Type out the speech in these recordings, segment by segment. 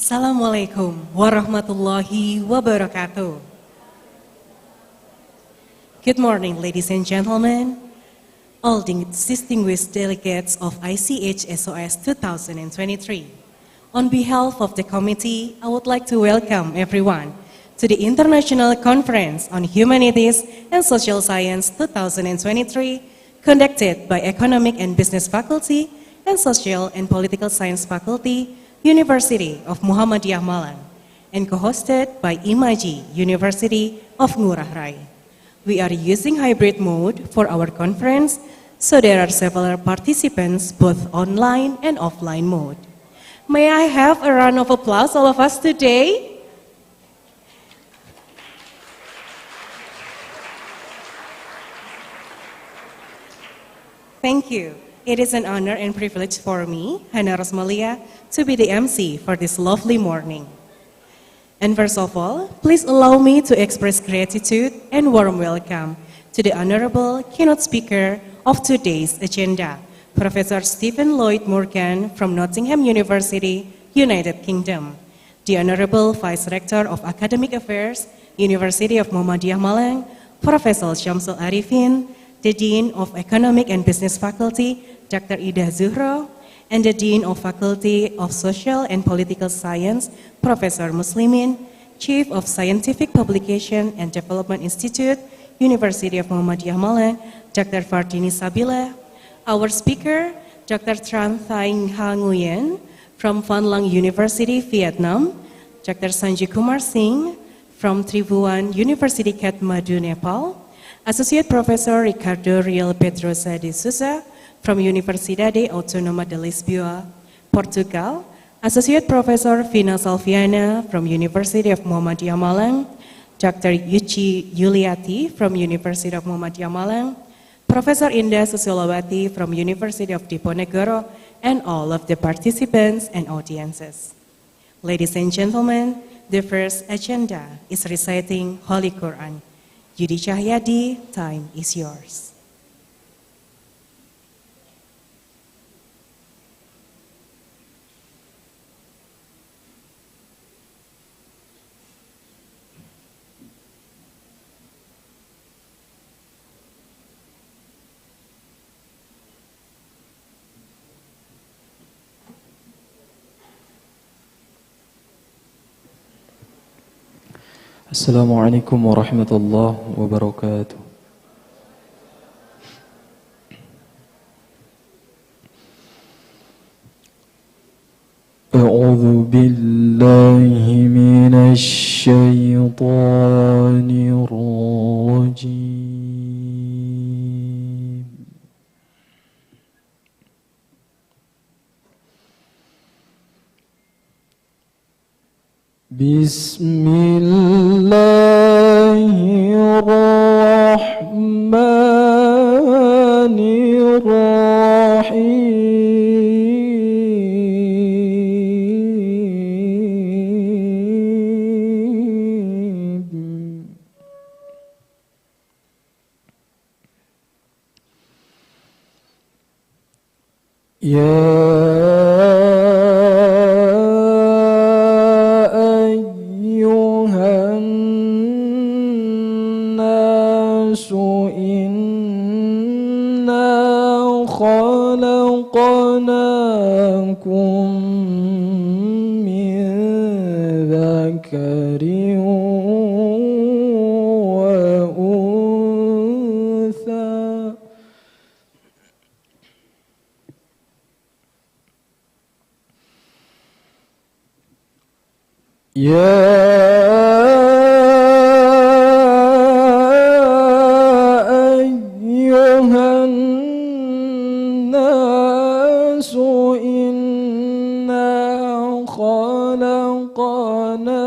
Assalamualaikum warahmatullahi wabarakatuh. Good morning, ladies and gentlemen, all distinguished delegates of ICH SOS 2023. On behalf of the committee, I would like to welcome everyone to the International Conference on Humanities and Social Science 2023, conducted by Economic and Business Faculty and Social and Political Science Faculty, University of Muhammadiyah Malang, and co-hosted by Imaji, University of Ngurah Rai. We are using hybrid mode for our conference, so there are several participants both online and offline mode. May I have a round of applause, all of us today? Thank you. It is an honor and privilege for me, Hana Rosmalia, to be the MC for this lovely morning. And first of all, please allow me to express gratitude and warm welcome to the honorable keynote speaker of today's agenda, Professor Stephen Lloyd Morgan from Nottingham University, United Kingdom, the Honorable Vice Rector of Academic Affairs, University of Muhammadiyah Malang, Professor Syamsul Arifin, the Dean of Economic and Business Faculty, Dr. Ida Zuhro, and the Dean of Faculty of Social and Political Science, Professor Muslimin, Chief of Scientific Publication and Development Institute, University of Muhammadiyah Malang, Dr. Fardini Sabila, our speaker, Dr. Tran Thang Ha Nguyen from Van Lang University, Vietnam, Dr. Sanjay Kumar Singh from Tribhuvan University, Kathmandu, Nepal, Associate Professor Ricardo Riel Pedrosa de Souza from Universidade Autónoma de Lisboa, Portugal, Associate Professor Vina Salviana from University of Muhammadiyah Malang, Dr. Yuchi Yuliati from University of Muhammadiyah Malang, Professor Indah Susilowati from University of Diponegoro, and all of the participants and audiences. Ladies and gentlemen, the first agenda is reciting Holy Quran. Yudi Cahyadi, time is yours. Assalamualaikum warahmatullahi wabarakatuh. A'udzu billahi minasy syaithanir rajim. Bismillahirrahmanirrahim. خلقناكم من ذكر وأنثى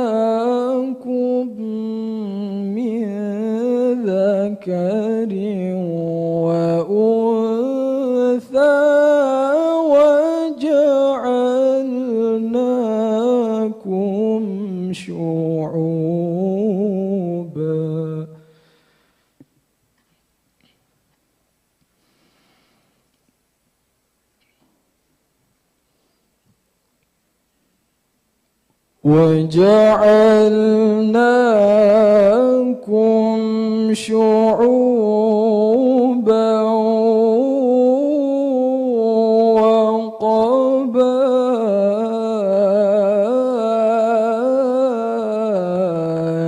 خلقناكم من ذكر وأنثى وجعلناكم شعوبا وجعلناكم شعوبا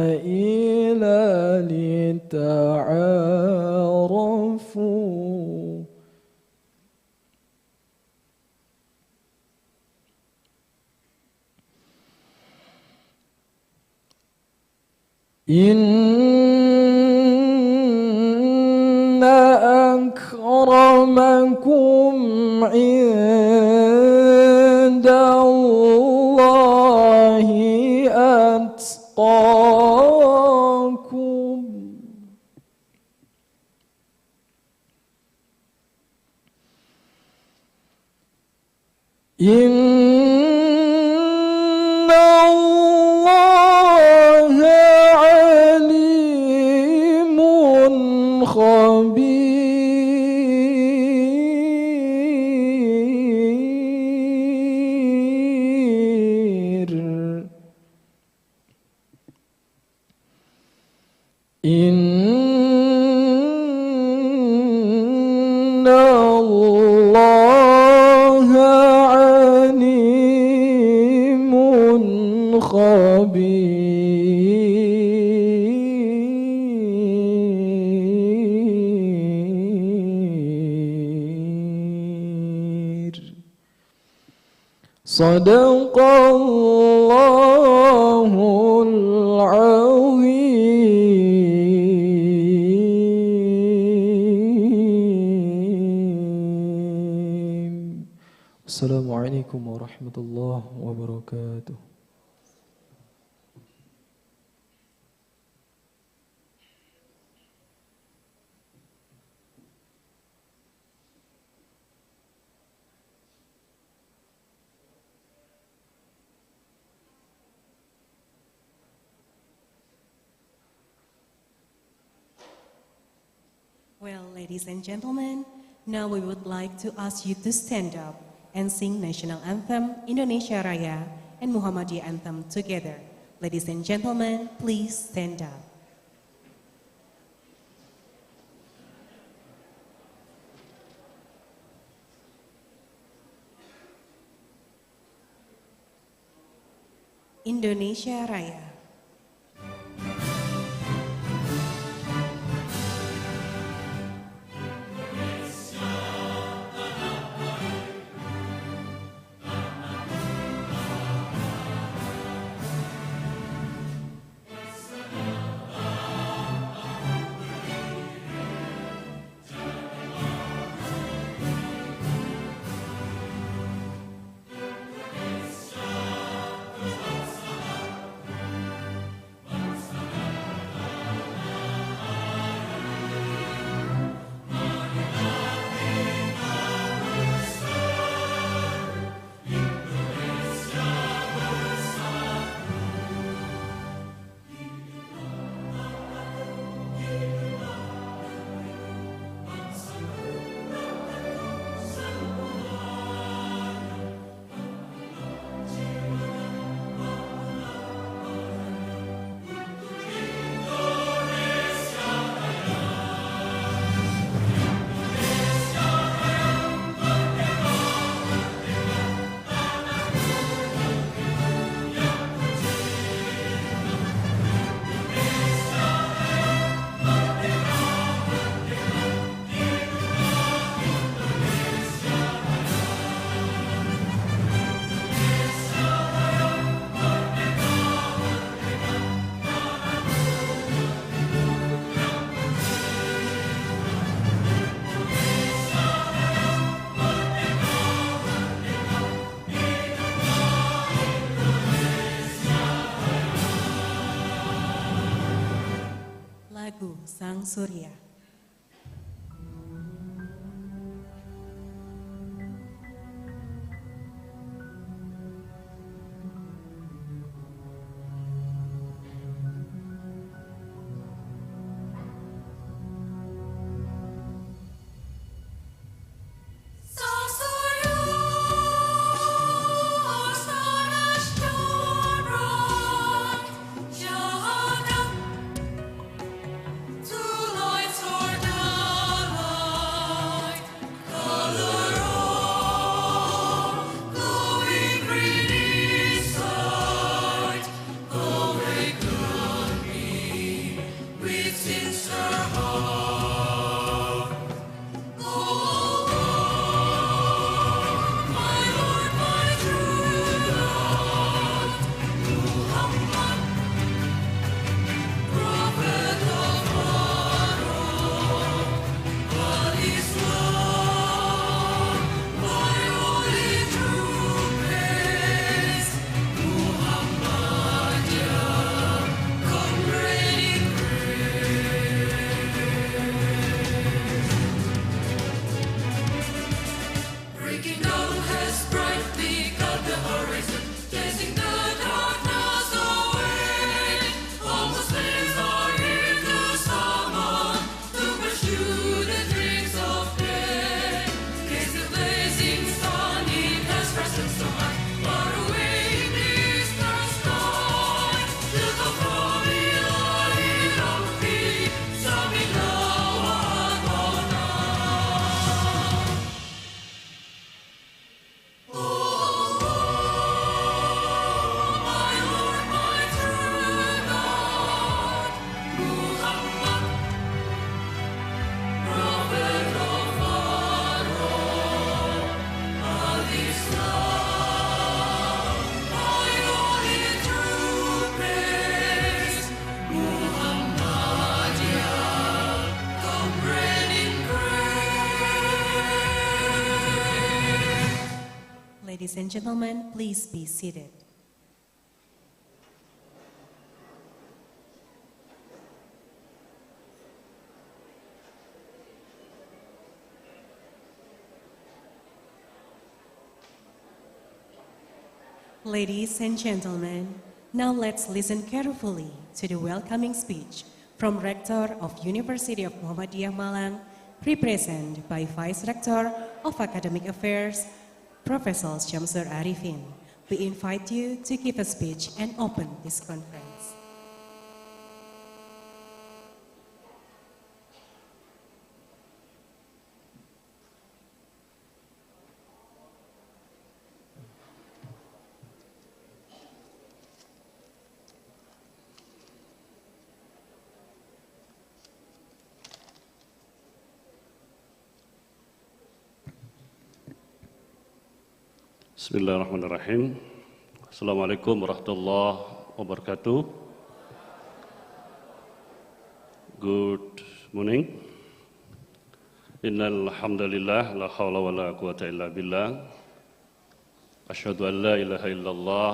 وقبائل لتعارفوا إن أكرمكم عند الله أتقاكم إن الله عليم خبير إن الله عليم خبير صدق الله العظيم. السلام عليكم ورحمة الله وبركاته. Well, ladies and gentlemen, now we would like to ask you to stand up and sing National Anthem, Indonesia Raya, and Muhammadiyah Anthem together. Ladies and gentlemen, please stand up. Indonesia Raya. Lagu Sang Surya. Sang Surya, Saraswara, Ladies and gentlemen, please be seated. Ladies and gentlemen, now let's listen carefully to the welcoming speech from Rector of University of Muhammadiyah Malang, represented by Vice Rector of Academic Affairs, Professor Syamsur Arifin. We invite you to give a speech and open this conference. Bismillahirrahmanirrahim. Assalamualaikum warahmatullahi wabarakatuh. Good morning. Innal hamdalillah la haula wala quwata illa billah. Asyhadu an la ilaha illallah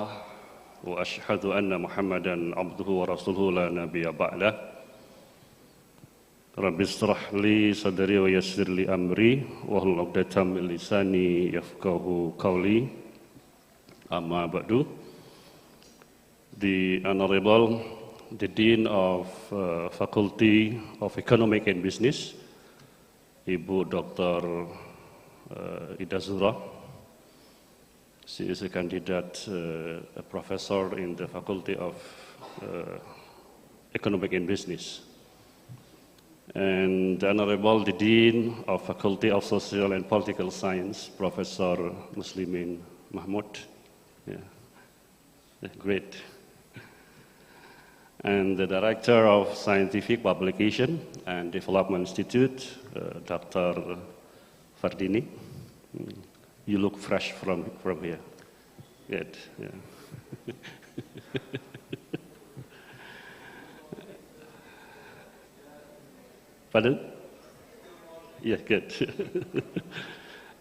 wa asyhadu anna Muhammadan abduhu wa rasuluhu la nabiyya ba'dah. Rabbi shrah li sadri wa yassir li amri wahlul 'uqdatam min lisani yafqahu qawli. Amma ba'du. The Honorable, the Dean of Faculty of Economic and Business, Ibu Dr. Ida Zura. She is a candidate, a professor in the Faculty of Economic and Business. And the Honorable, the Dean of Faculty of Social and Political Science, Professor Muslimin Mahmud. Great. And the Director of Scientific Publication and Development Institute, Dr. Fardini. You look fresh from here. Good. Yeah. Pardon? Yeah, good.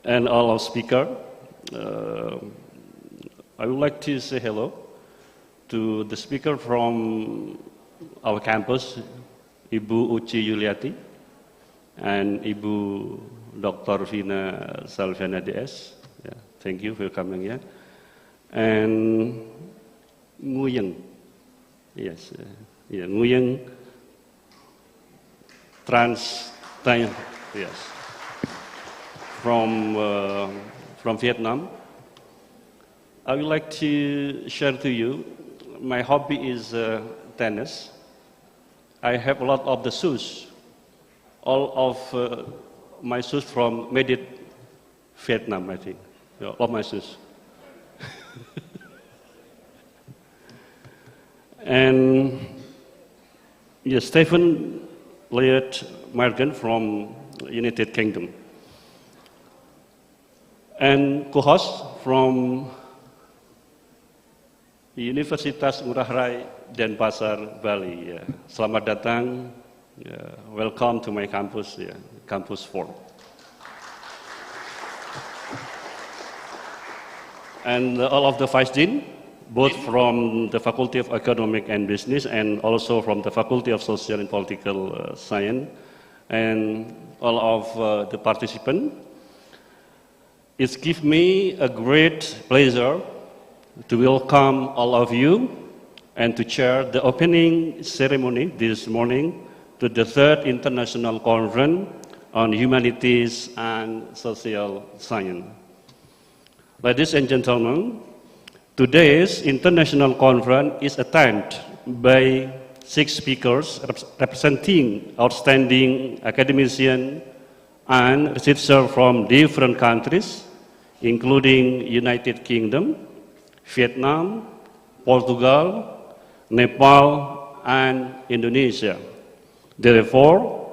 And all our speakers. I would like to say hello to the speaker from our campus, Ibu Uci Yuliati, and Ibu Dr. Vina Salviana DS. Yeah, thank you for coming here. And Nguyeng, yes, Nguyeng yes, from Vietnam. I would like to share to you, my hobby is tennis. I have a lot of the shoes. All of my shoes made it Vietnam, I think. All of my shoes. And yes, Stephen Leot Morgan from United Kingdom. And co-host from Universitas Ngurah Rai Denpasar, Bali. Selamat datang. Welcome to my campus, Campus 4. And all of the Vice Dean, both from the Faculty of Economic and Business and also from the Faculty of Social and Political Science, and all of the participants. It gives me a great pleasure to welcome all of you and to chair the opening ceremony this morning to the 3rd International Conference on Humanities and Social Science. Ladies and gentlemen, today's international conference is attended by 6 speakers representing outstanding academicians and researchers from different countries, including United Kingdom, Vietnam, Portugal, Nepal, and Indonesia. Therefore,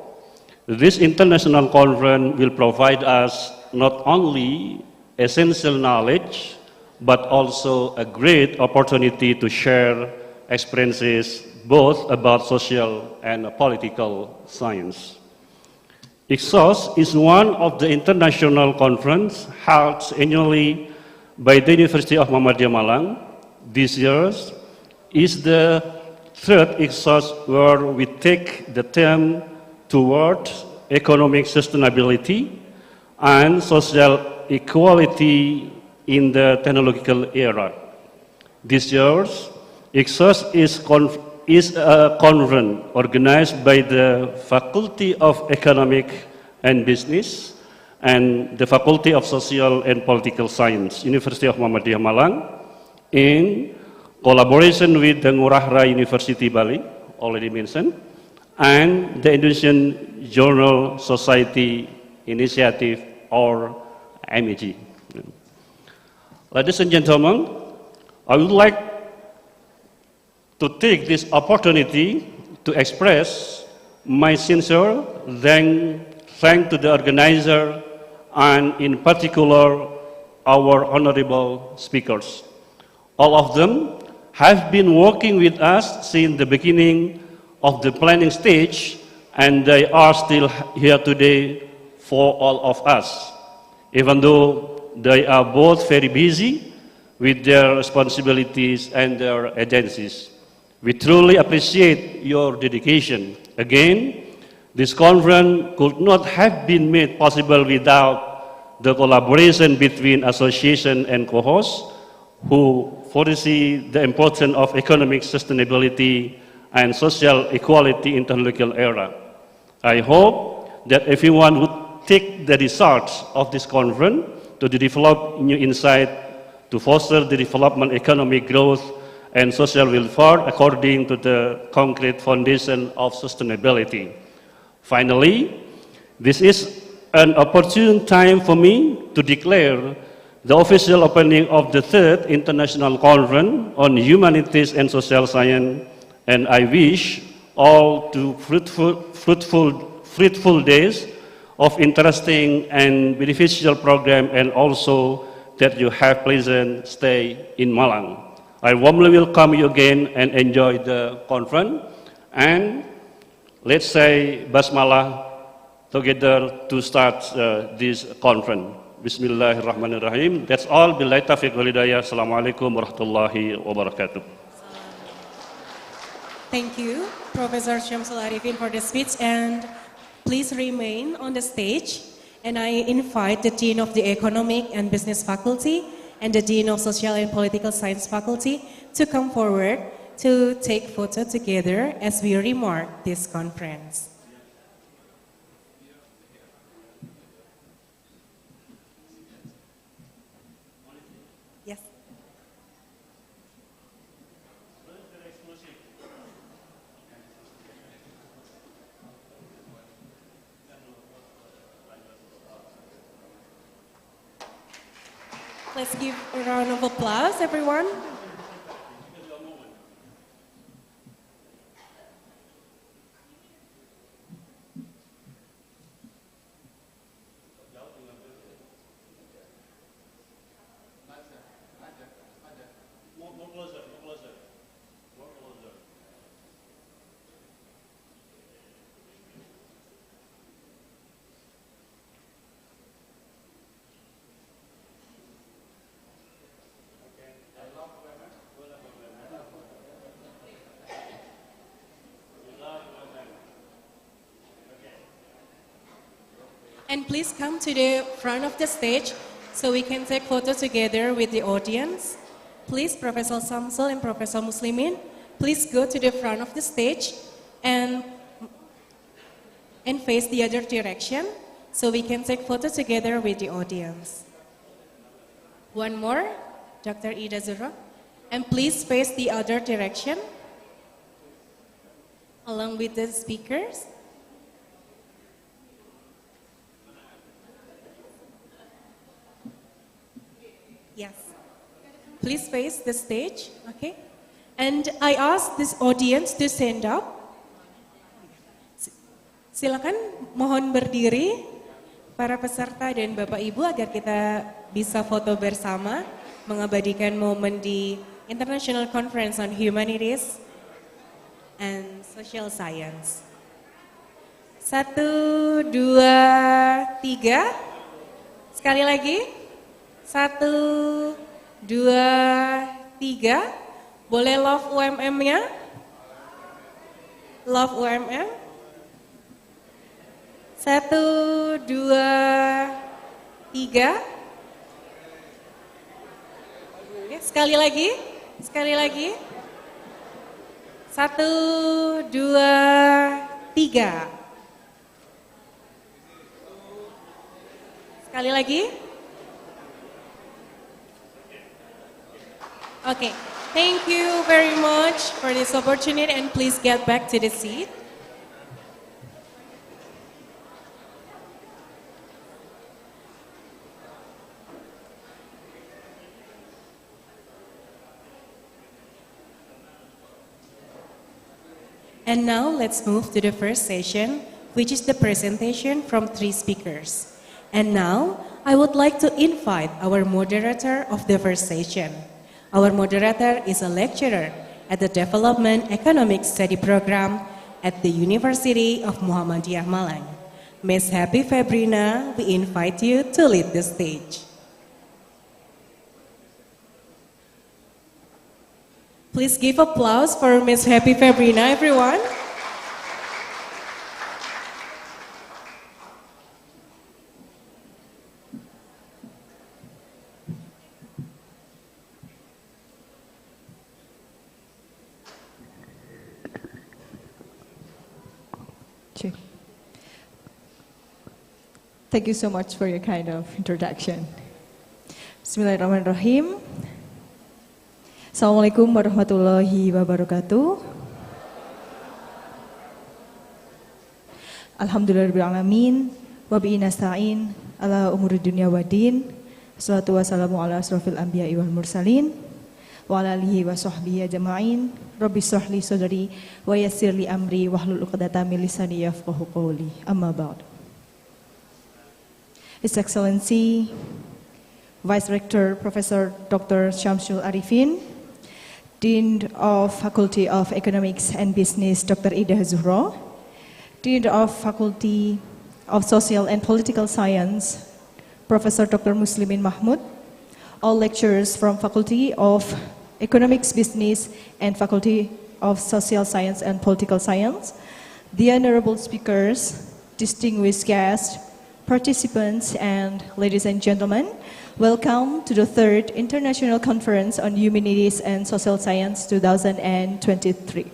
this international conference will provide us not only essential knowledge, but also a great opportunity to share experiences both about social and political science. ICSOS is one of the international conferences held annually by the University of Muhammadiyah Malang. This year is the third exercise where we take the theme toward economic sustainability and social equality in the technological era. This year's exercise is a conference organized by the Faculty of Economic and Business and the Faculty of Social and Political Science, University of Muhammadiyah Malang, in collaboration with the Ngurah Rai University Bali, already mentioned, and the Indonesian Journal Society Initiative, or MEG. Ladies and gentlemen, I would like to take this opportunity to express my sincere thanks to the organizer and in particular our honorable speakers. All of them have been working with us since the beginning of the planning stage, and they are still here today for all of us, even though they are both very busy with their responsibilities and their agencies. We truly appreciate your dedication. Again, this conference could not have been made possible without the collaboration between association and co-hosts who foresee the importance of economic sustainability and social equality in the technological era. I hope that everyone would take the results of this conference to develop new insight to foster the development, economic growth, and social welfare according to the concrete foundation of sustainability. Finally, this is an opportune time for me to declare the official opening of the third International Conference on Humanities and Social Science, and I wish all to fruitful days of interesting and beneficial program, and also that you have pleasant stay in Malang. I warmly welcome you again and enjoy the conference, and let's say Basmalah together to start this conference. Bismillahirrahmanirrahim. That's all. Billahi taufiq wal hidayah. Assalamualaikum warahmatullahi wabarakatuh. Thank you, Professor Syamsul Arifin, for the speech, and please remain on the stage. And I invite the Dean of the Economic and Business Faculty and the Dean of Social and Political Science Faculty to come forward to take photo together as we remark this conference. Yes. Let's give a round of applause, everyone. And please come to the front of the stage so we can take photos together with the audience. Please, Professor Samsul and Professor Muslimin, please go to the front of the stage and face the other direction so we can take photos together with the audience. One more, Dr. Ida Zura. And please face the other direction along with the speakers. Yes. Please face the stage, okay? And I ask this audience to stand up. Silakan mohon berdiri para peserta dan Bapak Ibu agar kita bisa foto bersama mengabadikan momen di International Conference on Humanities and Social Science. 1, 2, 3. Sekali lagi. 1, 2, 3. Boleh love UMM-nya? Love UMM? 1, 2, 3. Sekali lagi. 1, 2, 3. Sekali lagi. Okay, thank you very much for this opportunity and please get back to the seat. And now let's move to the first session, which is the presentation from 3 speakers. And now I would like to invite our moderator of the first session. Our moderator is a lecturer at the Development Economic Study Program at the University of Muhammadiyah Malang. Ms. Happy Febrina, we invite you to lead the stage. Please give applause for Ms. Happy Febrina, everyone. Thank you so much for your kind of introduction. Bismillahirrahmanirrahim. Assalamualaikum warahmatullahi wabarakatuh. Alhamdulillahirrahmanirrahim. Wabi'i nasta'in ala umuri dunya wa din. Assalatu wassalamu ala asrafil anbiya'i wal mursalin. Wa ala alihi wa sahbihi ajma'in. Rabbi shrah li sadri wa yassir li amri wahlul 'uqdatam min lisani yafqahu qawli. Amma ba'd. His Excellency Vice Rector Professor Dr. Syamsul Arifin, Dean of Faculty of Economics and Business Dr. Ida Zuhro, Dean of Faculty of Social and Political Science Professor Dr. Muslimin Mahmud, all lecturers from Faculty of Economics, Business and Faculty of Social Science and Political Science, the honorable speakers, distinguished guests, participants, and ladies and gentlemen, welcome to the 3rd International Conference on Humanities and Social Science 2023.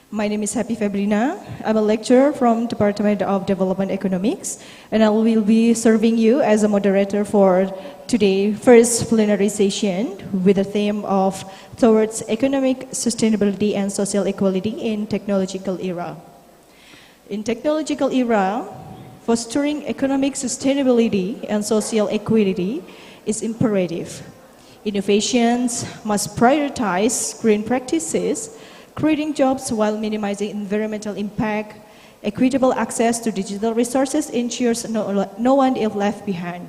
My name is Happy Febrina. I'm a lecturer from Department of Development Economics, and I will be serving you as a moderator for today's first plenary session with the theme of Towards Economic Sustainability and Social Equality in Technological Era. In technological era, fostering economic sustainability and social equity is imperative. Innovations must prioritize green practices, creating jobs while minimizing environmental impact. Equitable access to digital resources ensures no one is left behind.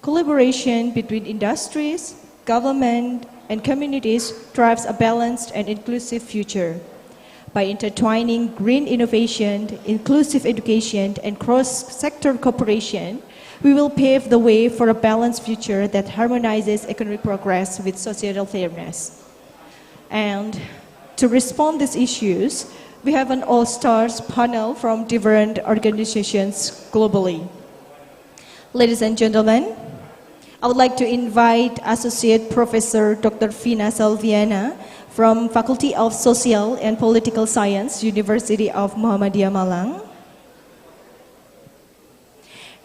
Collaboration between industries, government, and communities drives a balanced and inclusive future. By intertwining green innovation, inclusive education, and cross-sector cooperation, we will pave the way for a balanced future that harmonizes economic progress with societal fairness. And to respond to these issues, we have an all-stars panel from different organizations globally. Ladies and gentlemen, I would like to invite Associate Professor Dr. Fina Salviana from Faculty of Social and Political Science, University of Muhammadiyah Malang,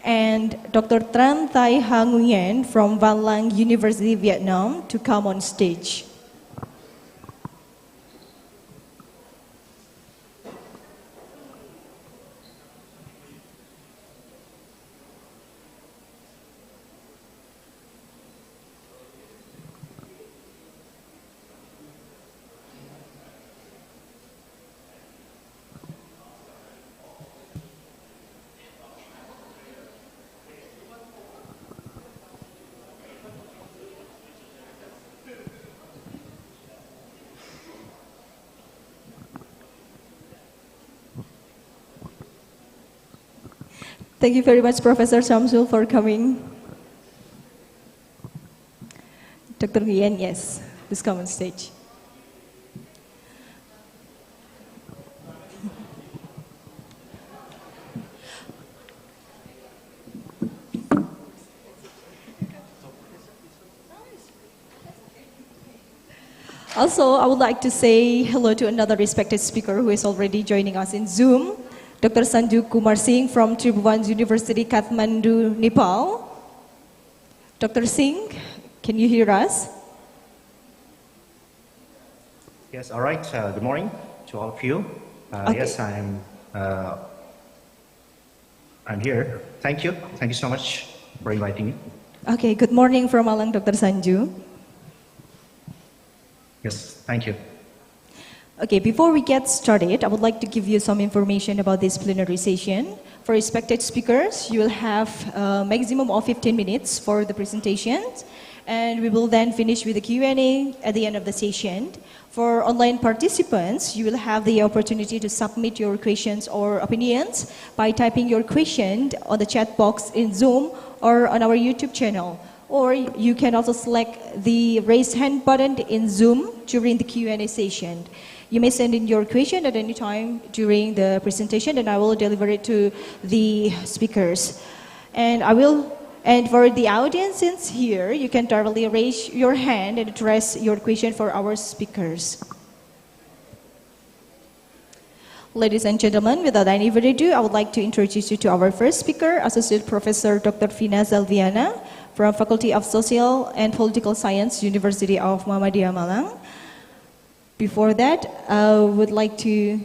and Dr. Tran Thai Ha Nguyen from Van Lang University, Vietnam, to come on stage. Thank you very much, Professor Syamsul, for coming. Dr. Nguyen, yes, please come on stage. Also, I would like to say hello to another respected speaker who is already joining us in Zoom, Dr. Sanju Kumar Singh from Tribhuvan University, Kathmandu, Nepal. Dr. Singh, can you hear us? Yes, all right. Good morning to all of you. Okay. Yes, I'm here. Thank you. Thank you so much for inviting me. Okay, good morning from Malang, Dr. Sanju. Yes, thank you. Okay, before we get started, I would like to give you some information about this plenary session. For respected speakers, you will have a maximum of 15 minutes for the presentations, and we will then finish with the Q&A at the end of the session. For online participants, you will have the opportunity to submit your questions or opinions by typing your question on the chat box in Zoom or on our YouTube channel. Or you can also select the raise hand button in Zoom during the Q&A session. You may send in your question at any time during the presentation, and I will deliver it to the speakers. And for the audiences here, you can directly raise your hand and address your question for our speakers. Ladies and gentlemen, without any further ado, I would like to introduce you to our first speaker, Associate Professor Dr. Vina Zalviana from Faculty of Social and Political Science, University of Muhammadiyah Malang. Before that, I would like to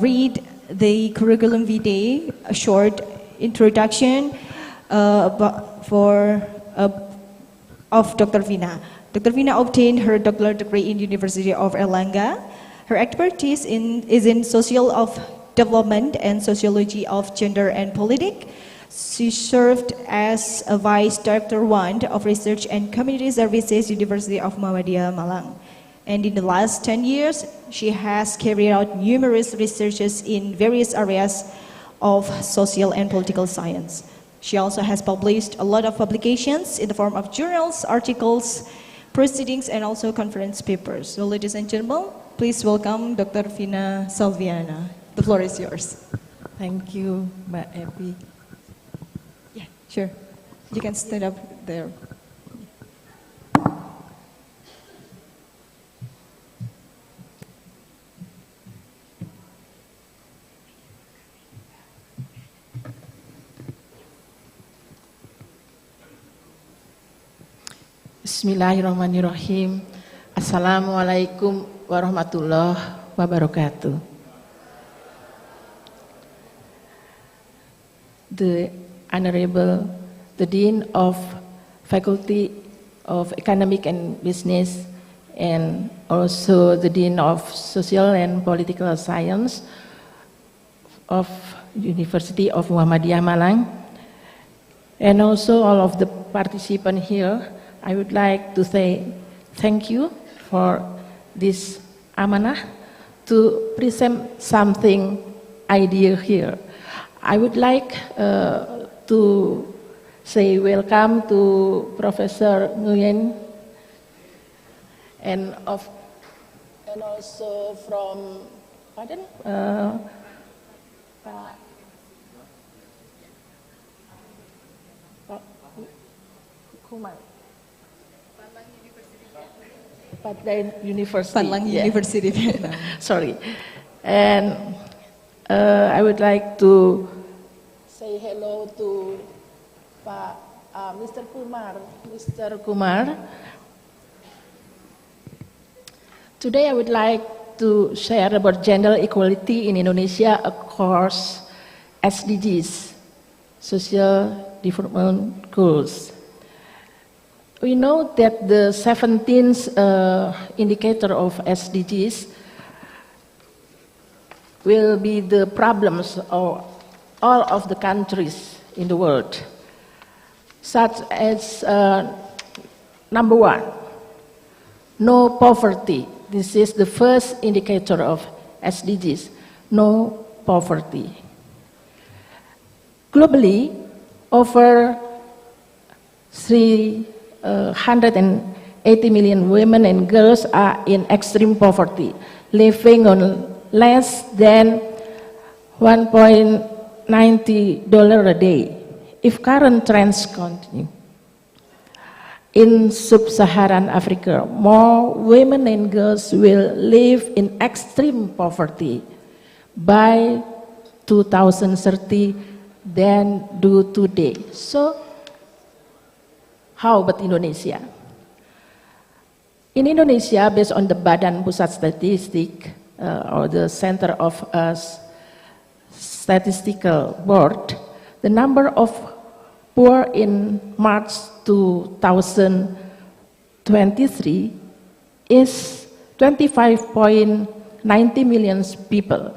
read the curriculum vitae, a short introduction of Dr. Vina. Dr. Vina obtained her doctoral degree in University of Erlangen. Her expertise is in social of development and sociology of gender and politics. She served as a Vice Director 1 of Research and Community Services, University of Muhammadiyah Malang. And in the last 10 years, she has carried out numerous researches in various areas of social and political science. She also has published a lot of publications in the form of journals, articles, proceedings, and also conference papers. So ladies and gentlemen, please welcome Dr. Vina Zalviana. The floor is yours. Thank you, Mbak Epi. Yeah, sure. You can stand up there. Bismillahirrahmanirrahim. Assalamualaikum warahmatullahi wabarakatuh. The Honorable, the Dean of Faculty of Economic and Business, and also the Dean of Social and Political Science of University of Muhammadiyah Malang, and also all of the participants here. I would like to say thank you for this amanah to present something idea here. I would like to say welcome to Professor Nguyen and also from Pak Kumar. Padang University. Padang University, Vietnam. Sorry. And I would like to say hello to Mr. Kumar. Mr. Kumar. Today I would like to share about gender equality in Indonesia across SDGs, Social Development Goals. We know that the 17th indicator of SDGs will be the problems of all of the countries in the world, such as number 1, no poverty. This is the first indicator of SDGs, no poverty. Globally, over 380 80 million women and girls are in extreme poverty, living on less than $1.90 a day. If current trends continue, in sub-Saharan Africa, more women and girls will live in extreme poverty by 2030 than do today. So, how about Indonesia? In Indonesia, based on the Badan Pusat Statistik or the Center of Statistical Board, the number of poor in March 2023 is 25.90 million people.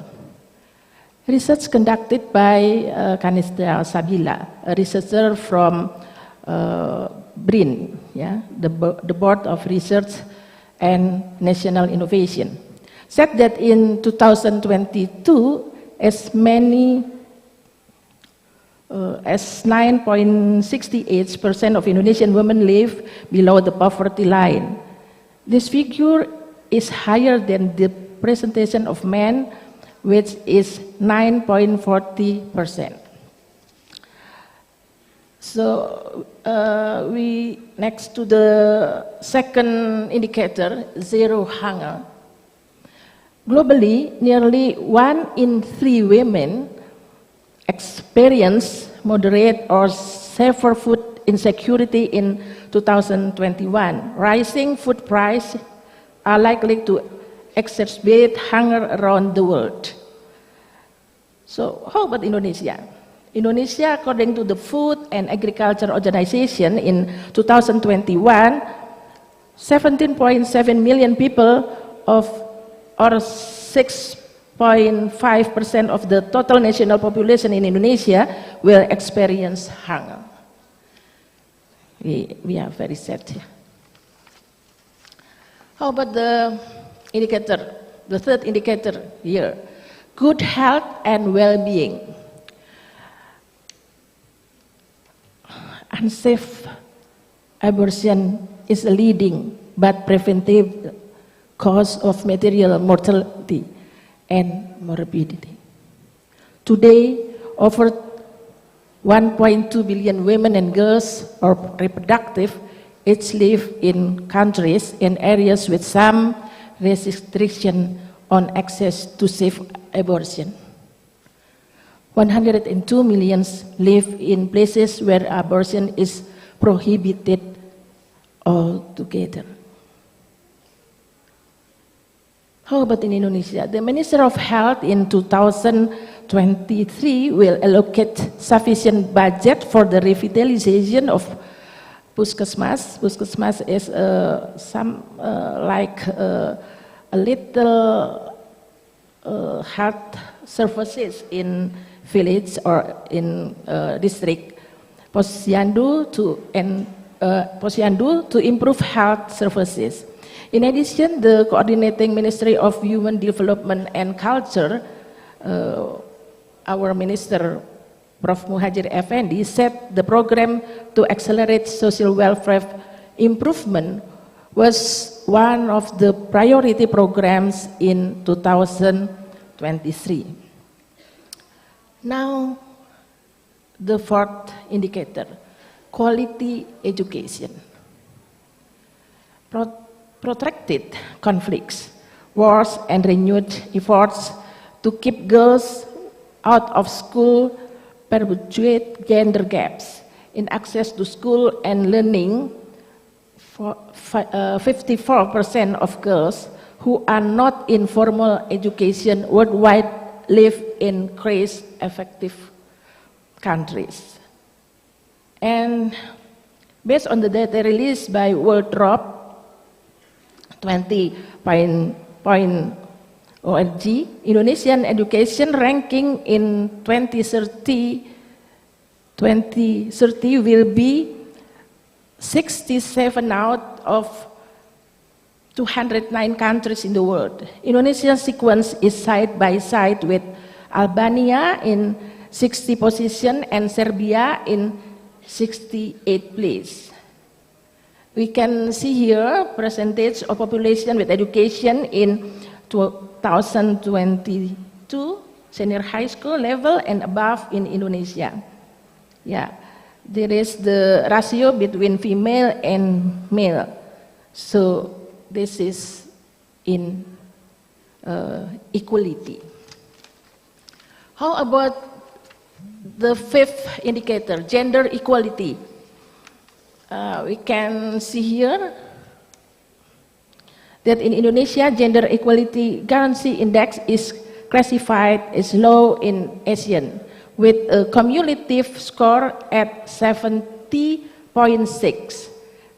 Research conducted by Kanista Sabila, a researcher from BRIN, the Board of Research and National Innovation, said that in 2022, as many as 9.68% of Indonesian women live below the poverty line. This figure is higher than the presentation of men, which is 9.40%. So we next to the second indicator, zero hunger. Globally, nearly 1 in 3 women experience moderate or severe food insecurity in 2021. Rising food prices are likely to exacerbate hunger around the world. So how about Indonesia? Indonesia, according to the Food and Agriculture Organization in 2021, 17.7 million people or 6.5% of the total national population in Indonesia will experience hunger. We are very sad here. How about the indicator, the third indicator here? Good health and well-being. Unsafe abortion is a leading but preventive cause of material mortality and morbidity. Today, over 1.2 billion women and girls are reproductive age live in countries and areas with some restriction on access to safe abortion. 102 million live in places where abortion is prohibited altogether. How about in Indonesia? The Minister of Health in 2023 will allocate sufficient budget for the revitalization of Puskesmas. Puskesmas is a little health services in village or in district Posyandu to improve health services. In addition, the coordinating Ministry of Human Development and Culture, our Minister Prof. Muhajir Effendi, said the program to accelerate social welfare improvement was one of the priority programs in 2023. Now, the fourth indicator, quality education. Protracted conflicts, wars, and renewed efforts to keep girls out of school perpetuate gender gaps in access to school and learning. 54% of girls who are not in formal education worldwide live in crash-affected countries. And based on the data released by World Drop 20.org, Indonesian education ranking in 2030 will be 67 out of 209 countries in the world. Indonesia's sequence is side by side with Albania in 60 position and Serbia in 68 place. We can see here percentage of population with education in 2022, senior high school level and above in Indonesia. Yeah, there is the ratio between female and male. So this is in equality. How about the fifth indicator, gender equality? We can see here that in Indonesia, gender equality guarantee index is classified as low in ASEAN, with a cumulative score at 70.6,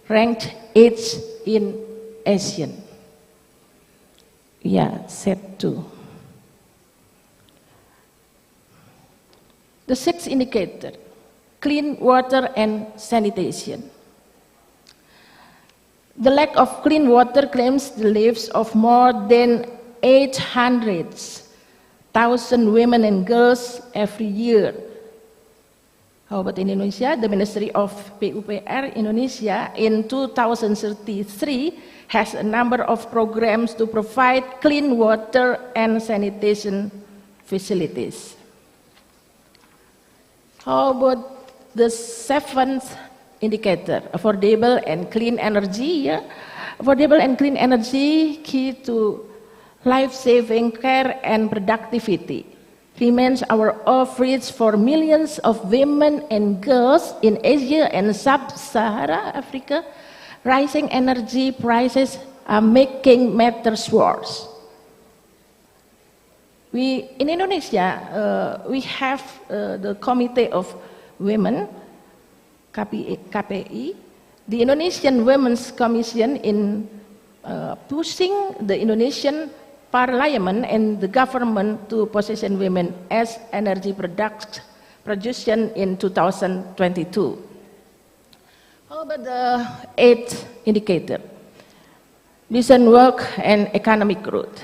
ranked 8th in ASEAN. Yeah, set 2. The sixth indicator, clean water and sanitation. The lack of clean water claims the lives of more than 800,000 women and girls every year. How about in Indonesia? The Ministry of PUPR Indonesia in 2033 has a number of programs to provide clean water and sanitation facilities. How about the seventh indicator, affordable and clean energy? Yeah? Affordable and clean energy, key to life-saving care and productivity, remains our outreach for millions of women and girls in Asia and Sub-Saharan Africa. Rising energy prices are making matters worse. In Indonesia, we have the Committee of Women, KPI, the Indonesian Women's Commission in pushing the Indonesian Parliament and the government to position women as energy production in 2022. How about the eighth indicator? Decent work and economic growth.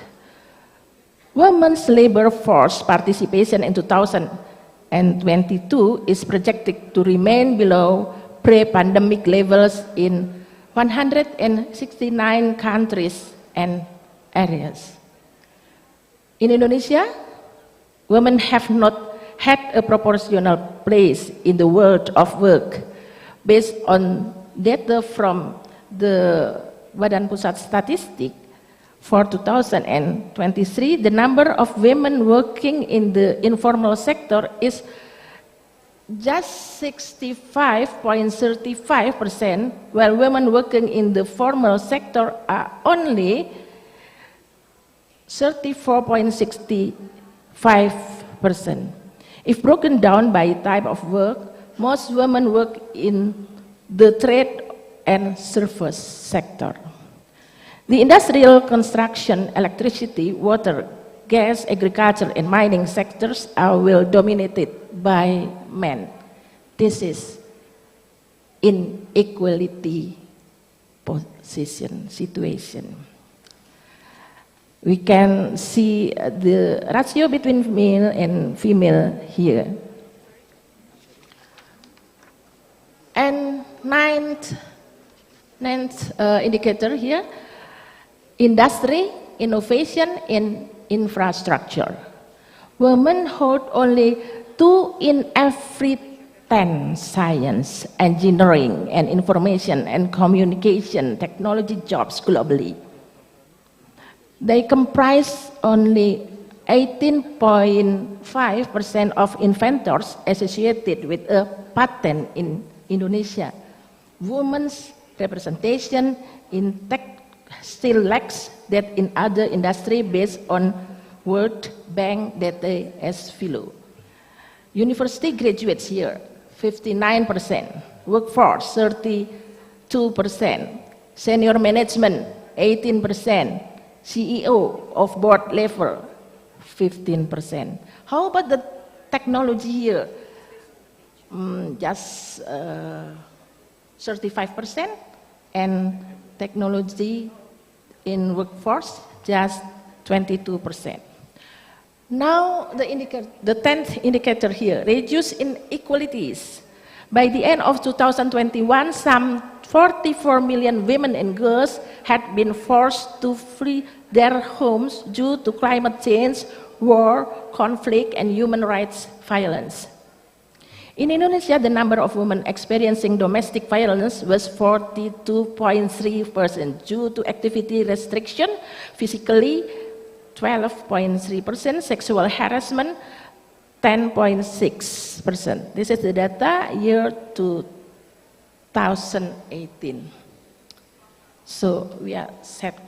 Women's labor force participation in 2022 is projected to remain below pre-pandemic levels in 169 countries and areas. In Indonesia, women have not had a proportional place in the world of work. Based on data from the Badan Pusat Statistik, for 2023, the number of women working in the informal sector is just 65.35%, while women working in the formal sector are only 34.65%. If broken down by type of work, most women work in the trade and service sector. The industrial, construction, electricity, water, gas, agriculture, and mining sectors are well dominated by men. This is inequality situation. We can see the ratio between male and female here. And ninth indicator here, industry, innovation, and infrastructure. Women hold only 2 in every 10 science, engineering, and information and communication technology jobs globally. They comprise only 18.5% of inventors associated with a patent in Indonesia. Women's representation in tech still lacks that in other industry based on World Bank data as below. University graduates here, 59%, workforce 32%, senior management 18%, CEO of board level 15%. How about the technology here? Just 35%, and technology in workforce just 22%. Now the 10th indicator here, reduce inequalities By the end of 2021, some 44 million women and girls had been forced to flee their homes due to climate change, war, conflict, and human rights violence. In Indonesia, the number of women experiencing domestic violence was 42.3% due to activity restriction, physically 12.3%, sexual harassment 10.6%. This is the data year 2018. So we are set.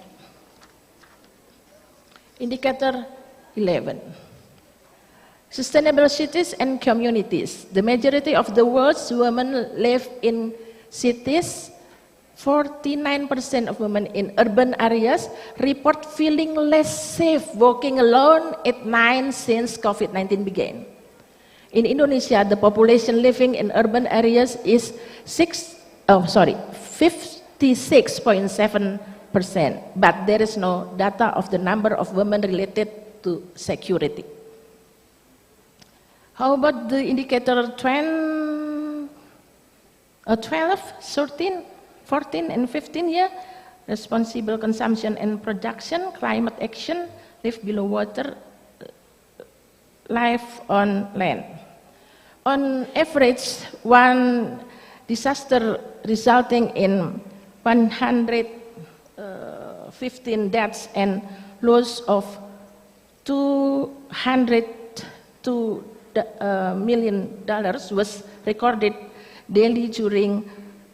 Indicator 11. Sustainable cities and communities. The majority of the world's women live in cities. 49% of women in urban areas report feeling less safe walking alone at night since COVID-19 began. In Indonesia, the population living in urban areas is 56.7%, but there is no data of the number of women related to security. How about the indicator 12, 13, 14 and 15 here? Responsible consumption and production, climate action, live below water, life on land. On average, one disaster resulting in 115 deaths and loss of $202 million was recorded daily during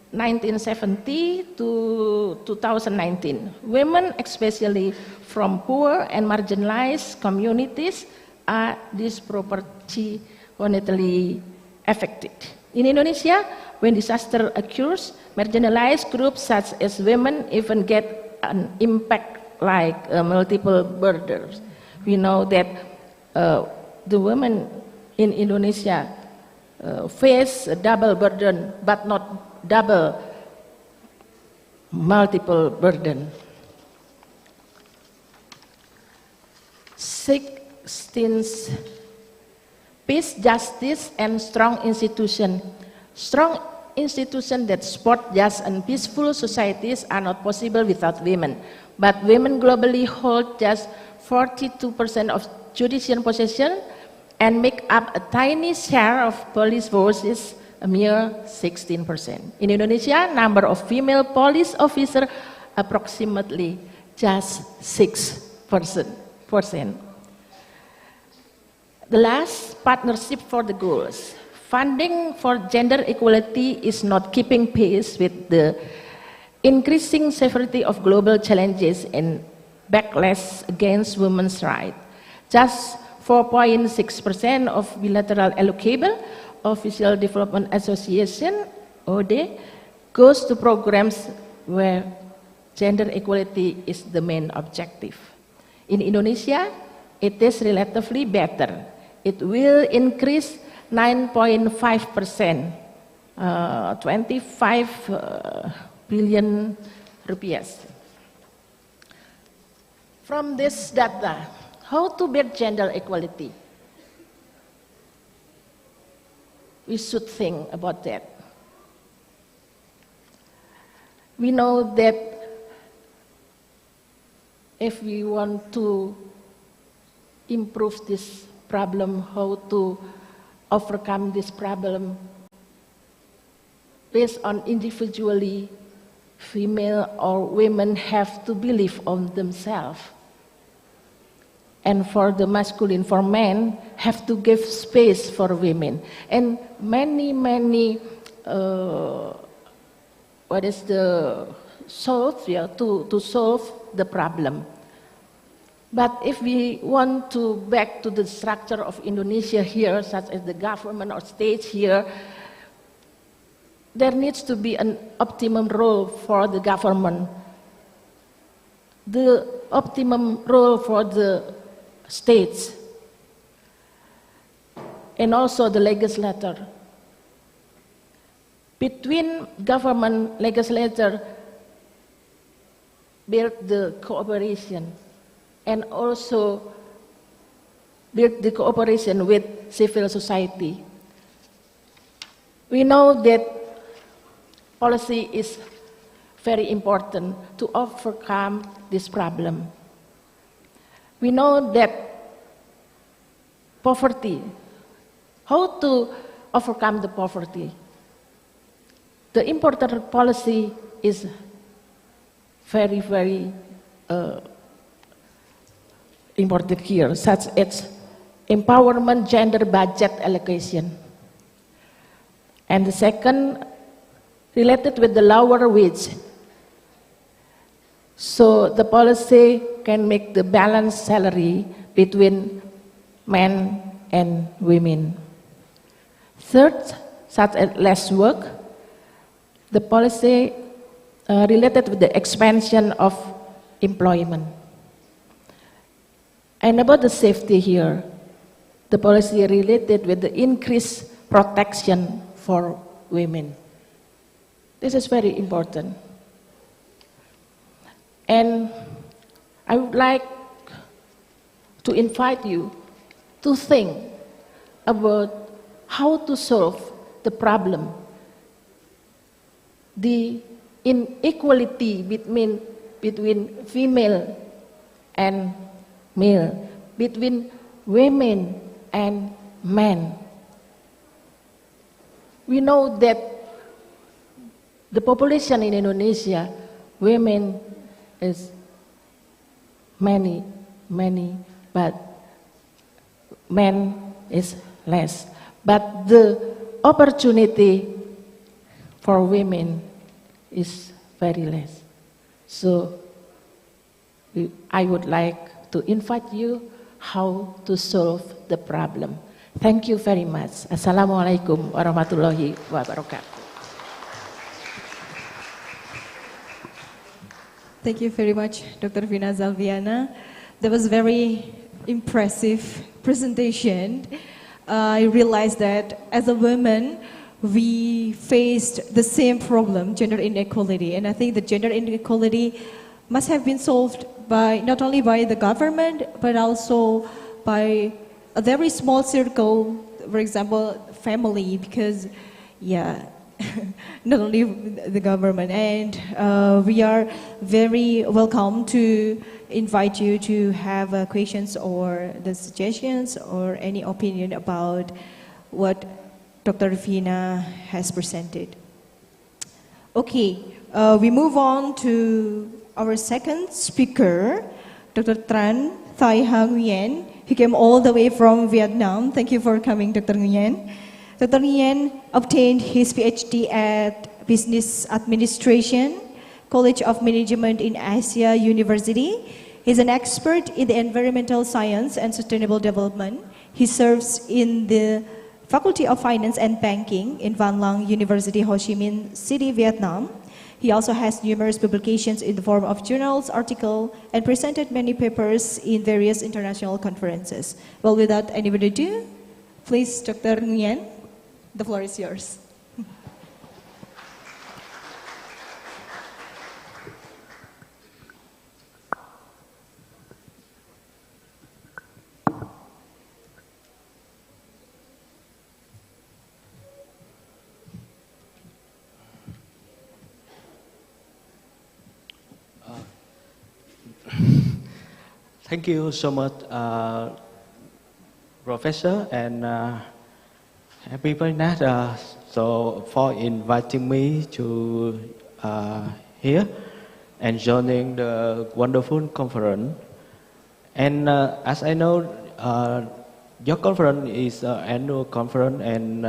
1970 to 2019. Women, especially from poor and marginalized communities, are disproportionately affected. In Indonesia, when disaster occurs, marginalized groups such as women even get an impact like multiple burdens. We know that the women in Indonesia face a double burden, but not double, multiple burden. 16th, peace, justice, and strong institution. Strong institutions that support just and peaceful societies are not possible without women. But women globally hold just 42% of judicial position and make up a tiny share of police forces, a mere 16%. In Indonesia, number of female police officers approximately just 6%. The last, partnership for the goals. Funding for gender equality is not keeping pace with the increasing severity of global challenges and backlash against women's rights. Just 4.6% of bilateral allocable Official Development Association, ODE, goes to programs where gender equality is the main objective. In Indonesia, it is relatively better. It will increase 9.5%, 25 billion rupiahs. From this data, how to build gender equality? We should think about that. We know that if we want to improve this problem, how to overcome this problem, based on individually, female or women have to believe on themselves. And for the masculine, for men, have to give space for women. And many, what is the solve, to solve the problem. But if we want to back to the structure of Indonesia here, such as the government or state here, there needs to be an optimum role for the government, the optimum role for the states, and also the legislator. Between government, legislature, build the cooperation, and also build the cooperation with civil society. We know that policy is very important to overcome this problem. We know that poverty, how to overcome the poverty. The important policy is very, very important here, such as empowerment, gender budget allocation. And the second, related with the lower wage. So the policy can make the balanced salary between men and women. Third, such as less work, the policy related with the expansion of employment. And about the safety here, the policy related with the increased protection for women. This is very important. And I would like to invite you to think about how to solve the problem, the inequality between female and male, between women and men. We know that the population in Indonesia, women is many, but men is less. But the opportunity for women is very less. So I would like to invite you how to solve the problem. Thank you very much. Assalamualaikum warahmatullahi wabarakatuh. Thank you very much, Dr. Vina Zalviana. That was very impressive presentation. I realized that as a woman, we faced the same problem, gender inequality. And I think the gender inequality must have been solved by not only by the government, but also by a very small circle, for example, family, because, yeah, not only the government. And we are very welcome to invite you to have questions or the suggestions or any opinion about what Dr. Vina has presented. Okay, we move on to our second speaker, Dr. Tran Thai Ha Nguyen. He came all the way from Vietnam. Thank you for coming, Dr. Nguyen. Dr. Nguyen obtained his PhD at Business Administration, College of Management in Asia University. He's an expert in the environmental science and sustainable development. He serves in the Faculty of Finance and Banking in Van Lang University, Ho Chi Minh City, Vietnam. He also has numerous publications in the form of journals, articles, and presented many papers in various international conferences. Well, without any further ado, please, Dr. Nguyen, the floor is yours. Thank you so much, Professor, and happy birthday. So for inviting me to here and joining the wonderful conference. And as I know, your conference is an annual conference and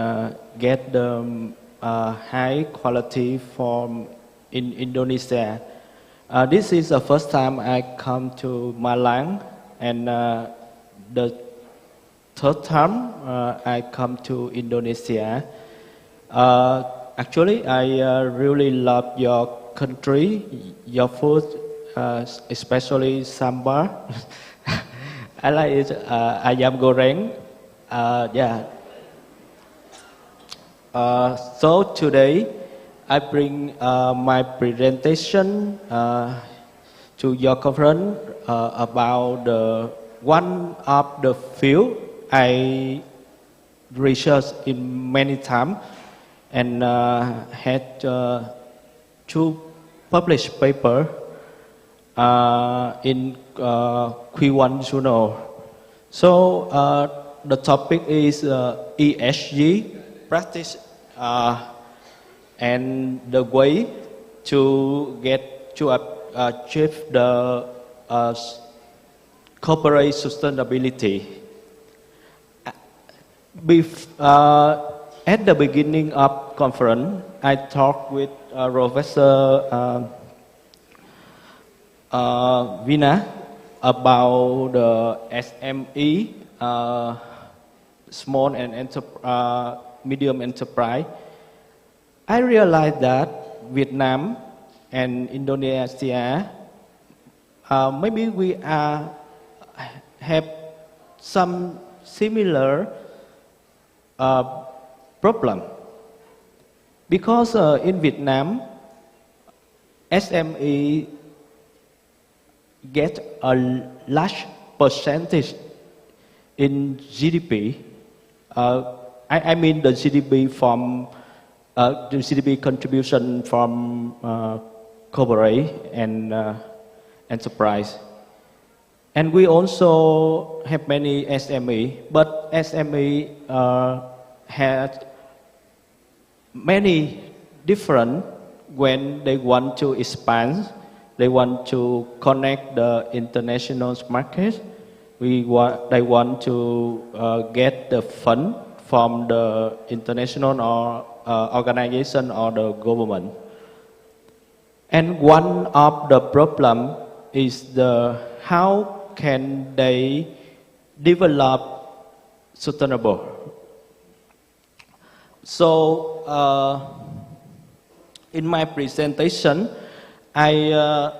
get the high quality from in Indonesia. This is the first time I come to Malang, and the third time I come to Indonesia. Actually, I really love your country, your food, especially sambar. I like it. Ayam goreng. Yeah. So today, I bring my presentation to your conference about one of the field I researched in many times, and had two published paper in Q1 journal. So the topic is ESG practice and the way to get to achieve the corporate sustainability. At the beginning of conference, I talked with Professor Vina about the SME, small and medium enterprise. I realized that Vietnam and Indonesia, maybe we have some similar problem, because in Vietnam, SME get a large percentage in GDP. I mean the GDP from the GDP contribution from corporate and enterprise. And we also have many SME, but SME had many different when they want to expand. They want to connect the international market. They want to get the fund from the international or organization or the government. And one of the problem is how can they develop sustainable. So in my presentation, I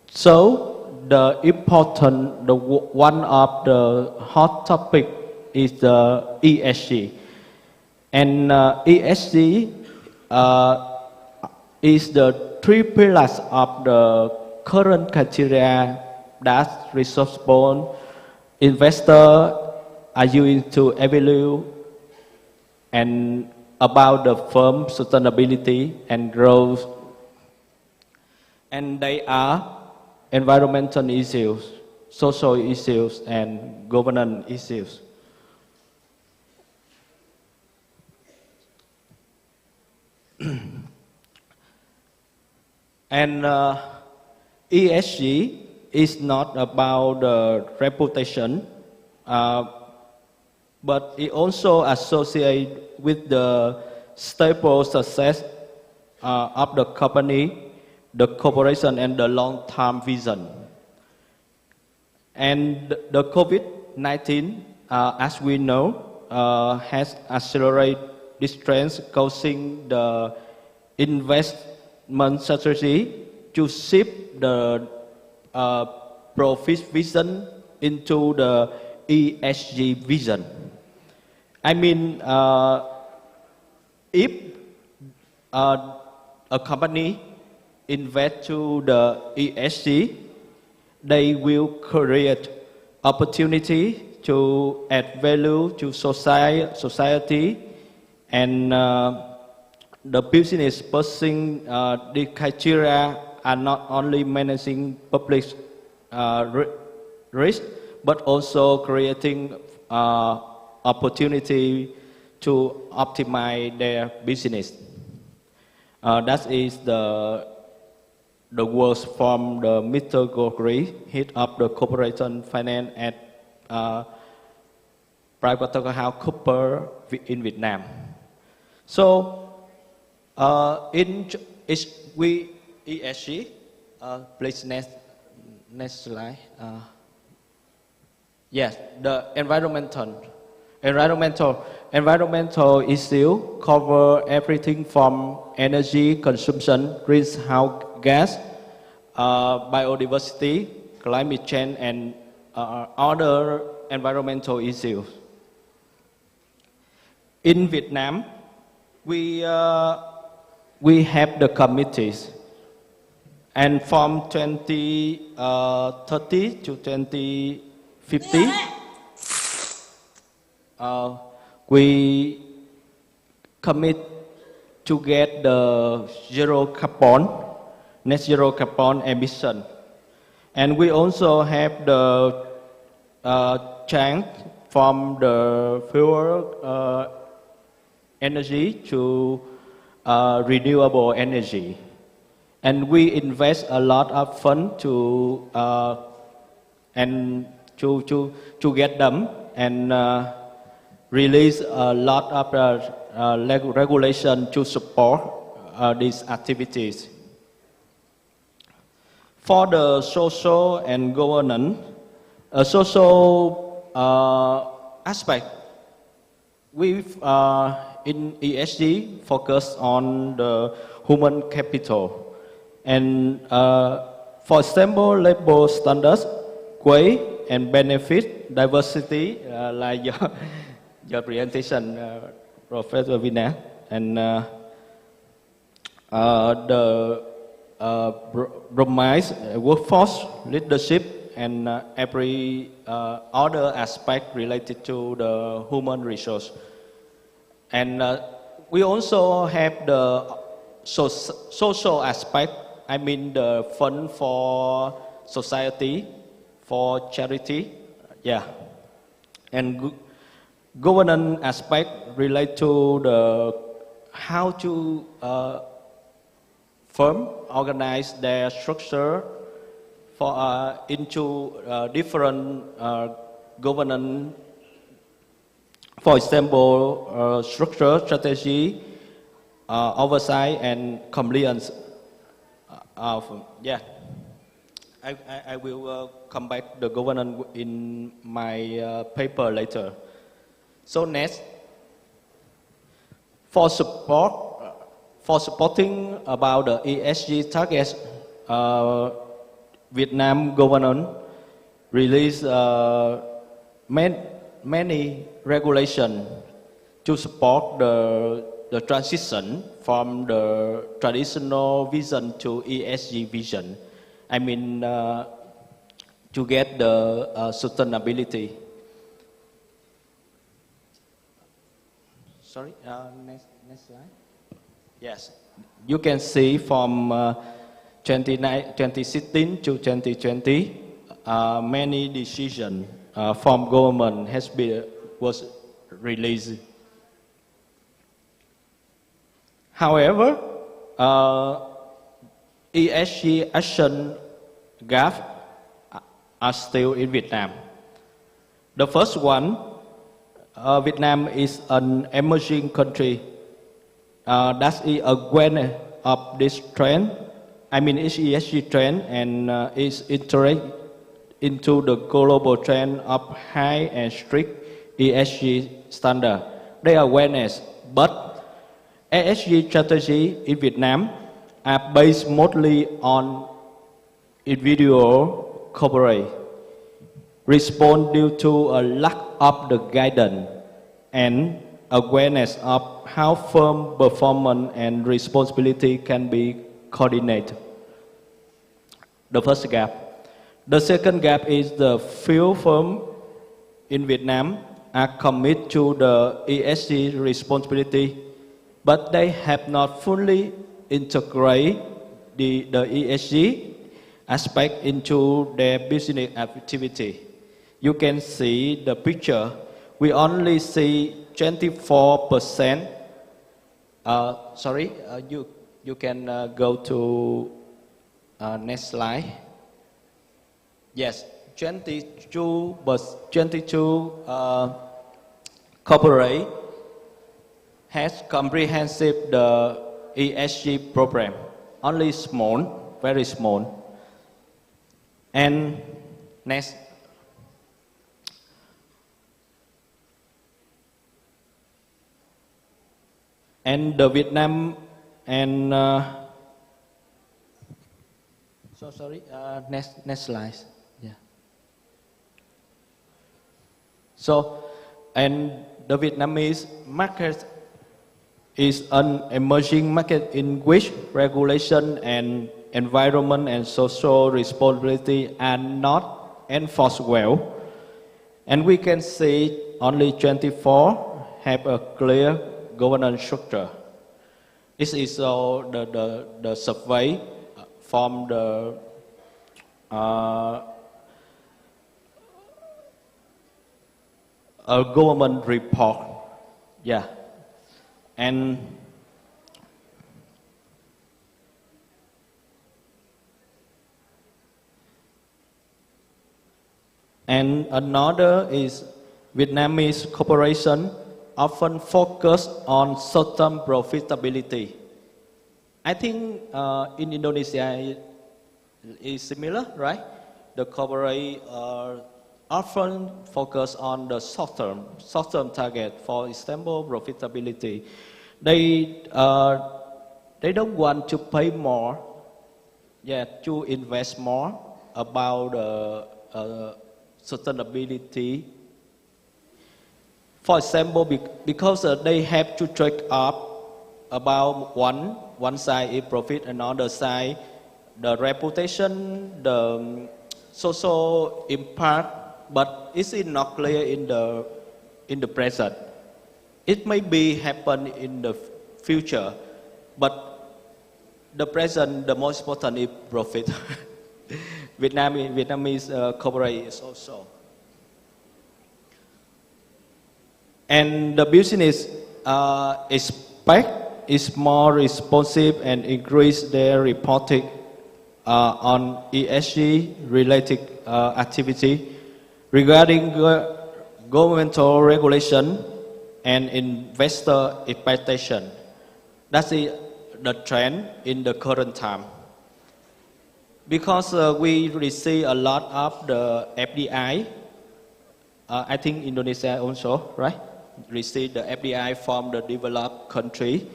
show the important, one of the hot topic is the ESG. And ESG is the three pillars of the current criteria that responsible investor are using to evaluate and about the firm sustainability and growth. And they are environmental issues, social issues, and governance issues. And ESG is not about the reputation, but it also associates with the stable success of the company, the corporation, and the long-term vision. And the COVID-19, as we know, has accelerated this trend, causing the investment strategy to shift the profit vision into the ESG vision. I mean, if a company invest to the ESG, they will create opportunity to add value to society, and the business pursuing the criteria are not only managing public risk, but also creating opportunity to optimize their business. That is the words from the Mr. Gregory, head of the corporation finance at PricewaterhouseCoopers in Vietnam. So in ESG, please next slide. Yes, the environmental issue cover everything from energy consumption, greenhouse gas, biodiversity, climate change, and other environmental issues. In Vietnam, we have the committees, and from 2030 to 2050, we commit to get the net zero carbon emission. And we also have the change from the fuel energy to renewable energy. And we invest a lot of fund to get them and release a lot of regulation to support these activities. For the social and governance, social aspect, we in ESG focus on the human capital. And for example, labor standards, wage and benefit, diversity, like your presentation, Professor Vina, and the promise workforce leadership and every other aspect related to the human resource. And we also have the social aspect, I mean the fund for society, for charity, yeah. And governance aspect relate to the how to firm organize their structure for into different governance. For example, structure, strategy, oversight, and compliance. Yeah, I will come back the governance in my paper later. So next, for supporting about the ESG targets, Vietnam government released many regulations to support the transition from the traditional vision to ESG vision. I mean, to get the sustainability. Sorry, next slide. Yes, you can see from 2016 to 2020, many decisions from government was released. However, ESG action gap are still in Vietnam. The first one, Vietnam is an emerging country. That is awareness of this trend. I mean, it's ESG trend and is integrated into the global trend of high and strict ESG standard. They are awareness, but ESG strategy in Vietnam are based mostly on individual corporate respond due to a lack of the guidance and awareness of how firm performance and responsibility can be coordinated. The first gap. The second gap is the few firms in Vietnam are committed to the ESG responsibility, but they have not fully integrated the ESG aspect into their business activity. You can see the picture. We only see 24%. You can go to next slide. Yes, 22 corporate has comprehensive the ESG program. Only small, very small. And next. And the Vietnam and next slide. Yeah. So, and the Vietnamese market is an emerging market in which regulation and environment and social responsibility are not enforced well. And we can see only 24 have a clear governance structure. This is all the survey from the a government report. Yeah. And another is Vietnamese corporation often focus on short-term profitability. I think in Indonesia is similar, right? The corporate often focus on the short-term target, for example, profitability. They don't want to pay more, to invest more about sustainability. For example, because they have to track up about one side is profit, another side the reputation, the social impact, but it's not clear in the present. It may be happen in the future, but the present, the most important is profit. Vietnamese corporate is also. And the business expect is more responsive and increase their reporting on ESG related activity regarding governmental regulation and investor expectation. That's the trend in the current time. Because we receive a lot of the FDI, I think Indonesia also, right? Receive the FDI from the developed country,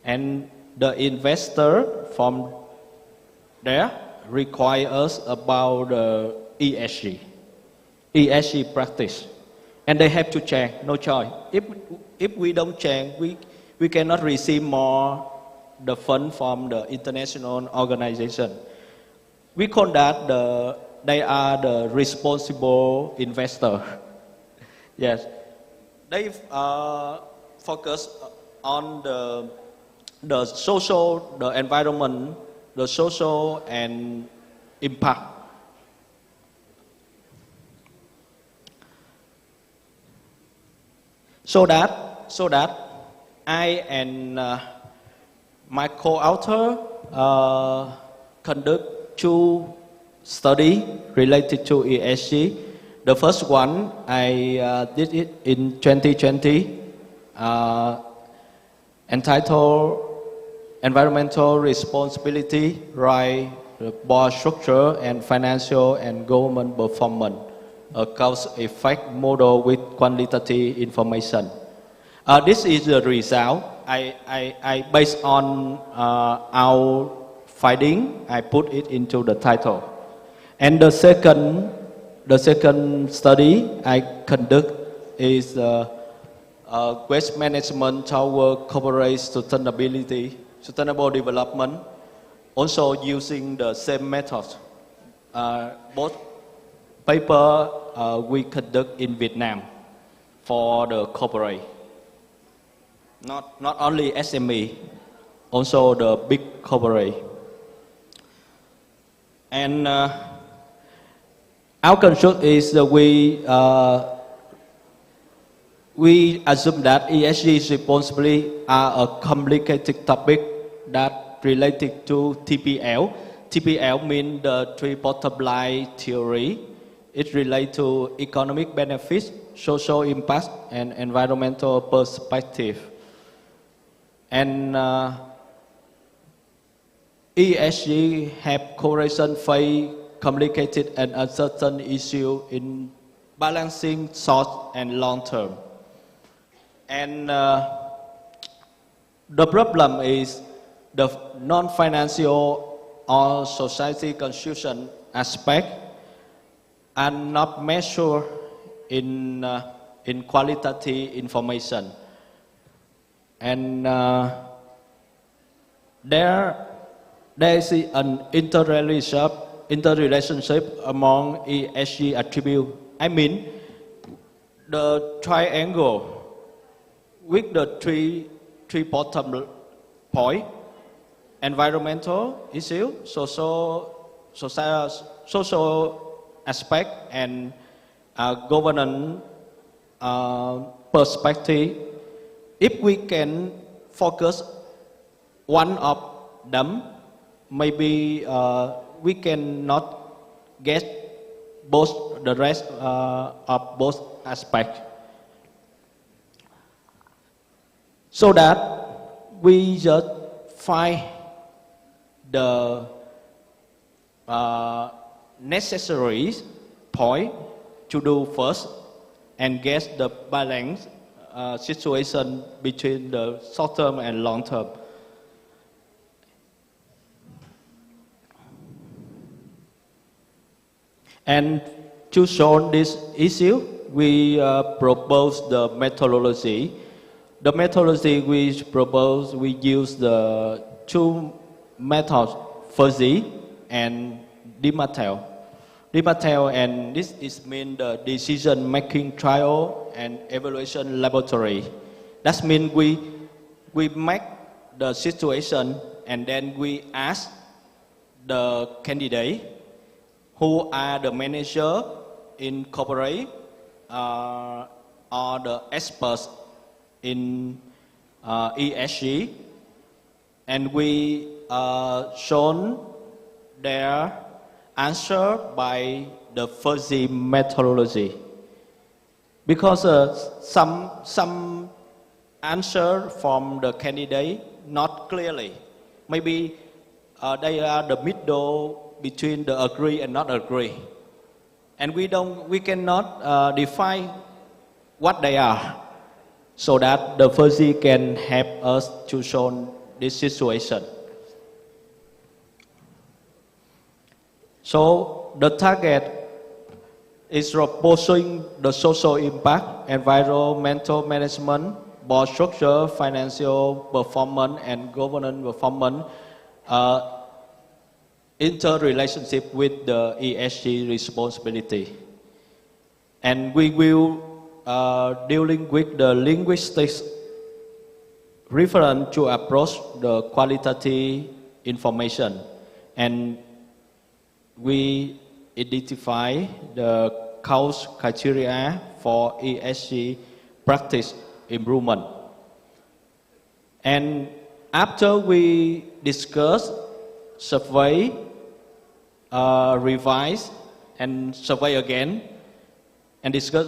and the investor from there require us about the ESG practice, and they have to change. No choice. If we don't change, we cannot receive more the fund from the international organization. We call that they are the responsible investor. Yes, they focus on the social, the environment, the social and impact. So that I and my co-author conduct two studies related to ESG. The first one, I did it in 2020, entitled Environmental Responsibility, Right, Board Structure and Financial and Government Performance, a cause-effect model with quantitative information. This is the result. I based on our finding, I put it into the title. And the second study I conduct is waste management toward corporate sustainable development, also using the same method. Both paper we conduct in Vietnam for the corporate, not only SME, also the big corporate. And our conclusion is that we assume that ESG responsibility are a complicated topic that related to TPL. TPL means the three bottom line theory. It relates to economic benefits, social impact, and environmental perspective. And ESG have correlation face complicated and uncertain issue in balancing short and long term. And the problem is the non-financial or society contribution aspect are not measured in qualitative information. And there is an interrelationship among ESG attributes. I mean, the triangle with the three bottom point: environmental issue, social aspect, and governance perspective. If we can focus one of them, maybe we cannot get both the rest of both aspects. So that we just find the necessary point to do first and get the balance situation between the short term and long term. And to solve this issue, we propose the methodology. The methodology we propose, we use the two methods, fuzzy and dematel. Dematel, and this is mean the decision-making trial and evaluation laboratory. That means we make the situation and then we ask the candidate who are the manager in corporate or the experts in ESG, and we shown their answer by the fuzzy methodology. Because some answer from the candidate not clearly, maybe they are the middle between the agree and not agree, and we cannot define what they are, so that the fuzzy can help us to solve this situation. So the target is pursuing the social impact, environmental management, board structure, financial performance, and governance performance, interrelationship with the ESG responsibility. And we will dealing with the linguistics reference to approach the qualitative information, and we identify the cause criteria for ESG practice improvement. And after we discuss, survey, revise, and survey again, and discuss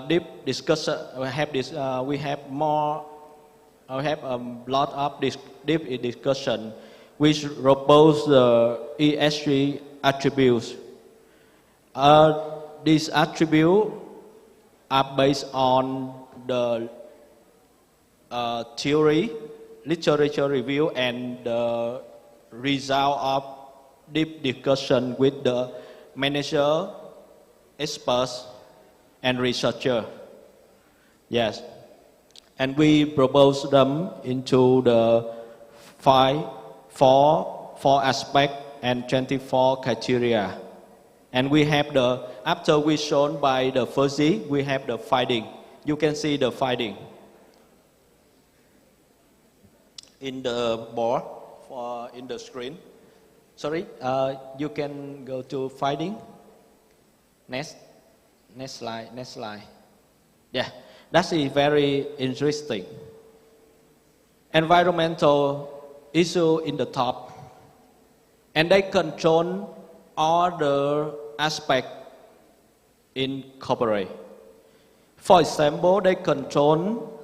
deep discussion. We have a lot of deep discussion, which propose the ESG attributes. These attributes are based on the theory, literature review, and the result of deep discussion with the manager, experts, and researcher. Yes, and we propose them into the four aspect and 24 criteria. And we have after we shown by the fuzzy, we have the finding. You can see the finding in the board in the screen. Sorry, you can go to finding. Next slide. Yeah, that's very interesting. Environmental issue in the top, and they control all the aspects in corporate. For example, they control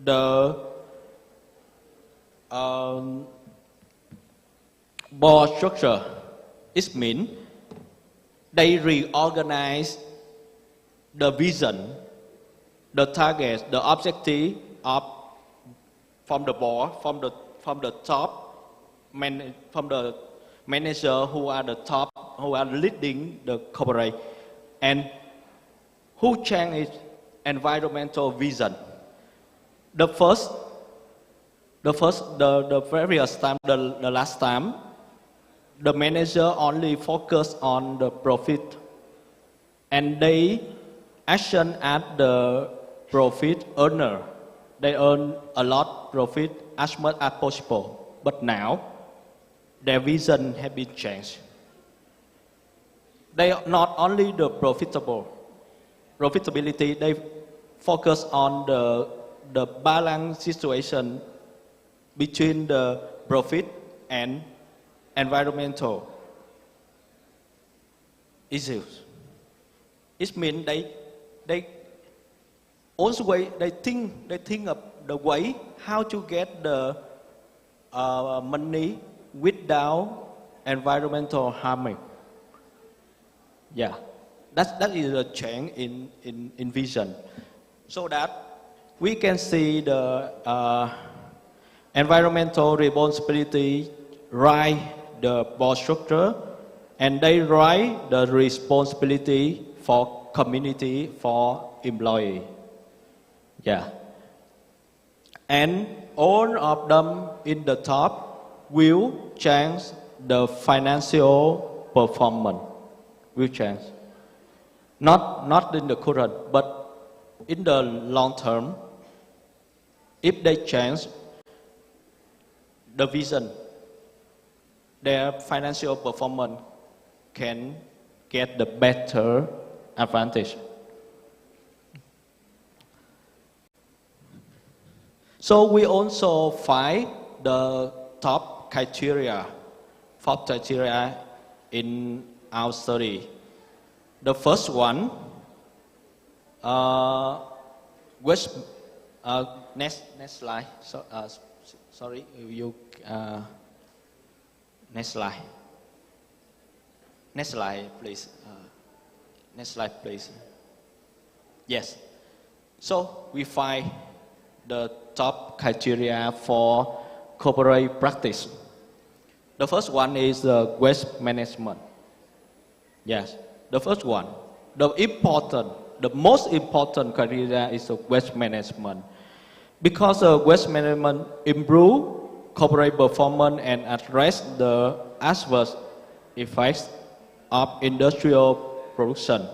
the board structure. It means they reorganize the vision, the target, the objective from the board, from the top, from the manager who are the top, who are leading the corporate, and who change its environmental vision. The previous time, the last time, the manager only focus on the profit, and they action at the profit earner. they earn a lot profit as much as possible. But now, their vision has been changed. They are not only the profitability, they focus on the balance situation between the profit and environmental issues. It means they also they think of the way how to get the money without environmental harming. Yeah, that is a change in vision, so that we can see the environmental responsibility right the board structure, and they write the responsibility for community, for employee. Yeah. And all of them in the top will change the financial performance. Will change. Not in the current, but in the long term, if they change the vision, their financial performance can get the better advantage. So we also find the top criteria, 4 criteria in our study. The first one, next slide. Sorry, you next slide. Next slide, please. Next slide, please. Yes. So we find the top criteria for corporate practice. The first one is the waste management. Yes, the first one. The most important criteria is the waste management. Because waste management improve corporate performance and address the adverse effects of industrial production.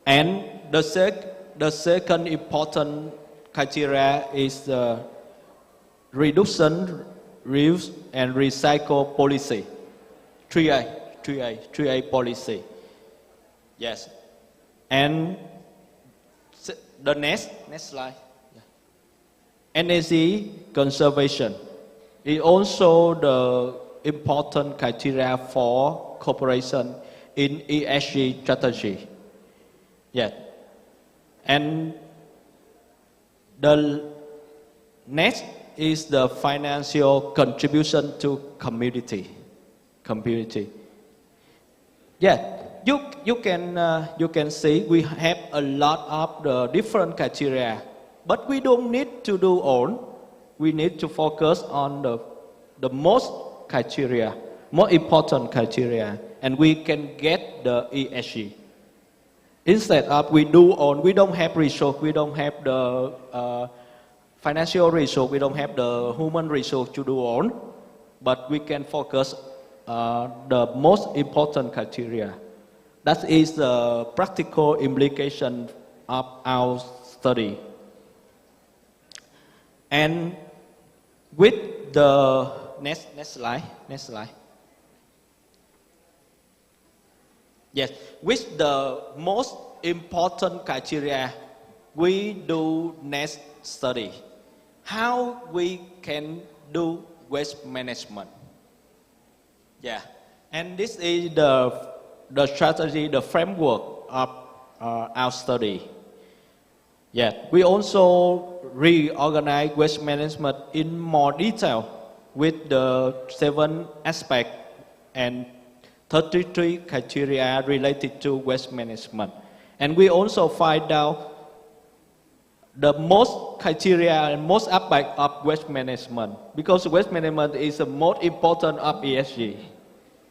And the second important criteria is the reduction, reuse, and recycle policy. 3A policy. Yes. And the next slide. Energy conservation is also the important criteria for corporation in ESG strategy. Yes. And the next is the financial contribution to community. Yeah, you can see we have a lot of the different criteria, but we don't need to do all. We need to focus on the most important criteria, and we can get the ESG. Instead of we do all, we don't have resource, we don't have the financial resource, we don't have the human resource to do all, but we can focus the most important criteria. That is the practical implication of our study. And with the next slide. Yes, with the most important criteria, we do next study. How we can do waste management. Yeah, and this is the strategy, the framework of our study. Yeah, we also reorganize waste management in more detail with the 7 aspects and 33 criteria related to waste management. And we also find out the most criteria and most aspect of waste management, because waste management is the most important of ESG,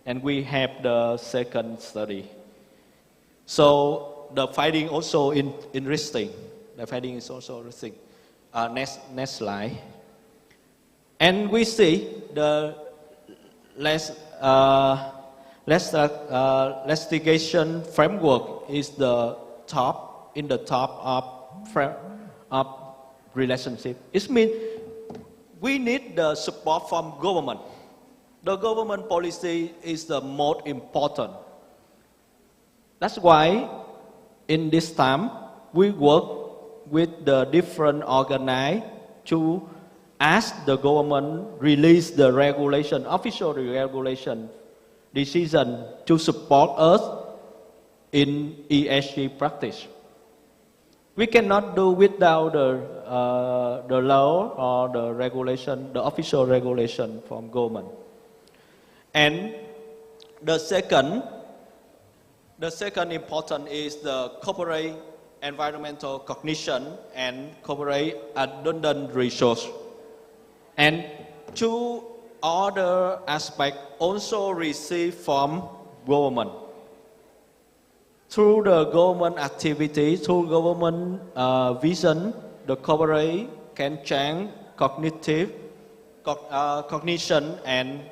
and we have the second study. So the finding also interesting. The finding is also interesting. Next slide. And we see the investigation framework is in the top of relationship. It means we need the support from government. The government policy is the most important. That's why in this time we work with the different organizations to ask the government release the regulation, official regulation decision to support us in ESG practice. We cannot do without the law or the regulation, the official regulation from government. And the second important is the corporate environmental cognition and corporate abundant resource. And two other aspects also receive from government. Through the government activity, through government vision, the corporate can change cognition and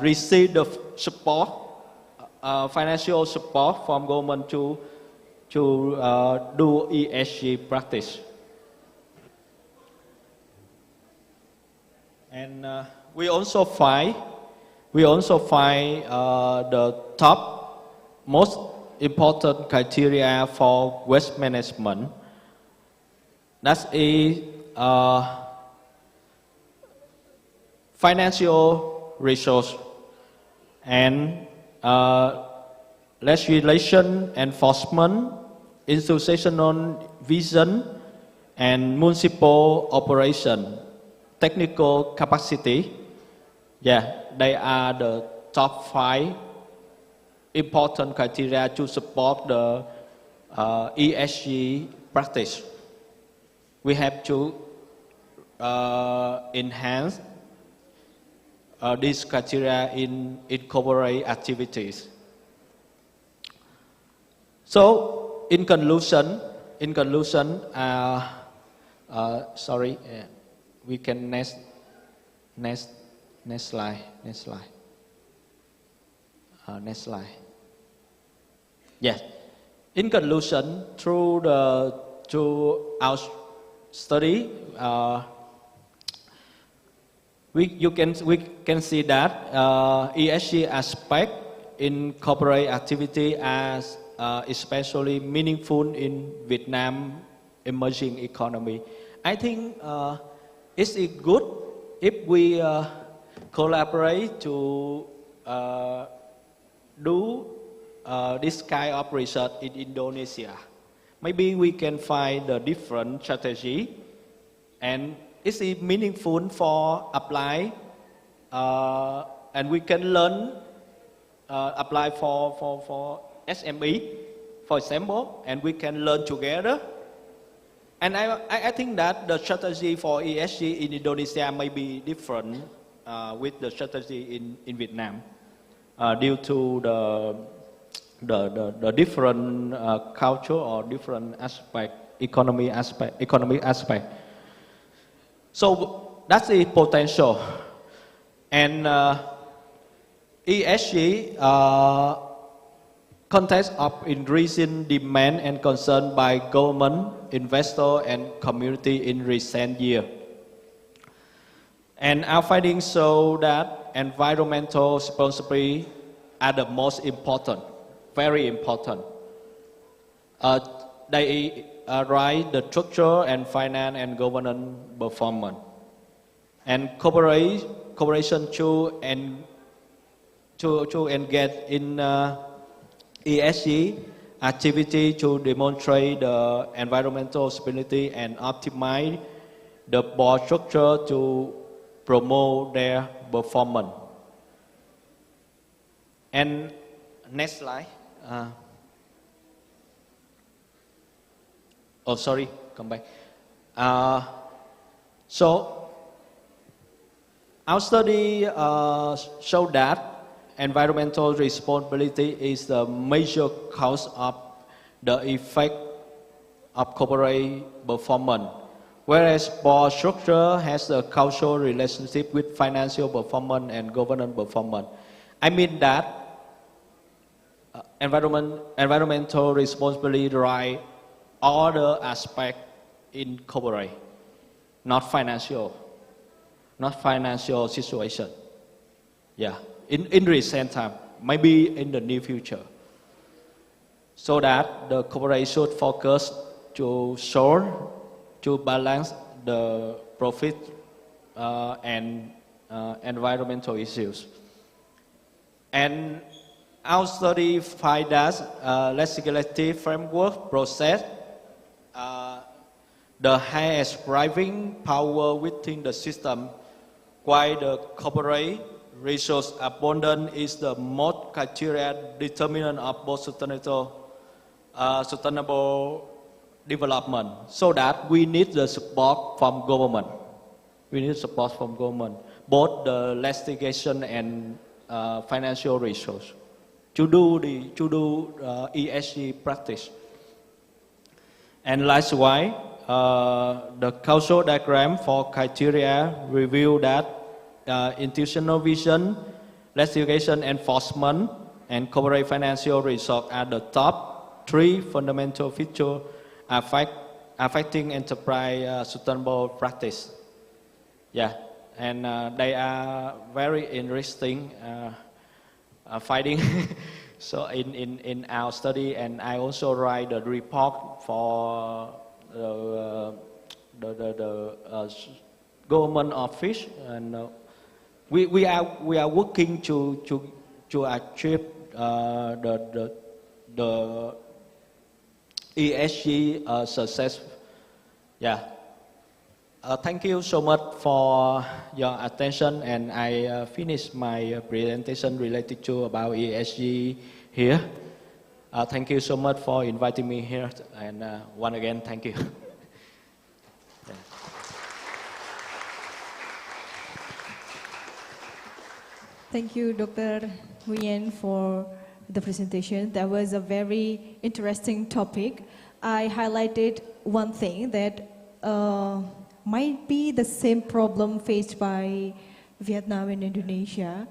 receive the support, financial support from government to do ESG practice. And we also find the top most important criteria for waste management. That is financial resource and legislation enforcement, institutional vision, and municipal operation, technical capacity. Yeah, they are the top 5 important criteria to support the ESG practice. We have to enhance these criteria in corporate activities. So, in conclusion, we can next slide. Next slide. Yes. In conclusion, through our study, we can see that ESG aspect in corporate activity as especially meaningful in Vietnam emerging economy. I think it's good if we collaborate to do this kind of research in Indonesia. Maybe we can find a different strategy, and it's meaningful for apply, and we can learn apply for SME, for example, and we can learn together. And I think that the strategy for ESG in Indonesia may be different with the strategy in Vietnam due to the different culture or different aspect, economic aspect. So that's the potential. And ESG context of increasing demand and concern by government, investor, and community in recent years. And our findings show that environmental responsibility are the most important, very important. They write the structure and finance and governance performance. And corporation to engage in ESG activity to demonstrate the environmental stability and optimize the board structure to promote their performance. And next slide. Come back. So our study showed that environmental responsibility is the major cause of the effect of corporate performance, whereas board structure has a causal relationship with financial performance and governance performance. I mean that environmental responsibility drives other aspects in corporate, not financial situation. Yeah, in recent time, maybe in the near future. So that the corporate should focus to balance the profit and environmental issues. And our study finds that legislative framework process the highest driving power within the system, while the corporate resource abundance is the most criteria determinant of both sustainable development. So that we need the support from government. Both the legislation and financial resource to do ESG practice. And likewise, the causal diagram for criteria reveal that institutional vision, legislation enforcement, and corporate financial resource are the top 3 fundamental features affecting enterprise sustainable practice. Yeah, and they are very interesting finding. So in our study, and I also write the report for the government office, and we are working to achieve the ESG success. Yeah. Thank you so much for your attention, and I finished my presentation related to about ESG here. Thank you so much for inviting me here, and once again, thank you. Yeah. Thank you, Dr. Nguyen, for the presentation. That was a very interesting topic. I highlighted one thing that might be the same problem faced by Vietnam and Indonesia.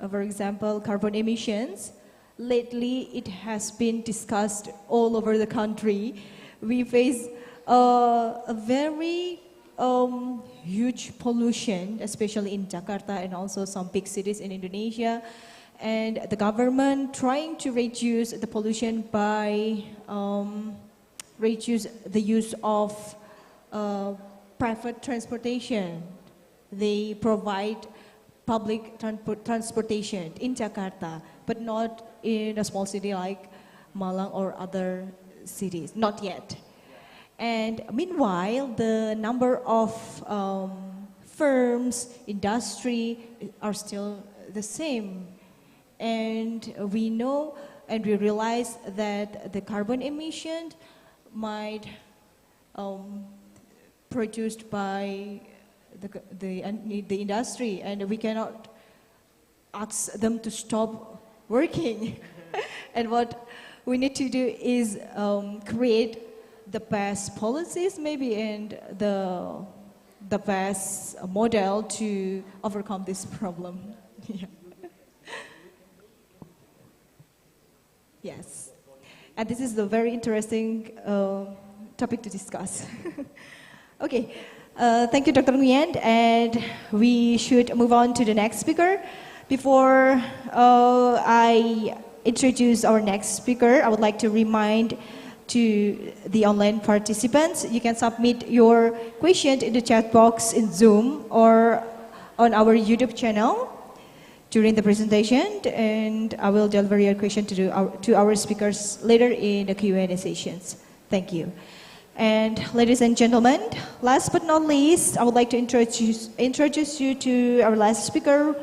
For example, carbon emissions. Lately, it has been discussed all over the country. We face a very huge pollution, especially in Jakarta and also some big cities in Indonesia. And the government trying to reduce the pollution by reduce the use of private transportation. They provide public transportation in Jakarta, but not in a small city like Malang or other cities, not yet. And meanwhile, the number of firms, industry are still the same. And we know and we realize that the carbon emission might produced by the industry, and we cannot ask them to stop working. And what we need to do is create the best policies maybe, and the best model to overcome this problem. Yeah. Yes, and this is a very interesting topic to discuss. Okay, thank you, Dr. Nguyen, and we should move on to the next speaker. Before I introduce our next speaker, I would like to remind to the online participants, you can submit your question in the chat box in Zoom or on our YouTube channel during the presentation, and I will deliver your question to our speakers later in the Q&A sessions. Thank you. And ladies and gentlemen, last but not least, I would like to introduce you to our last speaker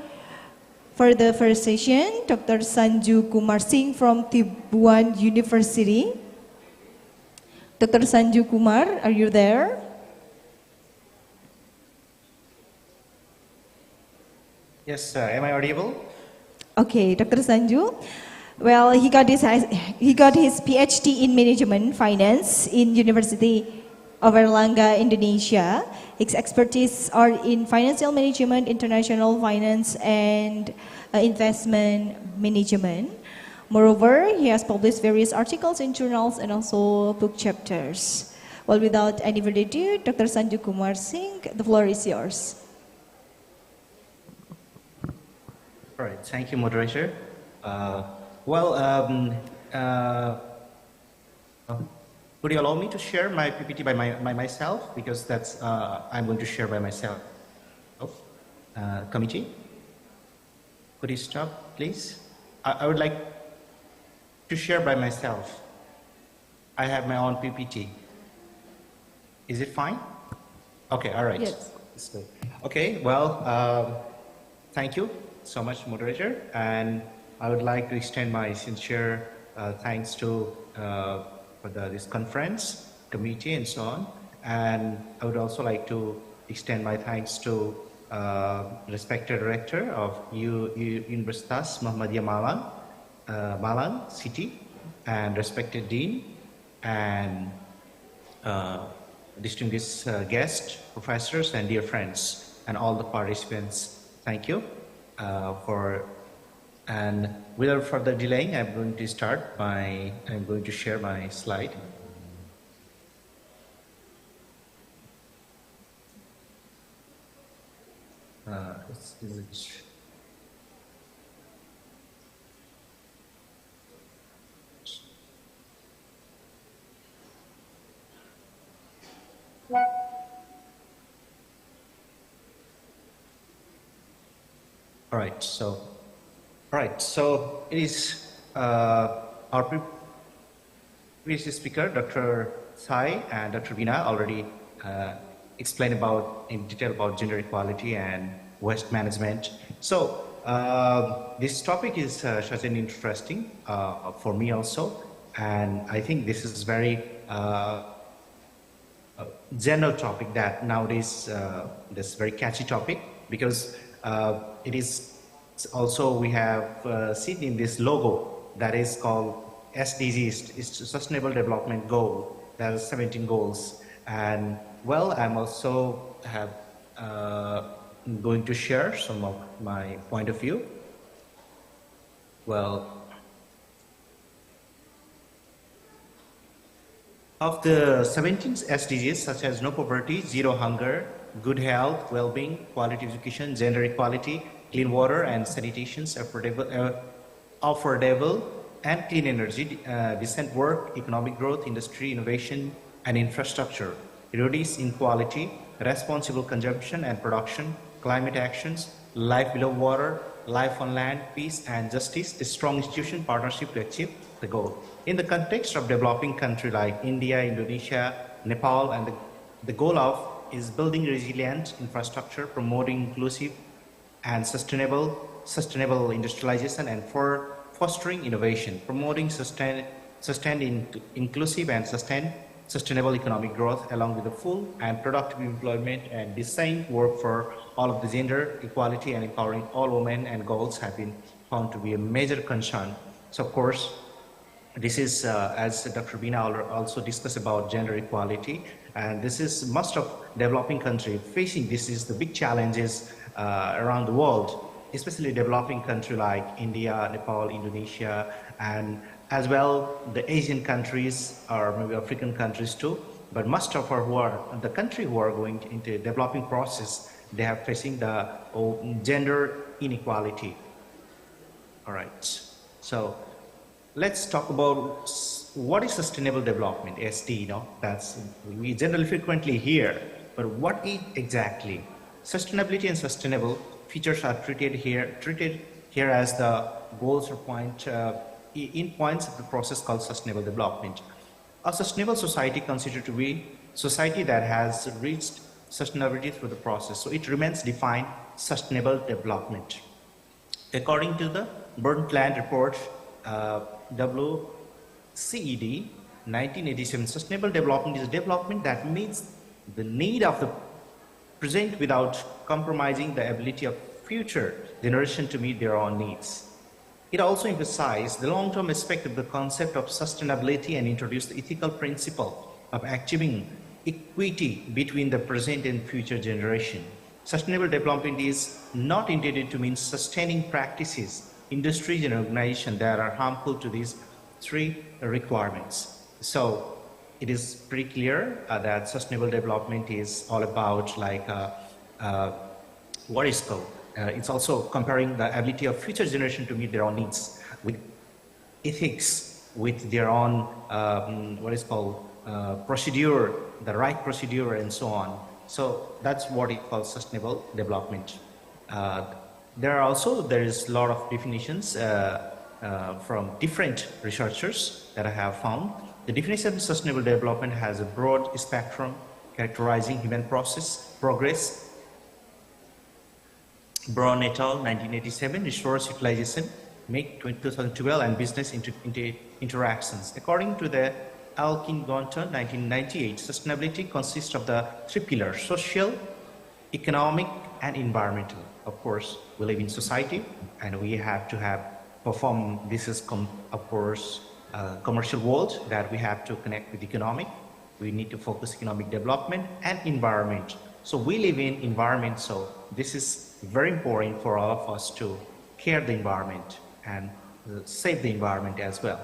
for the first session, Dr. Sanju Kumar Singh from Tibuan University. Dr. Sanju Kumar, are you there? Yes, am I audible? Okay, Dr. Sanju. Well, he got his PhD in Management Finance in University of Erlangga, Indonesia. His expertise are in financial management, international finance, and investment management. Moreover, he has published various articles in journals and also book chapters. Well, without any further ado, Dr. Sanju Kumar Singh, the floor is yours. All right, thank you, moderator. Well, would you allow me to share my PPT by myself? Because that's, I'm going to share by myself. Committee, could you stop, please? I would like to share by myself. I have my own PPT. Is it fine? Okay, all right. Yes. That's good. Okay, well, thank you so much, moderator. And I would like to extend my sincere thanks to for this conference, committee, and so on. And I would also like to extend my thanks to respected director of Universitas Muhammadiyah Malang, Malang City, and respected dean, and distinguished guests, professors, and dear friends, and all the participants. Thank you and without further delaying, I'm going to start I'm going to share my slide. All right, so it is our previous speaker, Dr. Sai and Dr. Vina already explained in detail about gender equality and waste management. So this topic is such an interesting for me also, and I think this is very general topic that nowadays this very catchy topic, because it is also, we have seen in this logo that is called SDGs, it's Sustainable Development Goal. There are 17 goals, and well, I'm also going to share some of my point of view. Well, of the 17 SDGs, such as no poverty, zero hunger, good health, well-being, quality education, gender equality, clean water and sanitation, affordable and clean energy, decent work, economic growth, industry, innovation, and infrastructure, reduce inequality, responsible consumption and production, climate actions, life below water, life on land, peace and justice, a strong institution partnership to achieve the goal. In the context of developing country like India, Indonesia, Nepal, and the goal is building resilient infrastructure, promoting inclusive and sustainable industrialization, and for fostering innovation, promoting sustained inclusive and sustainable economic growth, along with the full and productive employment and design work for all of the gender equality and empowering all women and girls have been found to be a major concern. So of course, this is, as Dr. Bina also discussed about gender equality, and this is most of developing countries facing. This is the big challenges around the world, especially developing countries like India, Nepal, Indonesia, and as well the Asian countries or maybe African countries too. But most of the countries who are going into developing process, they are facing the gender inequality. All right, so let's talk about what is sustainable development, SD. That's we generally frequently hear, but what is exactly? Sustainability and sustainable features are treated here as the goals or in points of the process called sustainable development. A sustainable society considered to be society that has reached sustainability through the process. So it remains defined sustainable development. According to the Brundtland report, WCED 1987, sustainable development is development that meets the need of the present without compromising the ability of future generation to meet their own needs. It also emphasized the long-term aspect of the concept of sustainability and introduced the ethical principle of achieving equity between the present and future generation. Sustainable development is not intended to mean sustaining practices, industries, and organizations that are harmful to these three requirements. So, it is pretty clear that sustainable development is all about what is called, it's also comparing the ability of future generation to meet their own needs with ethics, with their own what is called procedure, the right procedure and so on. So that's what it calls sustainable development. There is a lot of definitions from different researchers that I have found. The definition of sustainable development has a broad spectrum characterizing human progress. Brown et al., 1987, resource utilization, May 2012, and business interactions. According to the Alkin-Gonton, 1998, sustainability consists of the three pillars: social, economic, and environmental. Of course, we live in society, and we have to perform. This is, of course, a commercial world that we have to connect with economic. We need to focus economic development and environment. So we live in environment. So this is very important for all of us to care the environment and save the environment as well.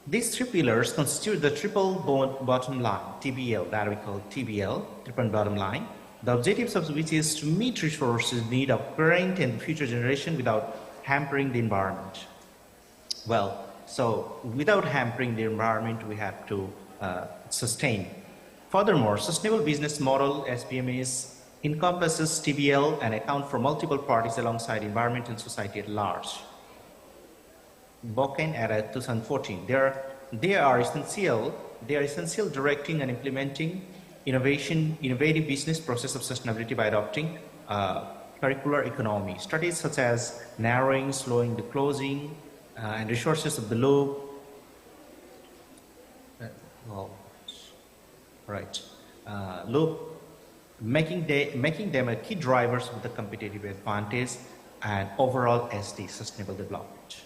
These three pillars constitute the triple bottom line, TBL, that we call TBL, triple bottom line. The objectives of which is to meet resources need of current and future generation without hampering the environment. Well, so without hampering the environment, we have to sustain. Furthermore, sustainable business model, SBMS, encompasses TBL and account for multiple parties alongside environment and society at large. Boken et 2014. They are essential directing and implementing innovative business process of sustainability by adopting curricular economy. Studies such as narrowing, slowing the closing, and resources of the loop. Loop, making them a key drivers of the competitive advantage and overall SD, sustainable development.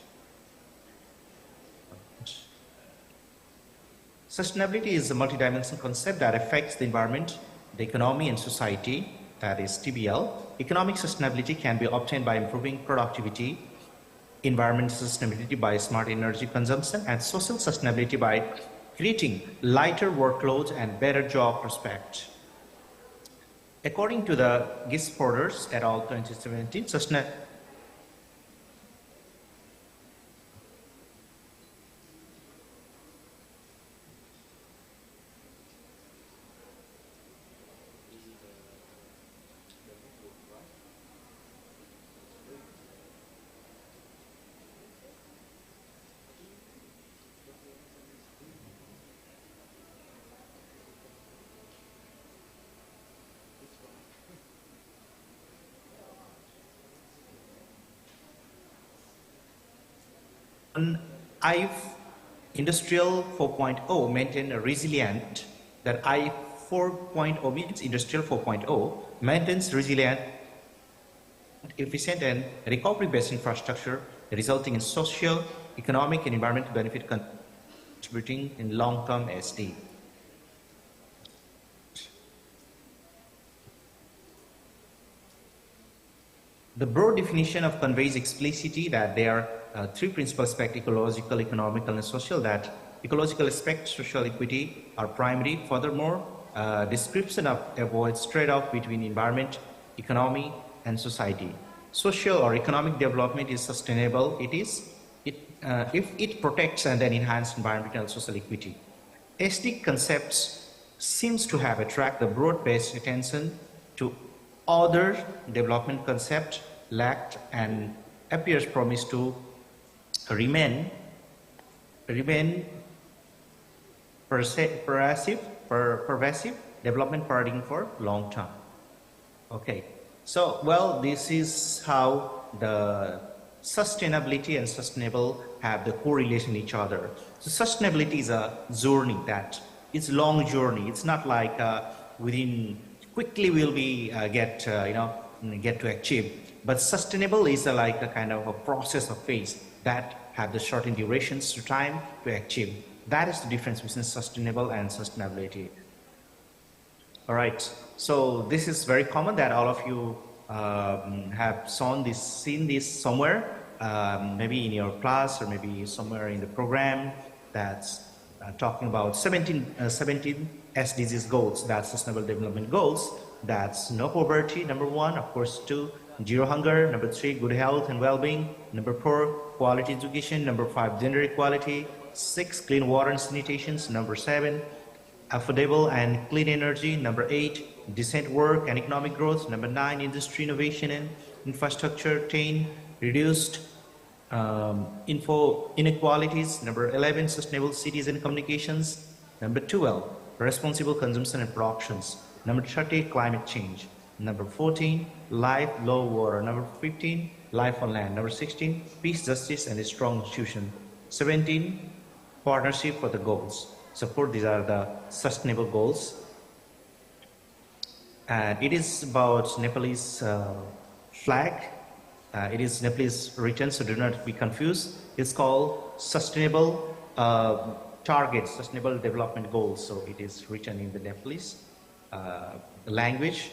Sustainability is a multidimensional concept that affects the environment, the economy, and society, that is TBL. Economic sustainability can be obtained by improving productivity, environmental sustainability by smart energy consumption, and social sustainability by creating lighter workloads and better job prospects. According to the Gisforders et al. 2017, IF Industrial 4.0 maintain a resilient, that IF 4.0 means Industrial 4.0 maintains resilient, efficient and recovery-based infrastructure resulting in social, economic and environmental benefit contributing in long-term SD. The broad definition of conveys explicitly that there are three principal aspects: ecological, economical, and social. That ecological aspect, social equity are primary. Furthermore, description avoids trade-off between environment, economy, and society. Social or economic development is sustainable. If it protects and then enhances environmental and social equity. SD concepts seems to have attracted the broad-based attention to other development concept lacked and appears promised to remain pervasive development paradigm for long term. Okay, so well, this is how the sustainability and sustainable have the correlation each other. So sustainability is a journey, that it's a long journey. It's not like within quickly we'll be get to achieve. But sustainable is like a kind of a process of phase that have the certain durations to time to achieve. That is the difference between sustainable and sustainability. All right. So this is very common that all of you have seen this somewhere, maybe in your class or maybe somewhere in the program. That's talking about 17 SDGs goals, that's Sustainable Development Goals. That's no poverty, number 1, of course 2, zero hunger, number 3, good health and well-being, number 4, quality education, number 5, gender equality, 6, clean water and sanitation, number 7, affordable and clean energy, number 8, decent work and economic growth, number 9, industry innovation and infrastructure, 10, reduced inequalities, number 11, sustainable cities and communications, number 12, responsible consumption and productions, number 30, climate change, number 14, life, low water, number 15, life on land, number 16, peace, justice and a strong institution, 17, partnership for the goals. So these are the sustainable goals. And it is about Nepalese flag. It is Nepalese written, so do not be confused. It's called Sustainable Targets, Sustainable Development Goals. So it is written in the Nepalese language.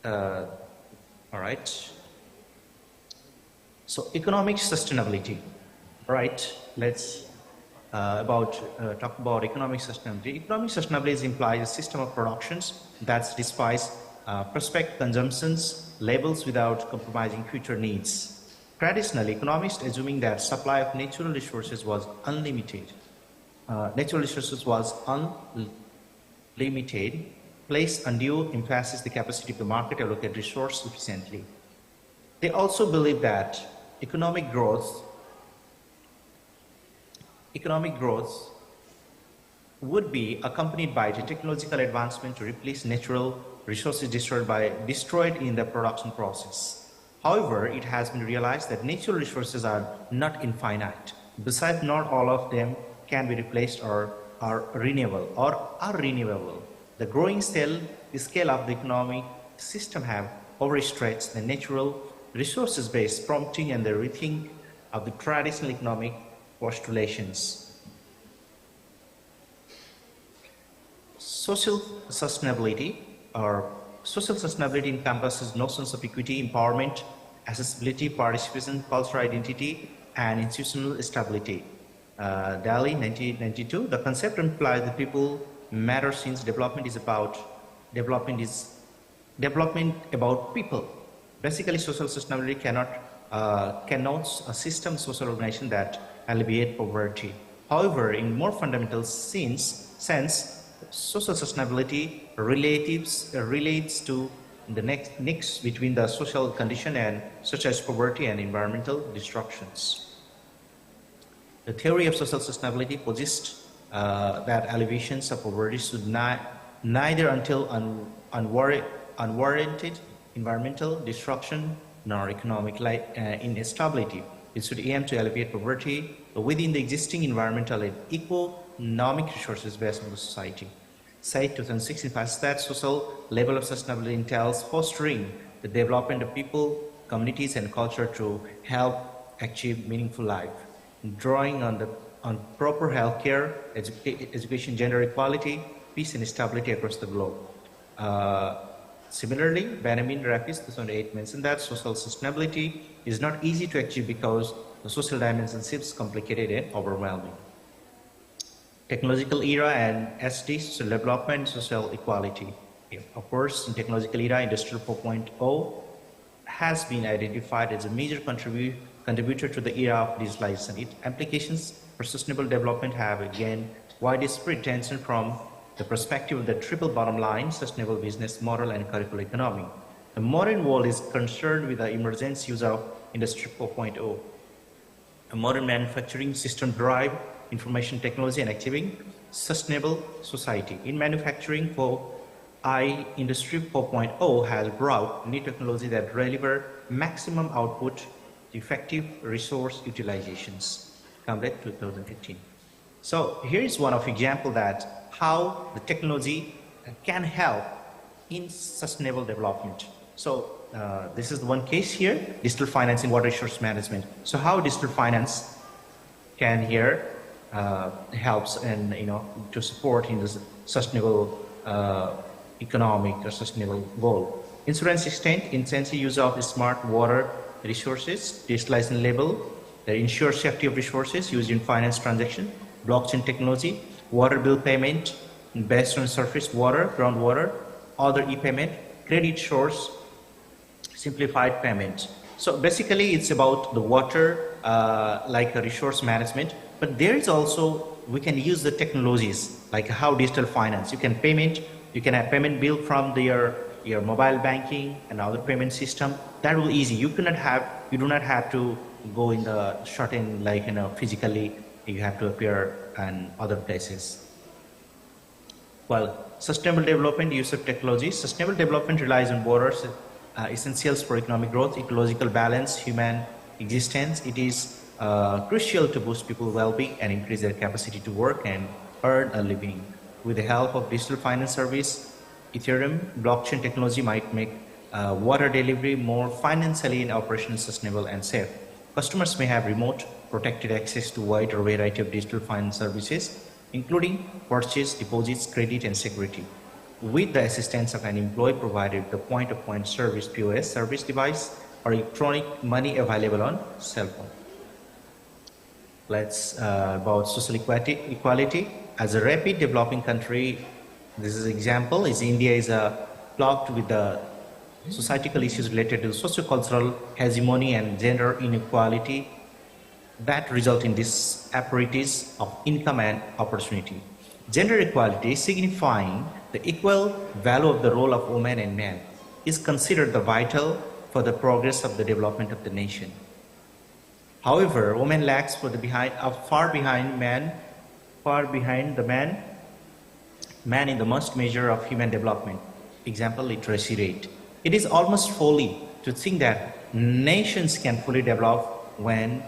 All right. So economic sustainability. All right. Let's talk about economic sustainability. Economic sustainability implies a system of productions that satisfies prospect consumptions levels without compromising future needs. Traditionally, economists assuming that supply of natural resources was unlimited, place undue emphasis the capacity of the market to allocate resources efficiently. They also believe that economic growth would be accompanied by the technological advancement to replace natural resources destroyed in the production process. However, it has been realized that natural resources are not infinite. Besides, not all of them can be replaced or are renewable. The growing scale of the economic system have overstretched the natural resources base, prompting and the rethink of the traditional economic postulations. Social sustainability encompasses notions of equity, empowerment, accessibility, participation, cultural identity, and institutional stability. Delhi, 1992. The concept implies that people matter since development about people. Basically, social sustainability connotes a system, social organization that alleviate poverty. However, in more fundamental sense, social sustainability relates to the nexus between the social condition and such as poverty and environmental destructions. The theory of social sustainability posits that alleviations of poverty should neither until unwarranted environmental destruction nor economic instability. It should aim to alleviate poverty within the existing environmental and economic resources based on the society. Site 2006 emphasizes that social level of sustainability entails fostering the development of people, communities, and culture to help achieve meaningful life, drawing on proper healthcare, education, gender equality, peace, and stability across the globe. Similarly, Benjamin Rapids 2008 mentioned that social sustainability is not easy to achieve because the social dimension seems complicated and overwhelming. Technological era and SD, social development, social equality. Of course, in technological era, Industrial 4.0 has been identified as a major contributor to the era of digitalization. Its applications for sustainable development have again widespread attention from the perspective of the triple bottom line, sustainable business model, and curricular economy. The modern world is concerned with the emergence use of Industry 4.0. A modern manufacturing system drive information technology and achieving sustainable society. In manufacturing, Industry 4.0 has brought new technology that deliver maximum output to effective resource utilizations. Complete 2015. So here is one of example that how the technology can help in sustainable development. So this is the one case here, digital finance in water resource management. So how digital finance can here helps and to support in this sustainable economic or sustainable goal. Insurance extent, intensive use of smart water resources, digitalizing label that ensures safety of resources used in finance transaction, blockchain technology, water bill payment based on surface water, groundwater, other e-payment, credit source, simplified payment. So basically it's about the water like a resource management, but there is also, we can use the technologies like how digital finance, you can have payment bill from your mobile banking and other payment system. That will easy. You do not have to go in the certain, like, physically you have to appear in other places. Well, sustainable development, use of technology. Sustainable development relies on borders, essentials for economic growth, ecological balance, human existence. It is crucial to boost people's well-being and increase their capacity to work and earn a living. With the help of digital finance service, Ethereum, blockchain technology might make water delivery more financially and operationally sustainable and safe. Customers may have remote protected access to a wider variety of digital finance services, including purchase, deposits, credit, and security, with the assistance of an employee provided the point-to-point service POS service device or electronic money available on cell phone. Let's about social equality. As a rapid developing country, this is example is India is plagued with the societal issues related to socio-cultural hegemony and gender inequality that result in disparities of income and opportunity. Gender equality, signifying the equal value of the role of women and men, is considered the vital for the progress of the development of the nation. However, women lags far behind the man in the most measure of human development. Example, literacy rate. It is almost folly to think that nations can fully develop when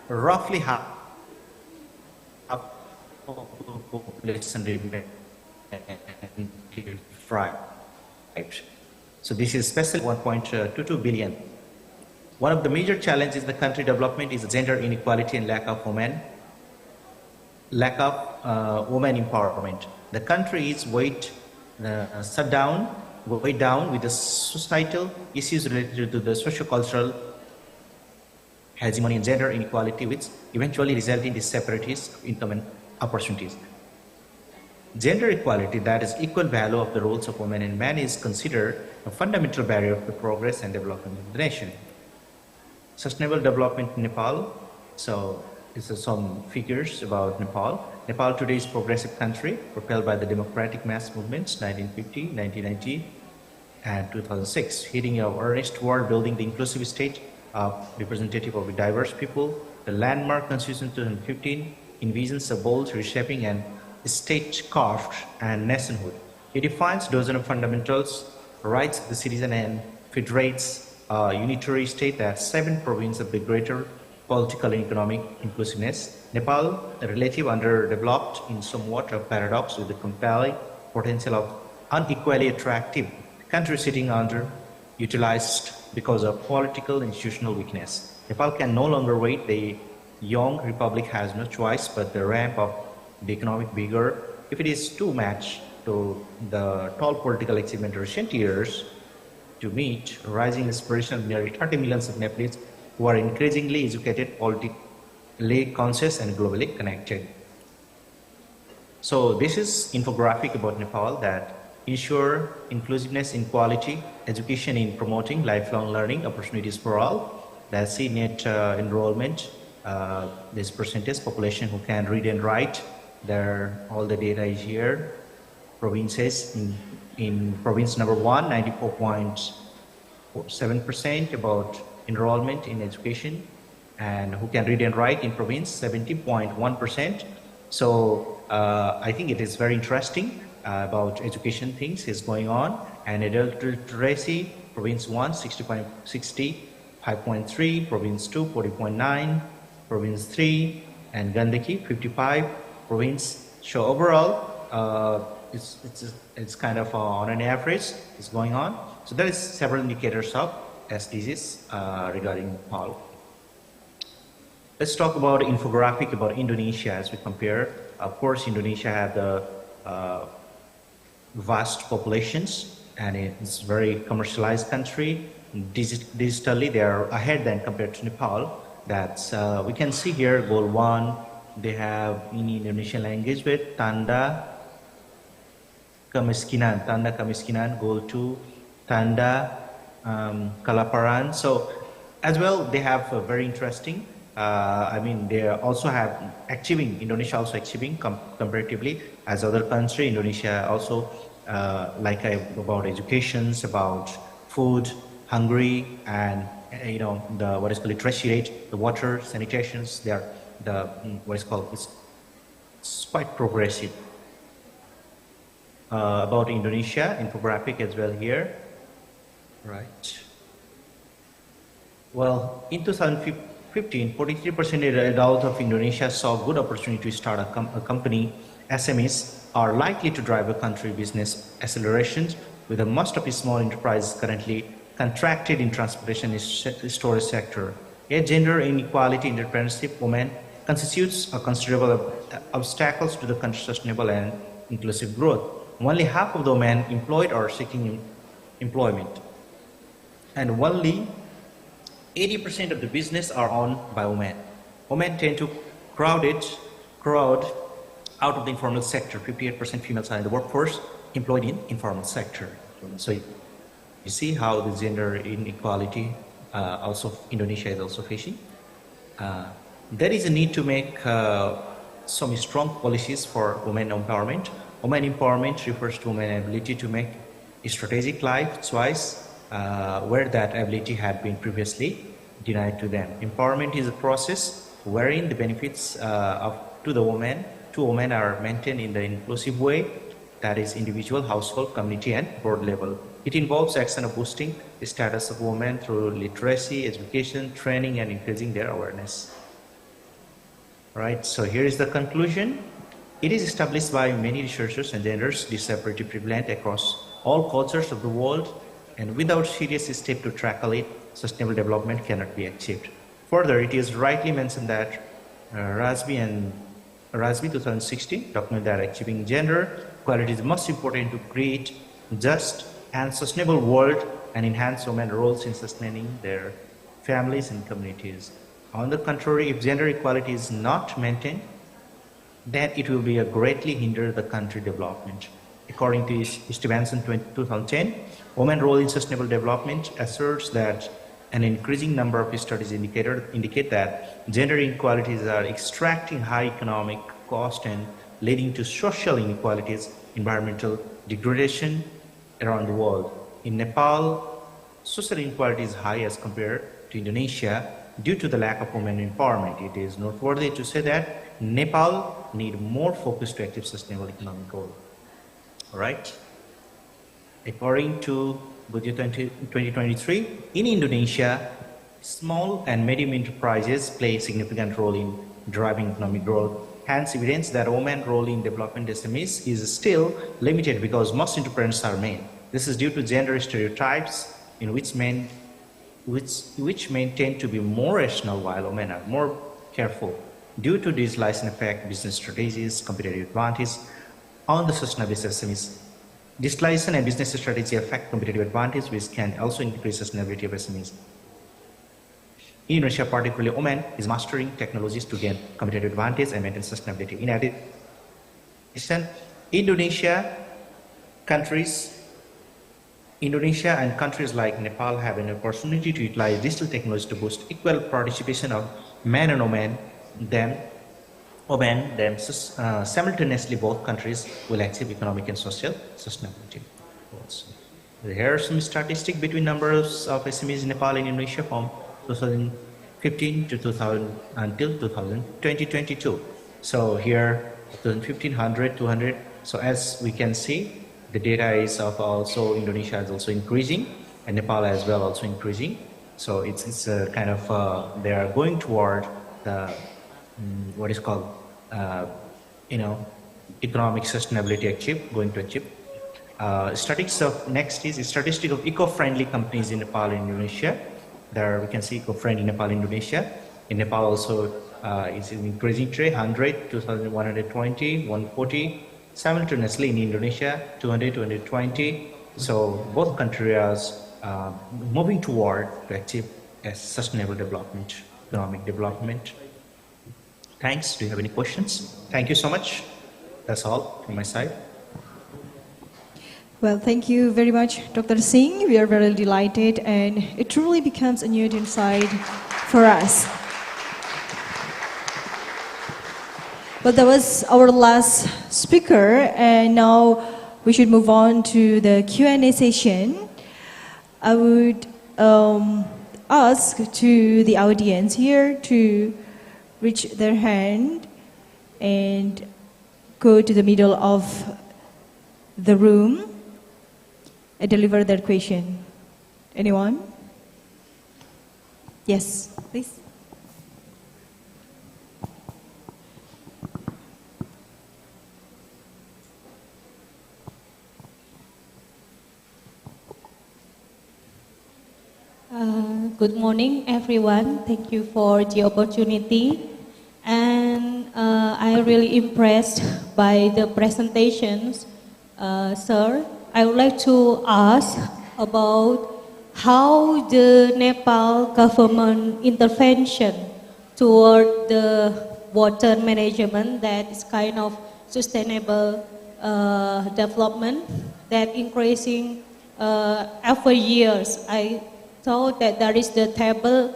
roughly half of the population remains deprived. So this is especially 1.22 billion. One of the major challenges in the country development is gender inequality and lack of women empowerment. The country is weighed down with the societal issues related to the socio-cultural hegemony and gender inequality, which eventually result in disparities of income and opportunities. Gender equality, that is equal value of the roles of women and men, is considered a fundamental barrier to progress and development of the nation. Sustainable development in Nepal. So these are some figures about Nepal. Nepal today is a progressive country propelled by the democratic mass movements 1950, 1990, and 2006, hitting our earnest toward building the inclusive state representative of a diverse people. The landmark Constitution 2015 envisions a bold reshaping and statecraft and nationhood. It defines dozen of fundamentals rights of the citizen and federates a unitary state that 7 provinces of the greater political and economic inclusiveness. Nepal, a relative underdeveloped in somewhat of paradox with the compelling potential of unequally attractive country sitting underutilized because of political and institutional weakness. Nepal can no longer wait. The young republic has no choice but the ramp up the economic vigor. If it is too much to the tall political achievement of recent years to meet rising aspiration of nearly 30 million of Nepalese who are increasingly educated, politically conscious, and globally connected. So this is infographic about Nepal that ensure inclusiveness in quality, education in promoting lifelong learning opportunities for all. That's the net enrollment, this percentage population who can read and write. All the data is here. Provinces in province number 1, 94.7% about enrollment in education, and who can read and write in province 70.1%. So I think it is very interesting about education things is going on. And adult literacy, province 1, 65.3, province 2, 40.9, province 3, and Gandaki, 55, province. So overall, it's kind of on an average is going on. So there is several indicators of SDGs regarding Nepal. Let's talk about infographic about Indonesia as we compare. Of course, Indonesia had the vast populations, and it's a very commercialized country. Digitally, they are ahead than compared to Nepal. That's we can see here goal 1, they have in Indonesian language with tanda kemiskinan, goal 2, tanda kelaparan. So as well, they have a very interesting, I mean, they also have achieving, Indonesia also achieving comparatively as other country. Indonesia also, about educations, about food, hungry, and you know, the what is called literacy rate, the water, sanitations, they are the what is called, it's quite progressive. About Indonesia, infographic as well here. Right. Well, in 2015, 43% of the adults of Indonesia saw good opportunity to start a company. SMEs are likely to drive a country business acceleration, with most of its small enterprises currently contracted in transportation and storage sector. Yet gender inequality in entrepreneurship women constitutes a considerable obstacles to the sustainable and inclusive growth. Only half of the women employed are seeking employment, and only 80% of the business are owned by women. Women tend to crowd out of the informal sector. 58% females are in the workforce employed in informal sector. So you see how the gender inequality also Indonesia is also facing. There is a need to make some strong policies for women empowerment. Women empowerment refers to women's ability to make a strategic life choice where that ability had been previously denied to them. Empowerment is a process wherein the benefits to women are maintained in the inclusive way, that is individual, household, community, and board level. It involves action of boosting the status of women through literacy, education, training, and increasing their awareness. Right, so here is the conclusion. It is established by many researchers and genders disparity prevalent across all cultures of the world, and without serious step to tackle it, sustainable development cannot be achieved. Further, it is rightly mentioned that RASB 2016 document that achieving gender equality is most important to create just and sustainable world and enhance women's roles in sustaining their families and communities. On the contrary, if gender equality is not maintained, then it will be greatly hinder the country development. According to Stevenson 2010, women's role in sustainable development asserts that an increasing number of studies indicate that gender inequalities are extracting high economic cost and leading to social inequalities, environmental degradation around the world. In Nepal, social inequality is high as compared to Indonesia due to the lack of women empowerment. It is noteworthy to say that Nepal need more focus to achieve sustainable economic goal. All right. According to Budget 2023, in Indonesia, small and medium enterprises play a significant role in driving economic growth. Hence, evidence that women's role in development SMEs is still limited because most entrepreneurs are men. This is due to gender stereotypes in which men tend to be more rational while women are more careful. Due to this license effect, business strategies, competitive advantage on the sustainable SMEs. This license and business strategy affect competitive advantage, which can also increase sustainability of SMEs. In Indonesia, particularly women is mastering technologies to gain competitive advantage and maintain sustainability. In addition, Indonesia and countries like Nepal have an opportunity to utilize digital technology to boost equal participation of men and women. Simultaneously, both countries will achieve economic and social sustainability goals. Here are some statistics between numbers of SMEs in Nepal and Indonesia from 2015 to 2022. So here, 2015, 100, 200. So as we can see, the data is of also Indonesia is also increasing, and Nepal as well also increasing. So it's a kind of they are going toward the what is called economic sustainability going to achieve. Statistics of next is statistic of eco-friendly companies in Nepal and Indonesia. There we can see eco-friendly Nepal, Indonesia. In Nepal also it's an increasing trend, 100, 2,120, 140. Simultaneously in Indonesia, 200, 220. So both countries are moving toward to achieve a sustainable development, economic development. Thanks. Do you have any questions? Thank you so much. That's all from my side. Well, thank you very much, Dr. Singh. We are very delighted, and it truly becomes a new insight for us. Well, that was our last speaker, and now we should move on to the Q&A session. I would ask to the audience here to reach their hand and go to the middle of the room and deliver their question. Anyone? Yes, please. Good morning, everyone. Thank you for the opportunity. And I really impressed by the presentations, sir. I would like to ask about how the Nepal government intervention toward the water management, that is kind of sustainable development that increasing every years. I thought that there is the table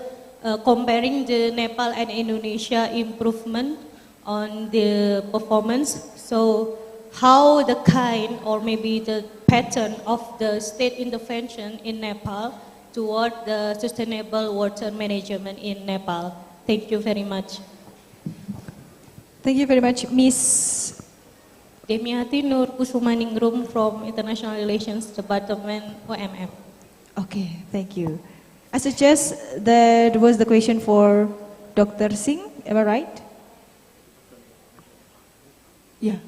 comparing the Nepal and Indonesia improvement on the performance. So how the kind or maybe the pattern of the state intervention in Nepal toward the sustainable water management in Nepal. Thank you very much. Thank you very much, Miss Demiati Nur Kusumaningrum from International Relations Department, OMM. Okay, thank you. I suggest that was the question for Dr. Singh, am I right? Yeah.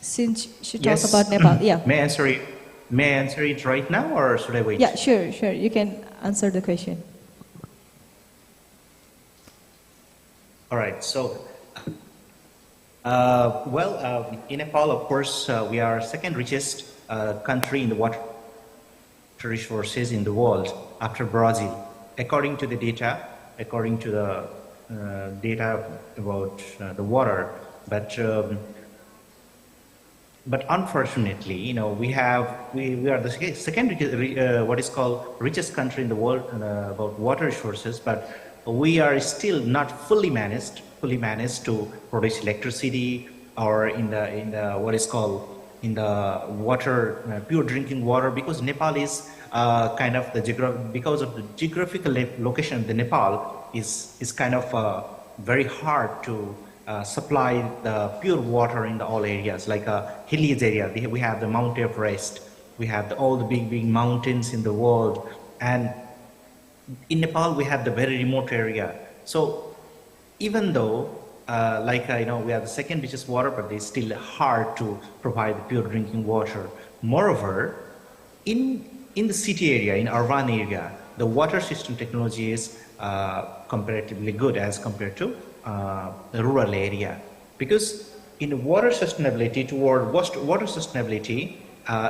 Since she talked about Nepal, yeah. May I answer it right now, or should I wait? Yeah, sure. You can answer the question. All right. So, in Nepal, of course, we are second richest country in the water resources in the world after Brazil, according to the data about the water. But unfortunately, you know, we are the second what is called richest country in the world about water resources, but we are still not fully managed to produce electricity or in the what is called in the water, pure drinking water, because Nepal is kind of because of the geographical location of the Nepal is kind of very hard to supply the pure water in all areas, like a hilly area. We have the Mount Everest, we have all the big mountains in the world, and in Nepal we have the very remote area. So even though we have the second richest water, but it's still hard to provide the pure drinking water. Moreover, in the city area, in urban area, the water system technology is comparatively good as compared to the rural area, because in water sustainability,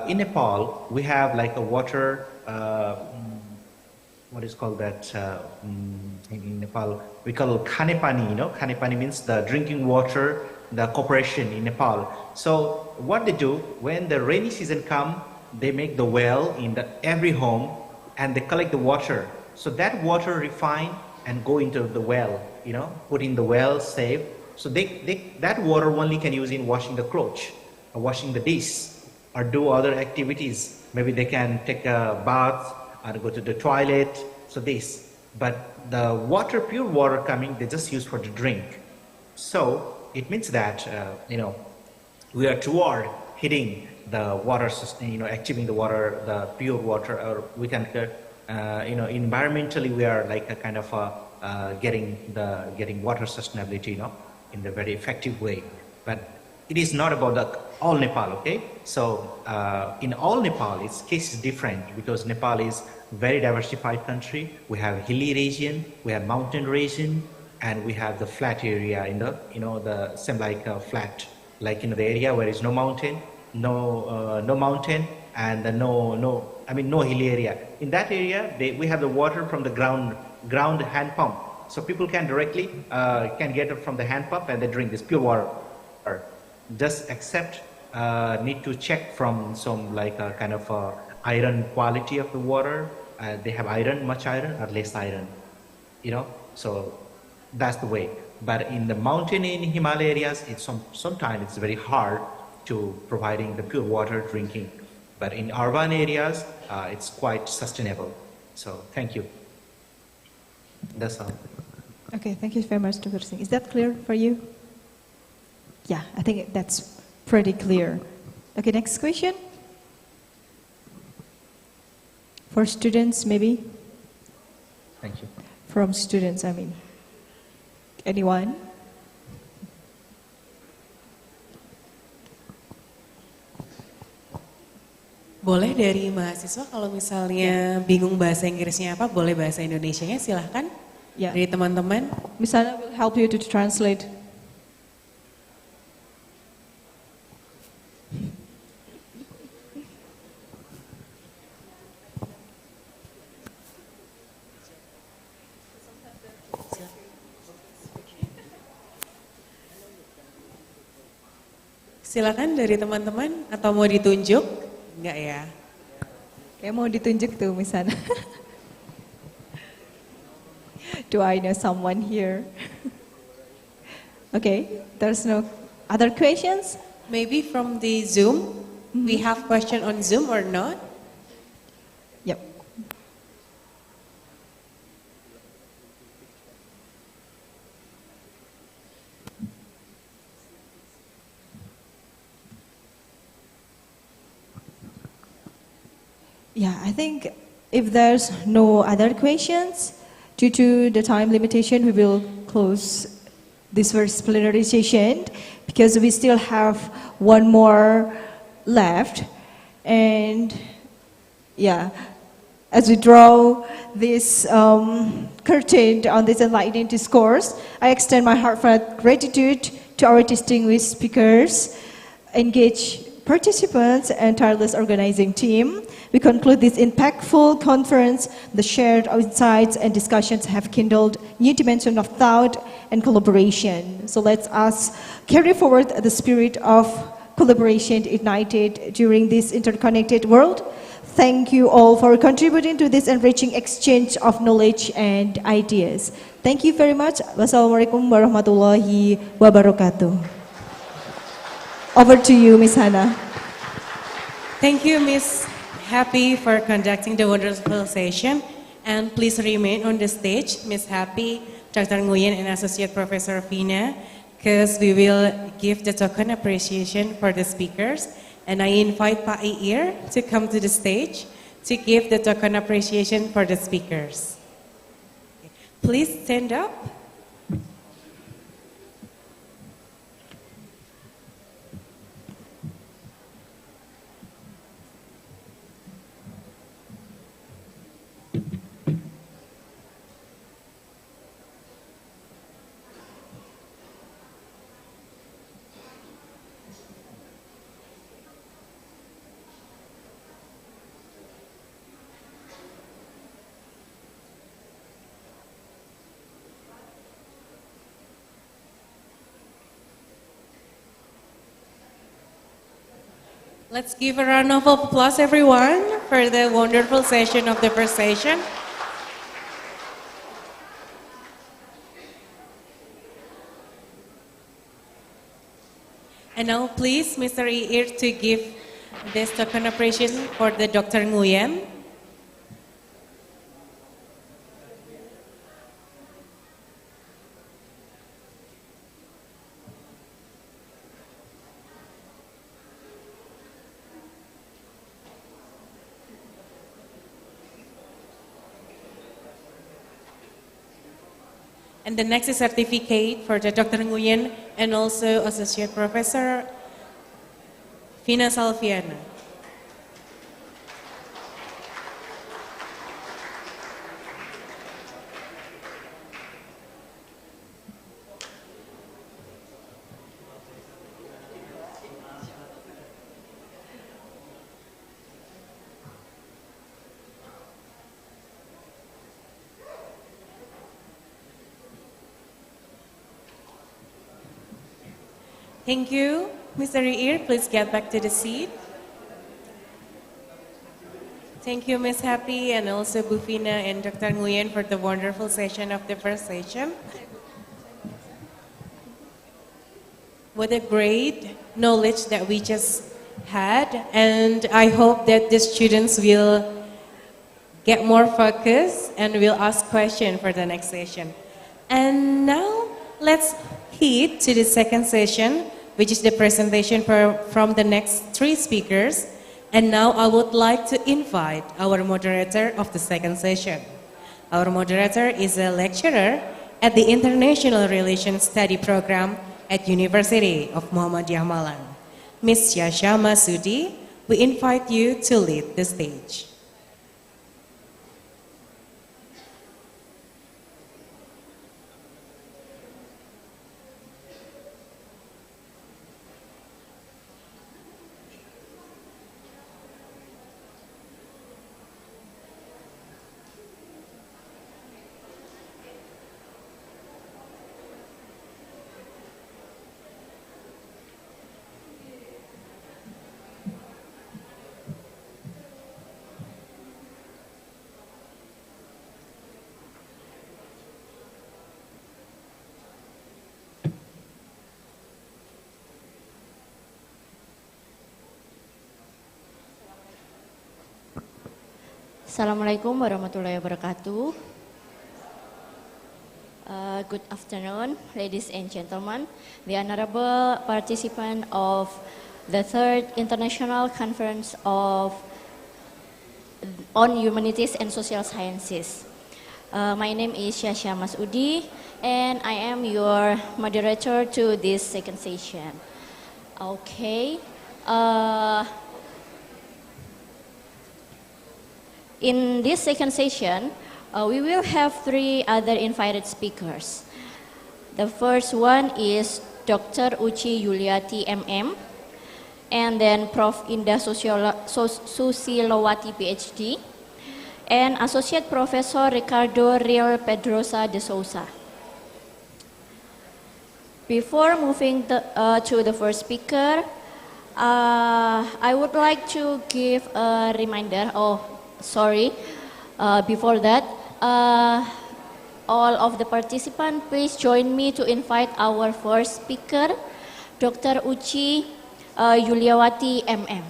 in Nepal we have like a water what is called that in Nepal we call khane pani. You know, khane pani means the drinking water, the corporation in Nepal. So what they do when the rainy season come, they make the well in every home and they collect the water. So that water refine and go into the well, you know, put in the well, save. So that water only can use in washing the clothes, or washing the dish, or do other activities. Maybe they can take a bath or go to the toilet. So this, but the water, pure water coming, they just use for the drink. So it means that we are toward hitting the water system, achieving the water, the pure water, or we can environmentally we are like a kind of getting water sustainability, in a very effective way. But it is not about all Nepal, okay? So in all Nepal, its case is different, because Nepal is very diversified country. We have hilly region, we have mountain region, and we have the flat area in the the same like flat, like the area where is no mountain, no mountain, and no hilly area. In that area, we have the water from the ground hand pump. So people can directly can get it from the hand pump and they drink this pure water. Just accept, need to check from some like kind of iron quality of the water. They have iron, much iron or less iron, so that's the way. But in the mountain in Himalaya areas, sometimes it's very hard to providing the pure water drinking. But in urban areas, it's quite sustainable. So thank you. That's all. Okay, thank you very much, Dr. Singh. Is that clear for you? Yeah, I think that's pretty clear. Okay, next question. For students, maybe? Thank you. From students, I mean. Anyone? Boleh dari mahasiswa kalau misalnya bingung bahasa Inggrisnya apa, boleh bahasa Indonesianya, silahkan. Yeah. Dari teman-teman. Miss Anna will help you to translate. Silakan dari teman-teman atau mau ditunjuk? Enggak ya? Kayak mau ditunjuk tuh Miss Anna. Do I know someone here? Okay, there's no other questions? Maybe from the Zoom. We have question on Zoom or not? Yep. Yeah, I think if there's no other questions, due to the time limitation, we will close this first plenary session because we still have one more left. And yeah, as we draw this curtain on this enlightening discourse, I extend my heartfelt gratitude to our distinguished speakers, engaged participants, and tireless organizing team. We conclude this impactful conference. The shared insights and discussions have kindled new dimension of thought and collaboration. So let's us carry forward the spirit of collaboration ignited during this interconnected world. Thank you all for contributing to this enriching exchange of knowledge and ideas. Thank you very much. Wassalamualaikum warahmatullahi wabarakatuh. Over to you, Miss Hannah. Thank you, Miss Happy, for conducting the wonderful session. And please remain on the stage, Miss Happy, Dr. Nguyen, and Associate Professor Fina, because we will give the token appreciation for the speakers. And I invite Pak Iir to come to the stage to give the token appreciation for the speakers. Please stand up. Let's give a round of applause, everyone, for the wonderful session of the first session. And now, please, Mr. Iir, to give this token appreciation for the Dr. Nguyen. And the next is certificate for the Dr. Nguyen and also Associate Professor Fina Salviana. Thank you. Mr. Riir, please get back to the seat. Thank you, Ms. Happy, and also Bufina and Dr. Nguyen for the wonderful session of the first session. What a great knowledge that we just had, and I hope that the students will get more focused and will ask questions for the next session. And now let's head to the second session, which is the presentation from the next three speakers. And now I would like to invite our moderator of the second session. Our moderator is a lecturer at the International Relations Study Program at University of Muhammadiyah Malang. Ms. Yasha Masudi, we invite you to lead the stage. Assalamualaikum warahmatullahi wabarakatuh. Good afternoon, ladies and gentlemen, the honorable participant of the third International Conference on Humanities and Social Sciences. My name is Yasha Masudi, and I am your moderator to this second session. Okay. In this second session, we will have three other invited speakers. The first one is Dr. Uci Yuliati MM, and then Prof. Indah Susilowati PhD, and Associate Professor Ricardo Riel Pedrosa de Souza. Before moving to the first speaker, I would like to give a reminder. Before that, all of the participants, please join me to invite our first speaker, Dr. Uci Yuliawati MM.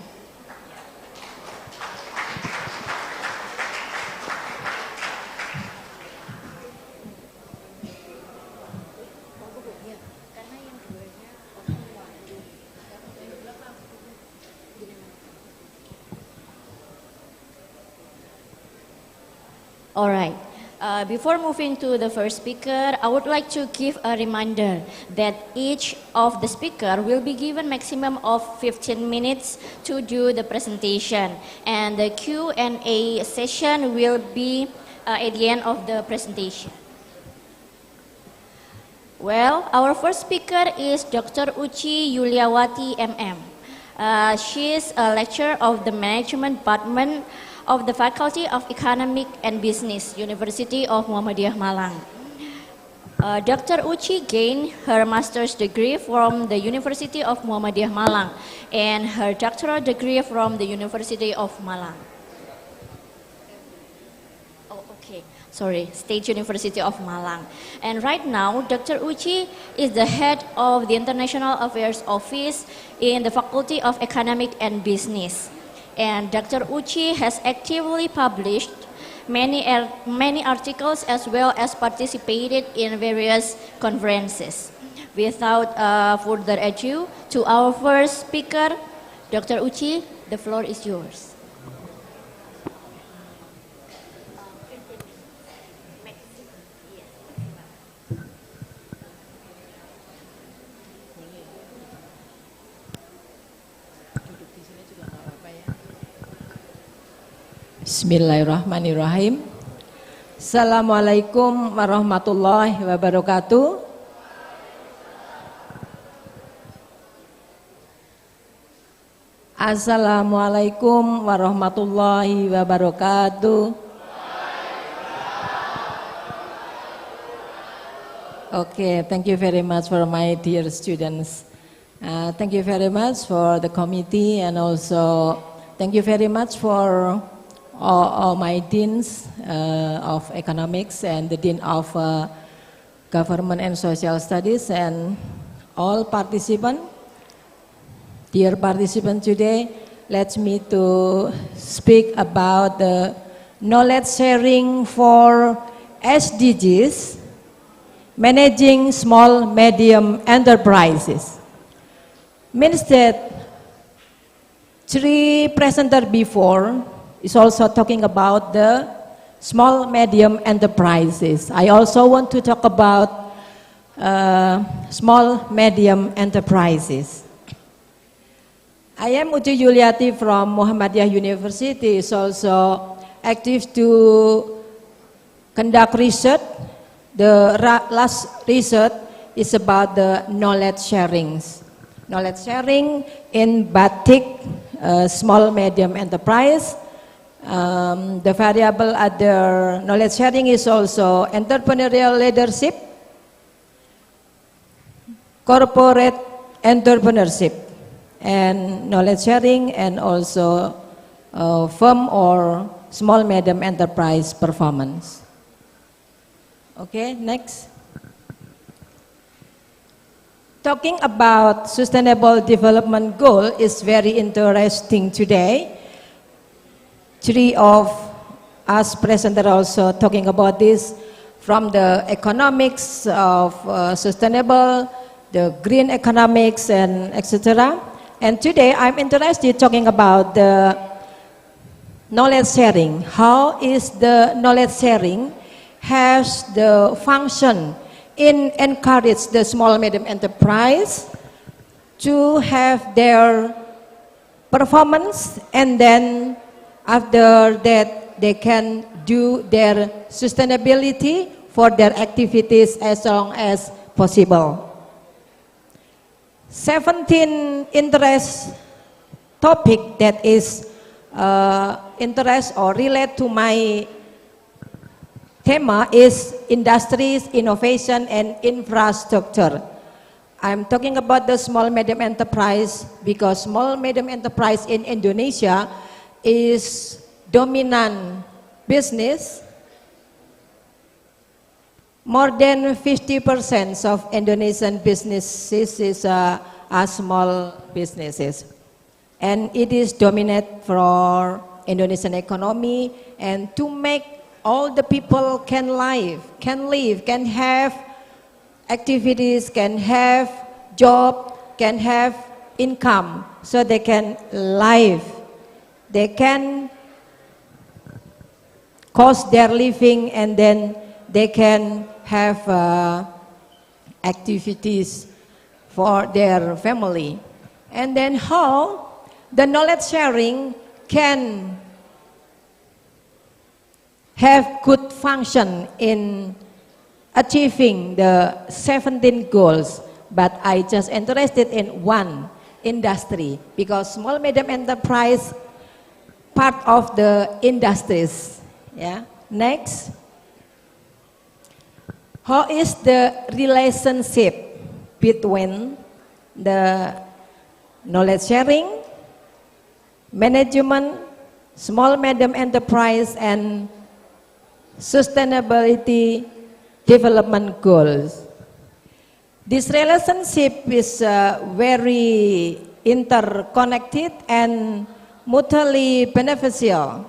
All right. Before moving to the first speaker, I would like to give a reminder that each of the speaker will be given maximum of 15 minutes to do the presentation, and the Q&A session will be at the end of the presentation. Well, our first speaker is Dr. Uci Yuliawati MM. She is a lecturer of the Management Department of the Faculty of Economic and Business, University of Muhammadiyah Malang. Dr. Uci gained her master's degree from the University of Muhammadiyah Malang and her doctoral degree from the University of Malang. State University of Malang. And right now, Dr. Uci is the head of the International Affairs Office in the Faculty of Economic and Business. And Dr. Uci has actively published many articles as well as participated in various conferences. Without further ado, to our first speaker, Dr. Uci, the floor is yours. Bismillahirrahmanirrahim. Assalamualaikum warahmatullahi wabarakatuh. Assalamualaikum warahmatullahi wabarakatuh. Okay, thank you very much for my dear students. Thank you very much for the committee, and also thank you very much for all my deans of economics and the dean of government and social studies, and all participants. Dear participants, today let me to speak about the knowledge sharing for SDGs, managing small medium enterprises. Means that three presenters before is also talking about the small medium enterprises. I also want to talk about small medium enterprises. I am Uci Yuliati from Muhammadiyah University, is also active to conduct research. The last research is about the knowledge sharings. Knowledge sharing in batik, small medium enterprise. The variable other knowledge sharing is also entrepreneurial leadership, corporate entrepreneurship, and knowledge sharing, and also firm or small medium enterprise performance. Okay, next. Talking about sustainable development goal is very interesting today. Three of us present are also talking about this, from the economics of sustainable, the green economics, and etc. And today I'm interested talking about the knowledge sharing. How is the knowledge sharing has the function in encourage the small medium enterprise to have their performance, and then after that they can do their sustainability for their activities as long as possible. 17 interest topic that is interest or relate to my theme is industries, innovation, and infrastructure. I'm talking about the small medium enterprise because small medium enterprise in Indonesia is dominant business. More than 50% of Indonesian businesses are small businesses, and it is dominant for Indonesian economy. And to make all the people can live, can have activities, can have job, can have income, so they can live. They can cost their living, and then they can have activities for their family. And then how the knowledge sharing can have good function in achieving the 17 goals, but I just interested in one industry because small medium enterprise part of the industries. Yeah. Next, how is the relationship between the knowledge sharing, management, small medium enterprise, and sustainability development goals? This relationship is very interconnected and mutually beneficial.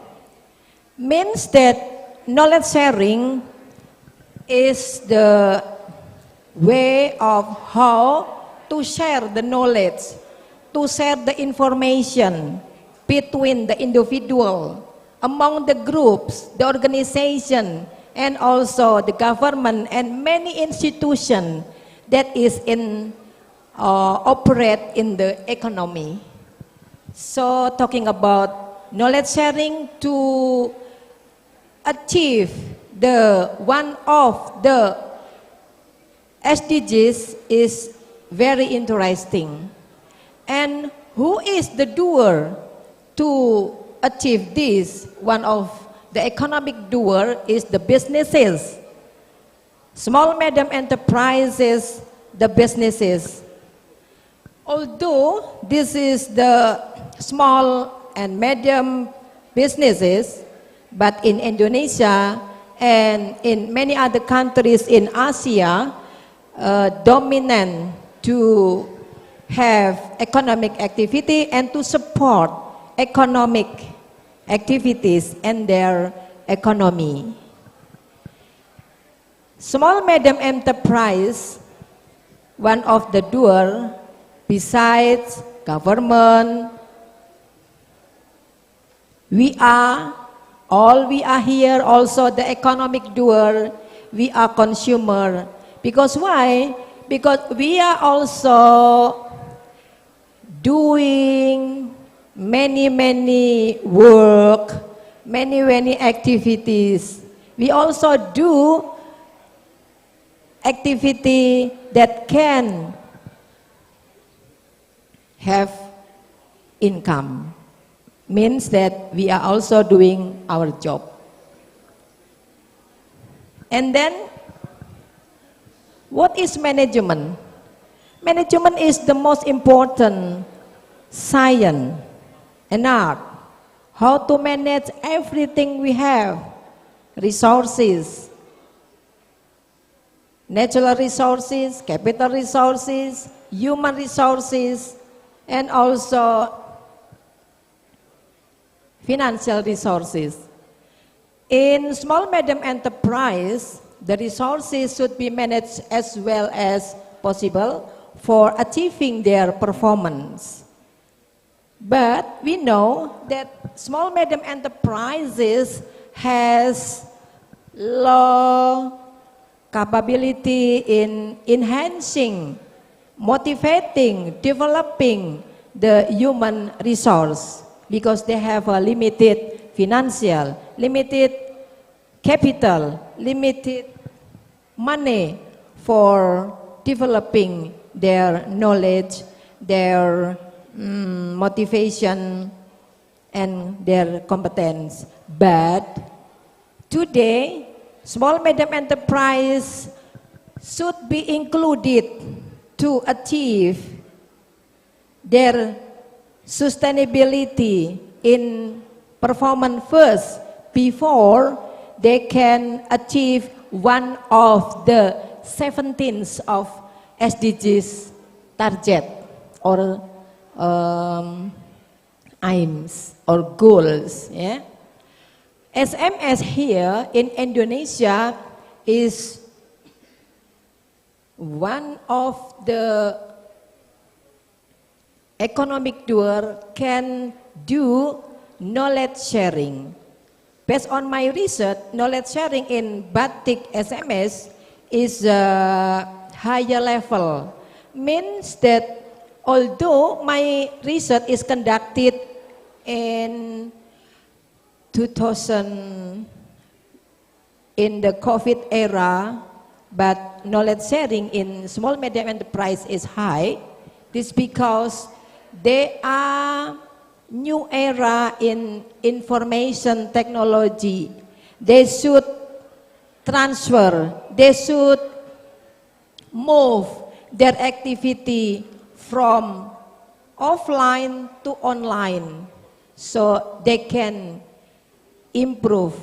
Means that knowledge sharing is the way of how to share the knowledge, to share the information between the individual, among the groups, the organization, and also the government and many institutions that is in operate in the economy. So talking about knowledge sharing to achieve the one of the SDGs is very interesting. And who is the doer to achieve this? One of the economic doer is the businesses, small medium enterprises, the businesses. Although this is the small and medium businesses, but in Indonesia and in many other countries in Asia, dominant to have economic activity and to support economic activities and their economy. Small medium enterprise, one of the doer besides government, we are here also the economic doer, we are consumer. Because why? Because we are also doing many work, many activities. We also do activity that can have income. Means that we are also doing our job. And then, what is management? Management is the most important science and art. How to manage everything we have. Resources, natural resources, capital resources, human resources, and also financial resources. In small medium enterprise, the resources should be managed as well as possible for achieving their performance. But we know that small medium enterprises has low capability in enhancing, motivating, developing the human resource because they have a limited financial, limited capital, limited money for developing their knowledge, their motivation, and their competence. But today, small medium enterprise should be included to achieve their sustainability in performance first before they can achieve one of the 17 of SDGs target or aims or goals. Yeah? SMS here in Indonesia is one of the economic doer can do knowledge sharing. Based on my research, knowledge sharing in Batik SMS is a higher level. Means that although my research is conducted in 2000 in the COVID era, but knowledge sharing in small medium enterprise is high. This because they are new era in information technology. They should transfer, they should move their activity from offline to online so they can improve,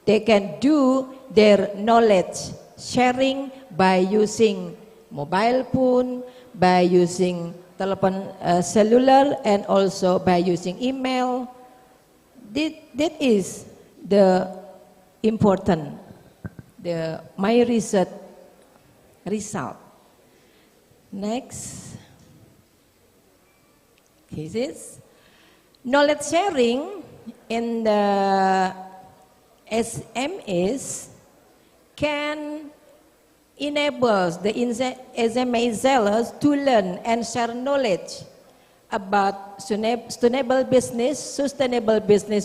they can do their knowledge sharing by using mobile phone, by using telephone cellular, and also by using email. That is the important, my research result. Next. This is knowledge sharing in the SMS can enable the SMA sellers to learn and share knowledge about sustainable business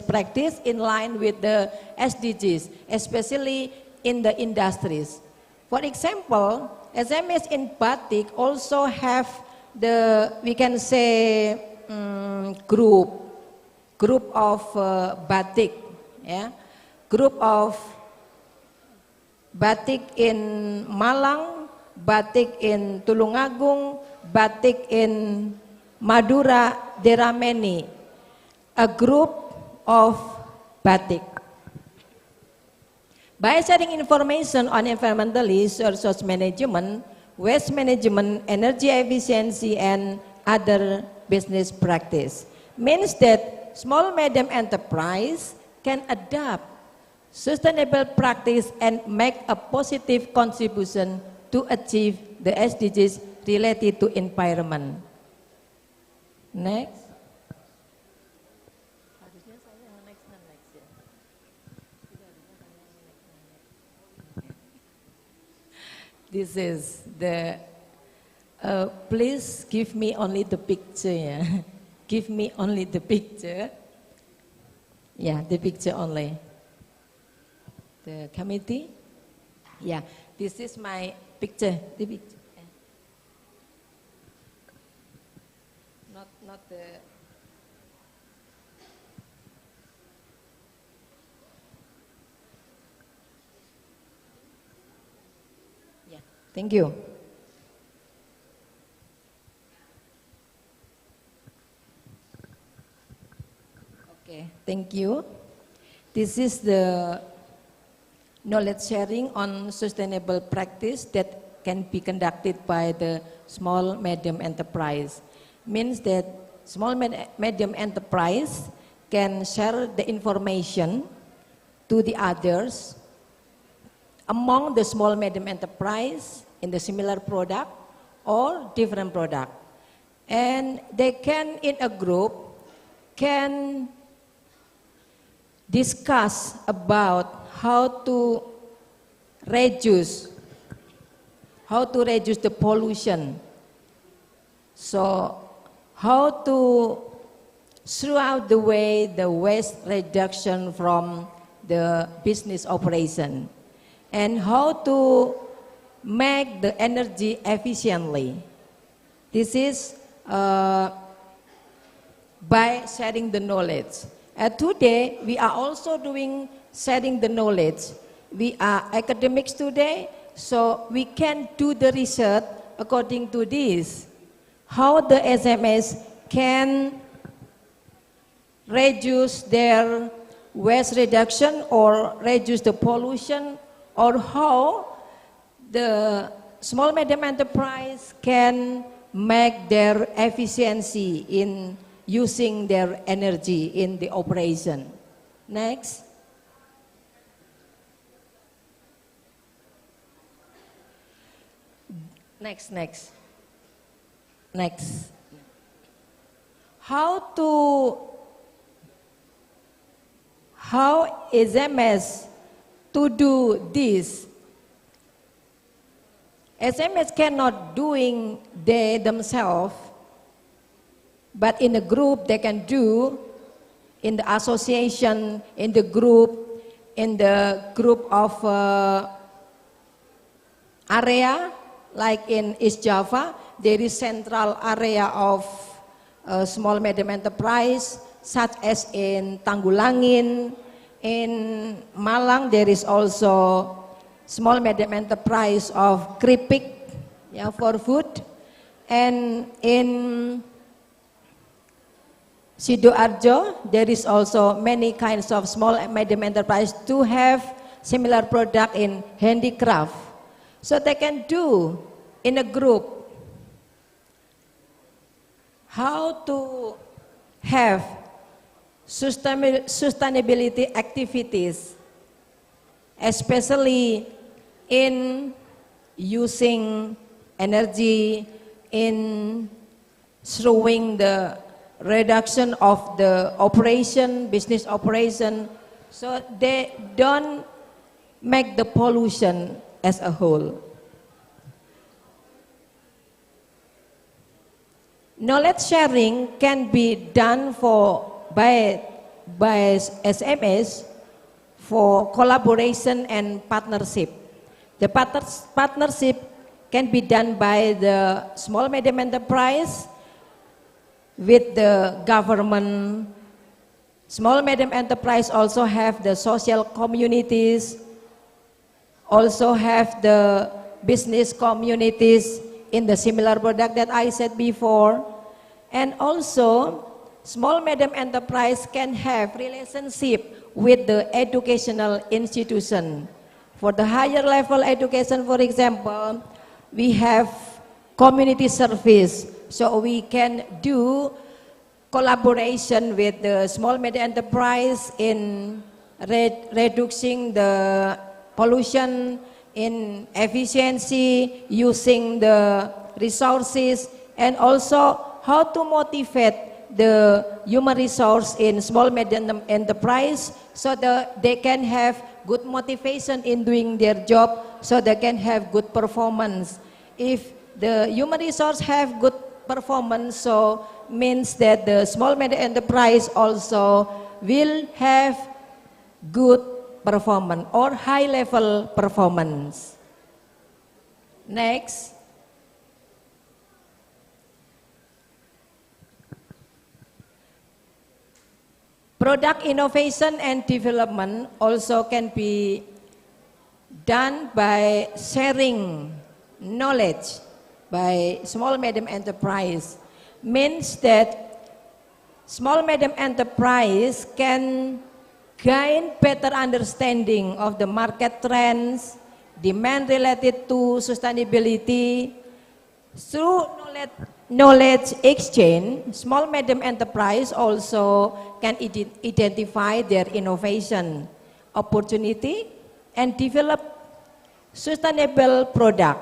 practice in line with the SDGs, especially in the industries. For example, SMS in Batik also have the, we can say, group of Batik, yeah, group of Batik in Malang, Batik in Tulungagung, Batik in Madura Derameni, a group of batik. By sharing information on environmentalist resource management, waste management, energy efficiency, and other business practice, means that small medium enterprise can adapt sustainable practice and make a positive contribution to achieve the SDGs related to environment. Next. This is the, please give me only the picture. Yeah. Give me only the picture. Yeah, the picture only. The committee. Yeah, this is my picture. The picture. Not the. Yeah, thank you. Okay, thank you. This is the knowledge sharing on sustainable practice that can be conducted by the small medium enterprise. Means that small medium enterprise can share the information to the others among the small medium enterprise in the similar product or different product. And they can, in a group, can discuss about how to reduce the pollution. So how to throughout the way the waste reduction from the business operation, and how to make the energy efficiently. This is by sharing the knowledge. Today we are also doing sharing the knowledge. We are academics today, so we can do the research according to this. How the SMS can reduce their waste reduction or reduce the pollution, or how the small medium enterprise can make their efficiency in using their energy in the operation. Next. Next. How SMS to do this? SMS cannot doing they themselves, but in a group they can do, in the association, in the group of area, like in East Java, there is central area of small medium enterprise, such as in Tanggulangin. In Malang, there is also small medium enterprise of keripik, yeah, for food. And in Sidoarjo, there is also many kinds of small and medium enterprise to have similar product in handicraft. So they can do in a group how to have sustainability activities, especially in using energy, in showing the reduction of the operation, business operation, so they don't make the pollution as a whole. Knowledge sharing can be done by SMS for collaboration and partnership. The partnership can be done by the small medium enterprise with the government. Small medium enterprise also have the social communities, also have the business communities in the similar product that I said before. And also, small medium enterprise can have relationship with the educational institution. For the higher level education, for example, we have community service. So we can do collaboration with the small medium enterprise in reducing the pollution, in efficiency, using the resources, and also how to motivate the human resource in small medium enterprise so that they can have good motivation in doing their job, so they can have good performance. If the human resource have good performance, so means that the small medium enterprise also will have good performance or high level performance. Next. Product innovation and development also can be done by sharing knowledge by small medium enterprise. Means that small medium enterprise can gain better understanding of the market trends, demand related to sustainability. Through knowledge exchange, small medium enterprise also can identify their innovation opportunity and develop sustainable product.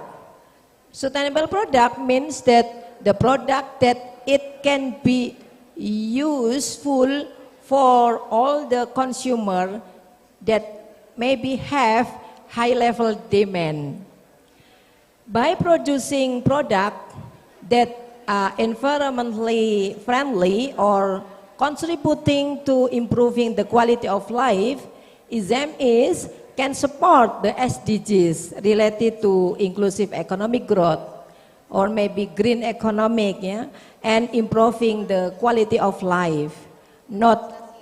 Sustainable product means that the product that it can be useful for all the consumer that maybe have high level demand. By producing product that are environmentally friendly or contributing to improving the quality of life, SMEs can support the SDGs related to inclusive economic growth or maybe green economic, and improving the quality of life, not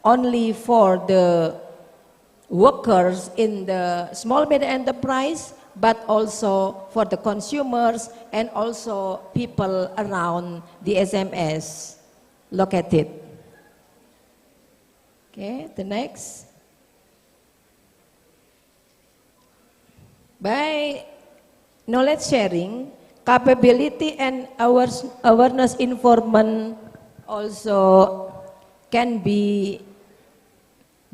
only for the workers in the small medium enterprise, but also for the consumers and also people around the SMS located. Okay, the next. By knowledge sharing, capability and awareness information also can be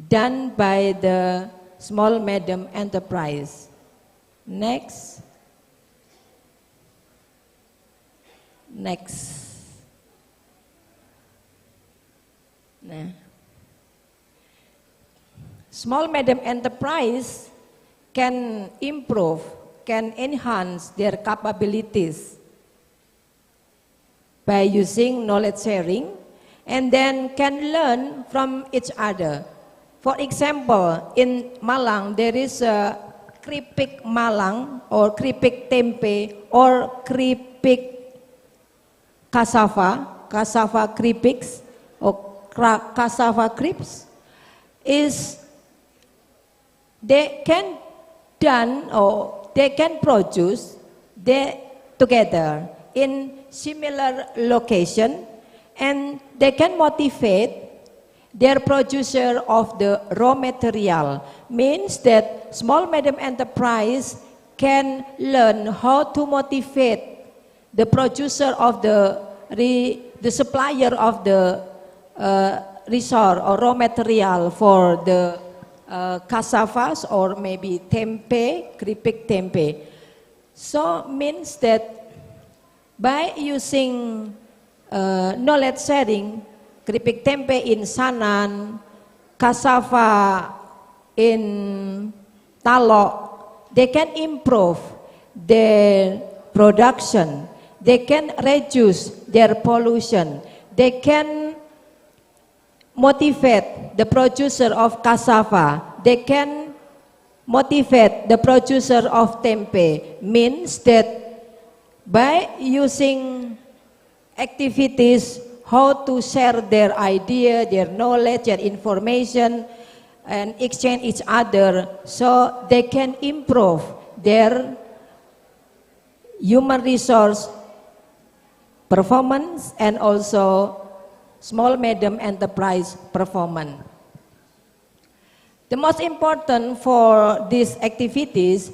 done by the small medium enterprise. Next. Nah. Small medium enterprise can improve, can enhance their capabilities by using knowledge sharing, and then can learn from each other. For example, in Malang there is a keripik Malang or keripik tempe or keripik cassava keripiks or cassava crisps. Is they can done or they can produce together in similar location, and they can motivate their producer of the raw material. Means that small medium enterprise can learn how to motivate the producer of the supplier of the resource or raw material for the cassavas or maybe tempe, keripik tempe. So means that by using knowledge sharing, keripik tempe in Sanan, cassava in Talok, they can improve their production, they can reduce their pollution, they can motivate the producer of cassava, they can motivate the producer of tempe. Means that by using activities how to share their idea, their knowledge, their information, and exchange each other, so they can improve their human resource performance and also small medium enterprise performance. The most important for these activities,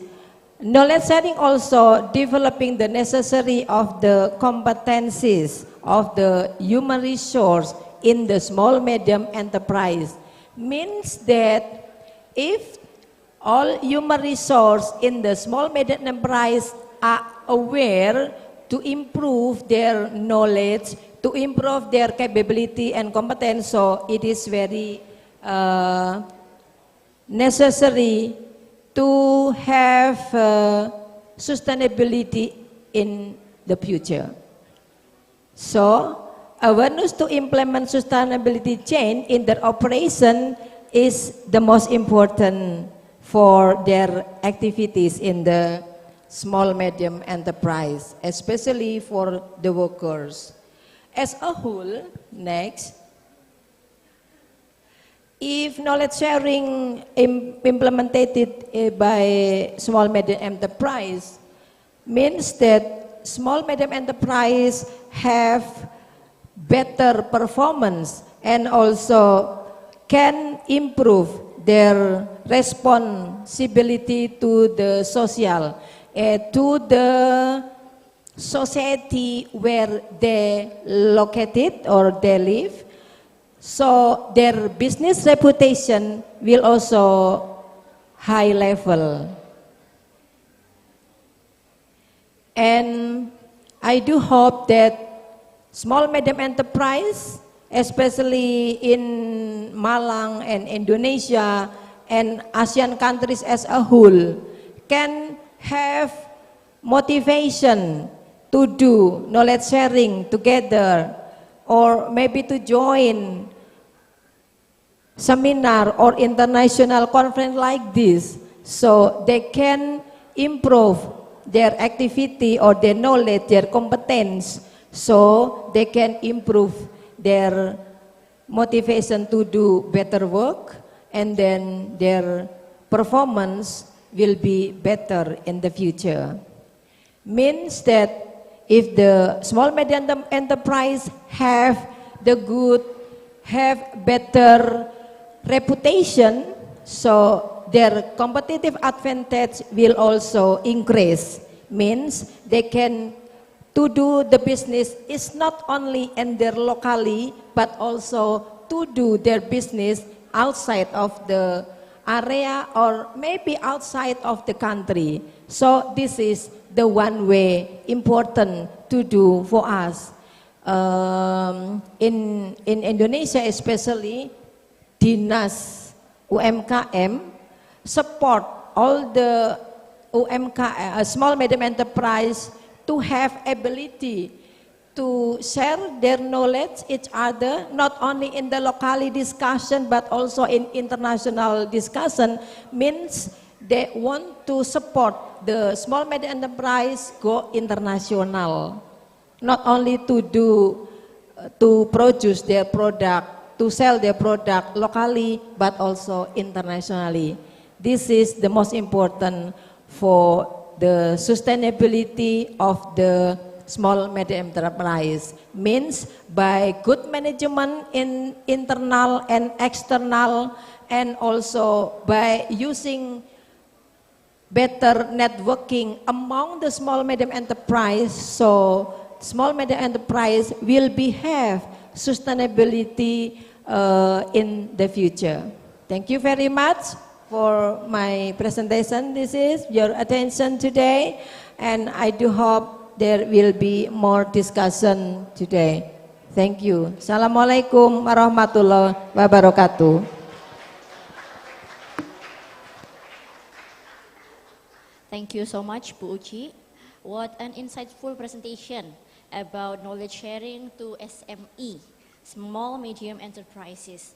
knowledge sharing also developing the necessary of the competencies of the human resource in the small medium enterprise means that if all human resource in the small medium enterprise are aware to improve their knowledge, to improve their capability and competence, so it is very necessary to have sustainability in the future. So, awareness to implement sustainability change in their operation is the most important for their activities in the small medium enterprise, especially for the workers. As a whole, next, if knowledge sharing implemented by small medium enterprise means that small medium enterprise have better performance and also can improve their responsibility to the social, to the society where they located or they live. So their business reputation will also high level. And I do hope that small medium enterprise, especially in Malang and Indonesia and ASEAN countries as a whole, can have motivation to do knowledge sharing together, or maybe to join seminar or international conference like this, so they can improve their activity or their knowledge, their competence, so they can improve their motivation to do better work, and then their performance will be better in the future. Means that if the small medium enterprise have better reputation, so their competitive advantage will also increase. Means they can to do the business is not only in their locally, but also to do their business outside of the area or maybe outside of the country. So this is the one way important to do for us. In Indonesia especially, Dinas UMKM support all the small medium enterprise to have ability to share their knowledge each other, not only in the locally discussion but also in international discussion. Means they want to support the small medium enterprise go international, not only to produce their product, to sell their product locally but also internationally. This is the most important for the sustainability of the small medium enterprise. Means by good management in internal and external, and also by using better networking among the small medium enterprise, so small medium enterprise will have sustainability in the future. Thank you very much for my presentation. This is your attention today, and I do hope there will be more discussion today. Thank you. Assalamualaikum warahmatullahi wabarakatuh. Thank you so much, Bu Uci. What an insightful presentation about knowledge sharing to SME, small medium enterprises.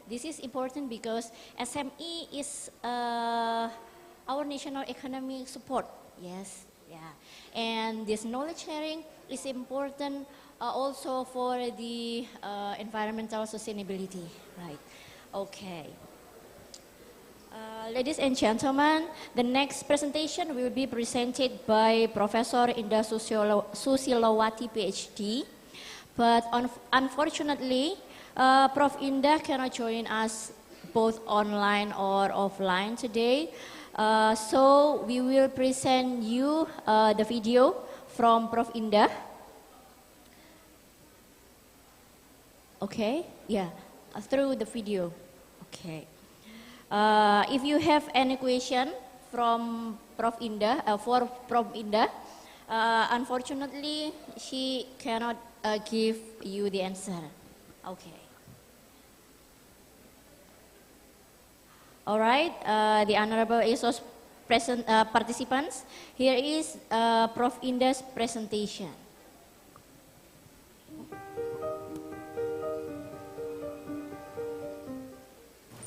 This is important because SME is our national economic support. Yes, yeah. And this knowledge sharing is important also for the environmental sustainability, right? Okay. Ladies and gentlemen, the next presentation will be presented by Professor Indah Susilowati, PhD. But unfortunately, Prof. Indah cannot join us both online or offline today. So we will present you the video from Prof. Indah. Okay, yeah, through the video. Okay. If you have any question from Prof. Indah, for Prof. Indah, unfortunately she cannot give you the answer. Okay. All right, the honorable ASOS participants, here is Prof. Indah's presentation.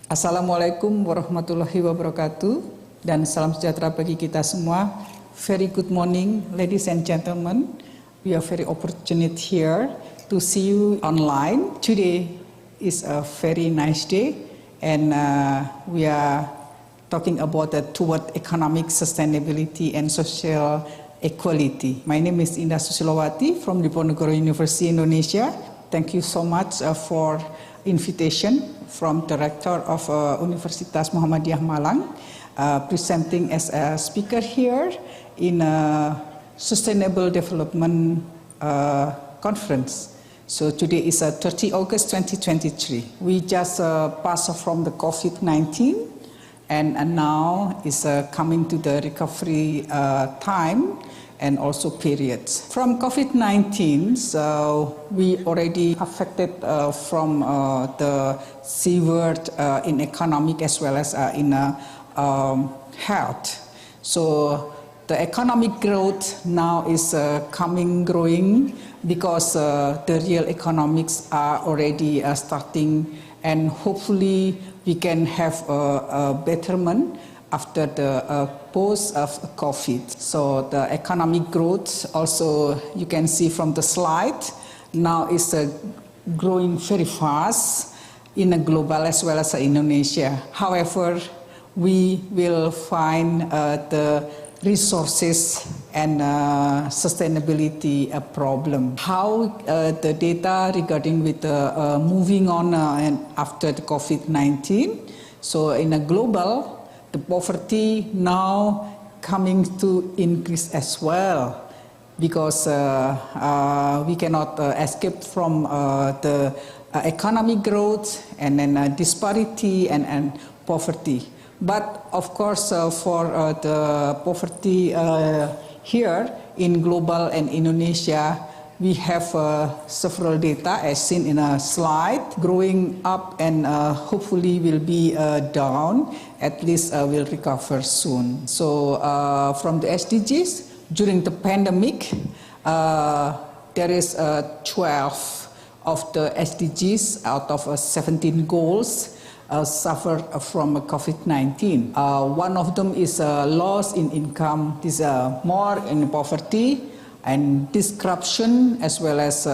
Assalamualaikum warahmatullahi wabarakatuh dan salam sejahtera bagi kita semua. Very good morning, ladies and gentlemen. We are very fortunate here to see you online. Today is a very nice day, and we are talking about toward economic sustainability and social equality. My name is Indah Susilowati from Diponegoro University, Indonesia. Thank you so much for invitation from Director of Universitas Muhammadiyah Malang, presenting as a speaker here in a Sustainable Development Conference. So today is 30 August 2023. We just passed from the COVID-19 and now is coming to the recovery time and also periods. From COVID-19, so we already affected from the severe in economic as well as in health. So the economic growth now is growing because the real economics are already starting, and hopefully we can have a betterment after the post of COVID. So the economic growth also, you can see from the slide, now is growing very fast in a global as well as Indonesia. However, we will find the resources and sustainability a problem. How the data regarding with moving on and after the COVID-19. So in a global, the poverty now coming to increase as well, because we cannot escape from the economic growth and then disparity and poverty. But of course, for the poverty here in global and Indonesia, we have several data as seen in a slide, growing up and hopefully will be down, at least will recover soon. So from the SDGs, during the pandemic, there is 12 of the SDGs out of 17 goals suffered from COVID-19. One of them is loss in income, this more in poverty, and this corruption as well as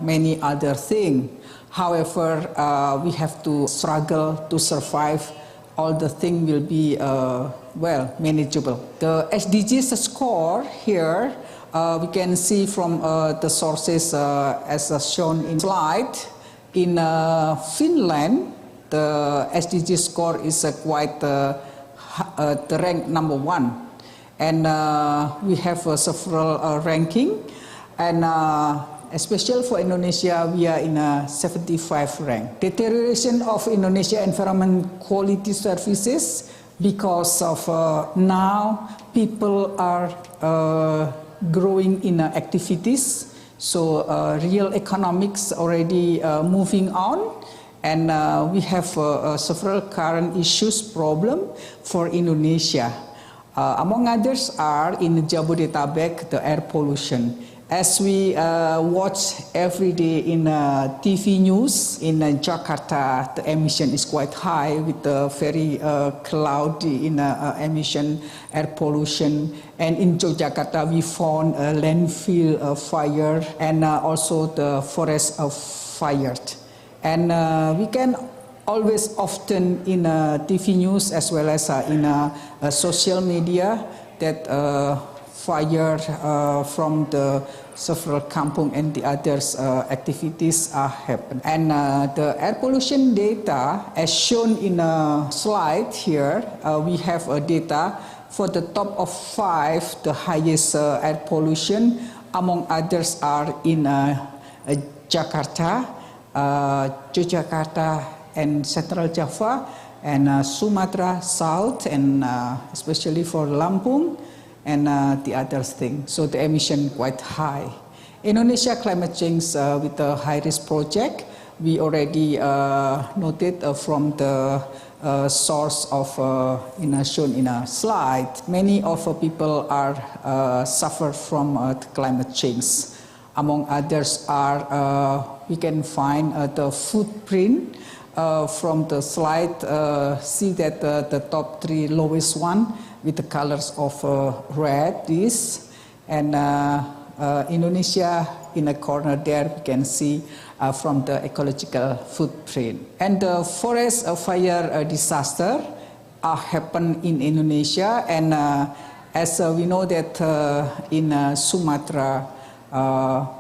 many other things. However, we have to struggle to survive. All the things will be well manageable. The SDGs score here we can see from the sources as shown in slide. In Finland, the SDG score is quite the rank number 1. And we have several ranking, and especially for Indonesia, we are in a 75 rank. Deterioration of Indonesia environment quality services because of now people are growing in activities, so real economics already moving on, and we have several current issues problem for Indonesia. Among others are in Jabodetabek, the air pollution. As we watch every day in TV news, in Jakarta, the emission is quite high with the very cloudy in emission, air pollution. And in Yogyakarta, we found a landfill fire and also the forest fire. And we can always often in TV news as well as in social media that fire from the several kampung and the others activities are happening. And the air pollution data, as shown in a slide here, we have data for the top of 5, the highest air pollution, among others are in Jakarta, Yogyakarta, and Central Java, and Sumatra South, and especially for Lampung, and the other thing. So the emission quite high. Indonesia climate change with the high-risk project, we already noted from the source of shown in a slide. Many of people are suffer from climate change. Among others are we can find the footprint from the slide. See that the top 3 lowest one with the colors of red is, and Indonesia in a corner there we can see from the ecological footprint. And the forest fire disaster happen in Indonesia, and as we know that in Sumatra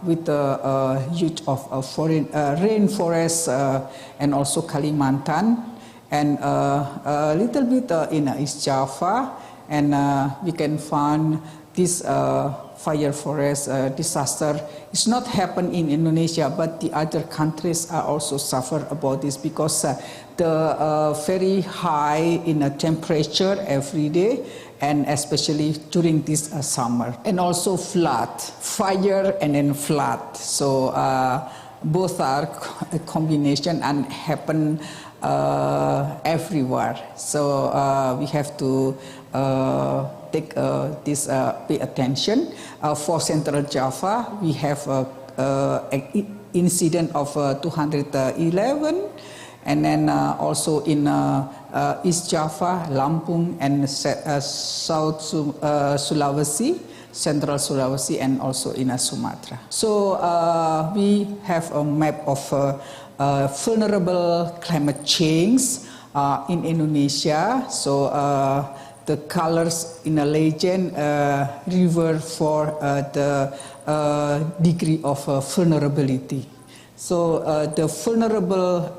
with the huge of rainforest and also Kalimantan, and a little bit in East Java, and we can find this fire forest disaster. It's not happen in Indonesia, but the other countries are also suffer about this because the very high in temperature every day, and especially during this summer, and also flood, fire and then flood. So both are a combination and happen everywhere. So we have to take this pay attention. For Central Java, we have an incident of 211, and then also in East Java, Lampung, and South Sulawesi, Central Sulawesi, and also in Sumatra. So we have a map of vulnerable climate change in Indonesia. So the colors in a legend refer for the degree of vulnerability. So the vulnerable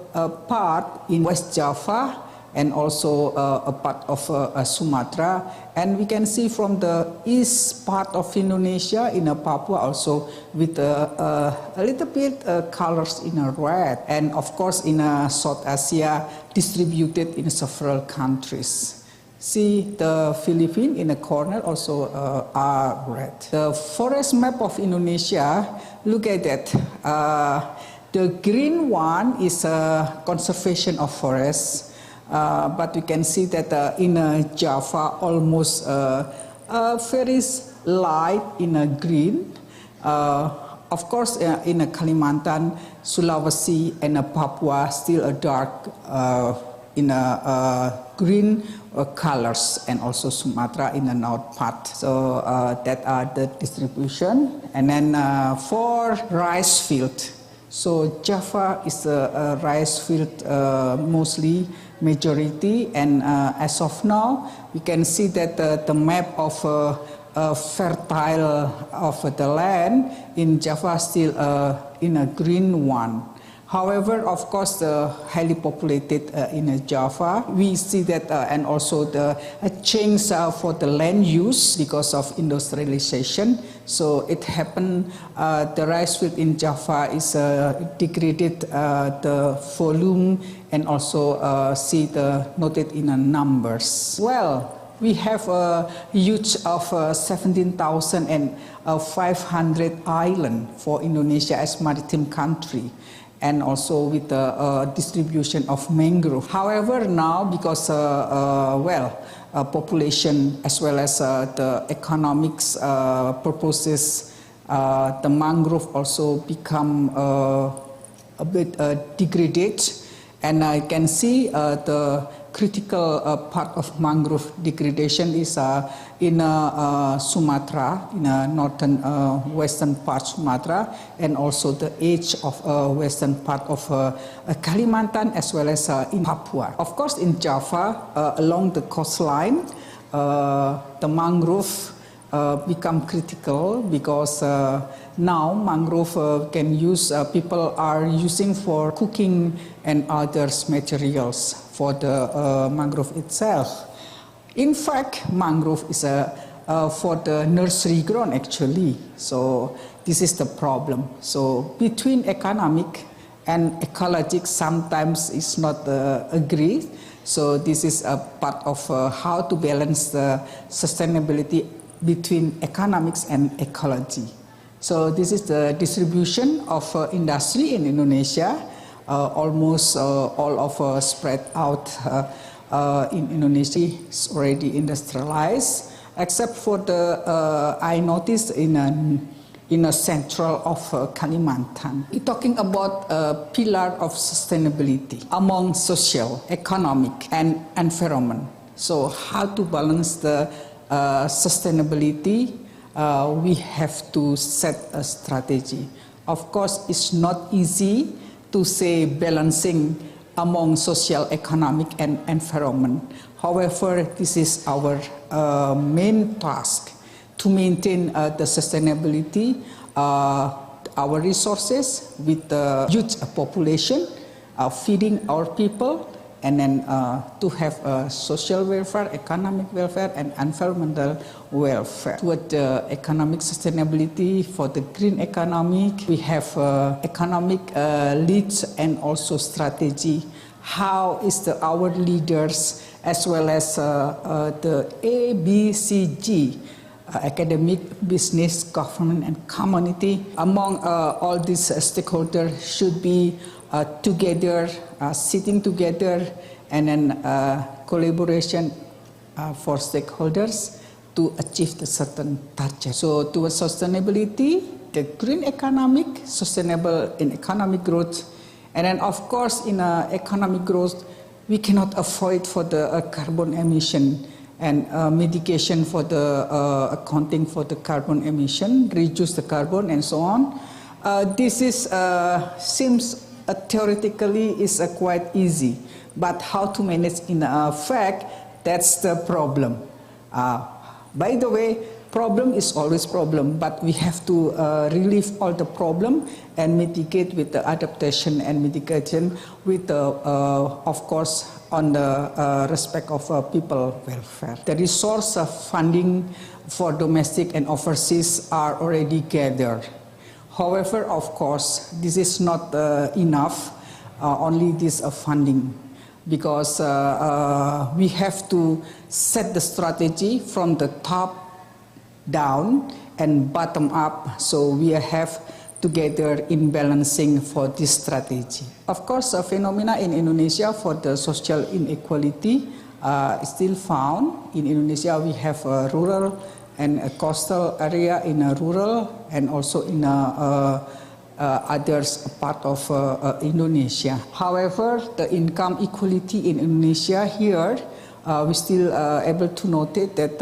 part in West Java, and also a part of Sumatra, and we can see from the east part of Indonesia in Papua also with a little bit colors in red, and of course in South Asia distributed in several countries. See the Philippines in the corner also are red. The forest map of Indonesia, look at that. The green one is conservation of forests. But you can see that in Java almost very light in green. Of course, in Kalimantan, Sulawesi, and Papua still a dark in green colors, and also Sumatra in the north part. So that are the distribution. And then for rice field, so Java is a rice field mostly. Majority, and as of now we can see that the map of fertile of the land in Java still in a green one. However, of course, the highly populated in Java, we see that, and also the change for the land use because of industrialization. So it happened, the rice field in Java is degraded the volume, and also see the noted in numbers. Well, we have a huge of 17,500 island for Indonesia as maritime country, and also with the distribution of mangrove. However, now because population as well as the economics purposes, the mangrove also become a bit degraded, And I can see the critical part of mangrove degradation is in Sumatra, in northern western part Sumatra, and also the edge of western part of Kalimantan, as well as in Papua. Of course, in Java, along the coastline, the mangrove become critical because now mangrove can use, people are using for cooking and others materials for the mangrove itself. In fact, mangrove is for the nursery ground actually. So this is the problem. So between economic and ecologic sometimes is not agreed. So this is a part of how to balance the sustainability between economics and ecology. So this is the distribution of industry in Indonesia. Almost all of spread out in Indonesia is already industrialized, except for the I noticed in a central of Kalimantan. We're talking about a pillar of sustainability among social, economic, and environment. So how to balance the sustainability? We have to set a strategy. Of course, it's not easy to say balancing among social, economic, and environment. However, this is our main task to maintain the sustainability, our resources with the huge population, feeding our people, and then to have social welfare, economic welfare, and environmental welfare. Toward the economic sustainability for the green economy, we have economic leads and also strategy. How is our leaders as well as the ABCG, academic, business, government, and community, among all these stakeholders should be together, sitting together, and then collaboration for stakeholders to achieve the certain target. So towards sustainability, the green economic, sustainable in economic growth, and then of course in economic growth, we cannot avoid for the carbon emission and mitigation for the accounting for the carbon emission, reduce the carbon and so on. This is seems theoretically is quite easy, but how to manage in fact, that's the problem. By the way, problem is always problem, but we have to relieve all the problem and mitigate with the adaptation and mitigation with the, of course, on the respect of people welfare. The resource of funding for domestic and overseas are already gathered. However, of course, this is not enough, only this funding, because we have to set the strategy from the top down and bottom up, so we have together in balancing for this strategy. Of course, a phenomena in Indonesia for the social inequality is still found. In Indonesia, we have a rural and a coastal area in a rural and also in others part of Indonesia. However, the income equality in Indonesia here, we still able to note that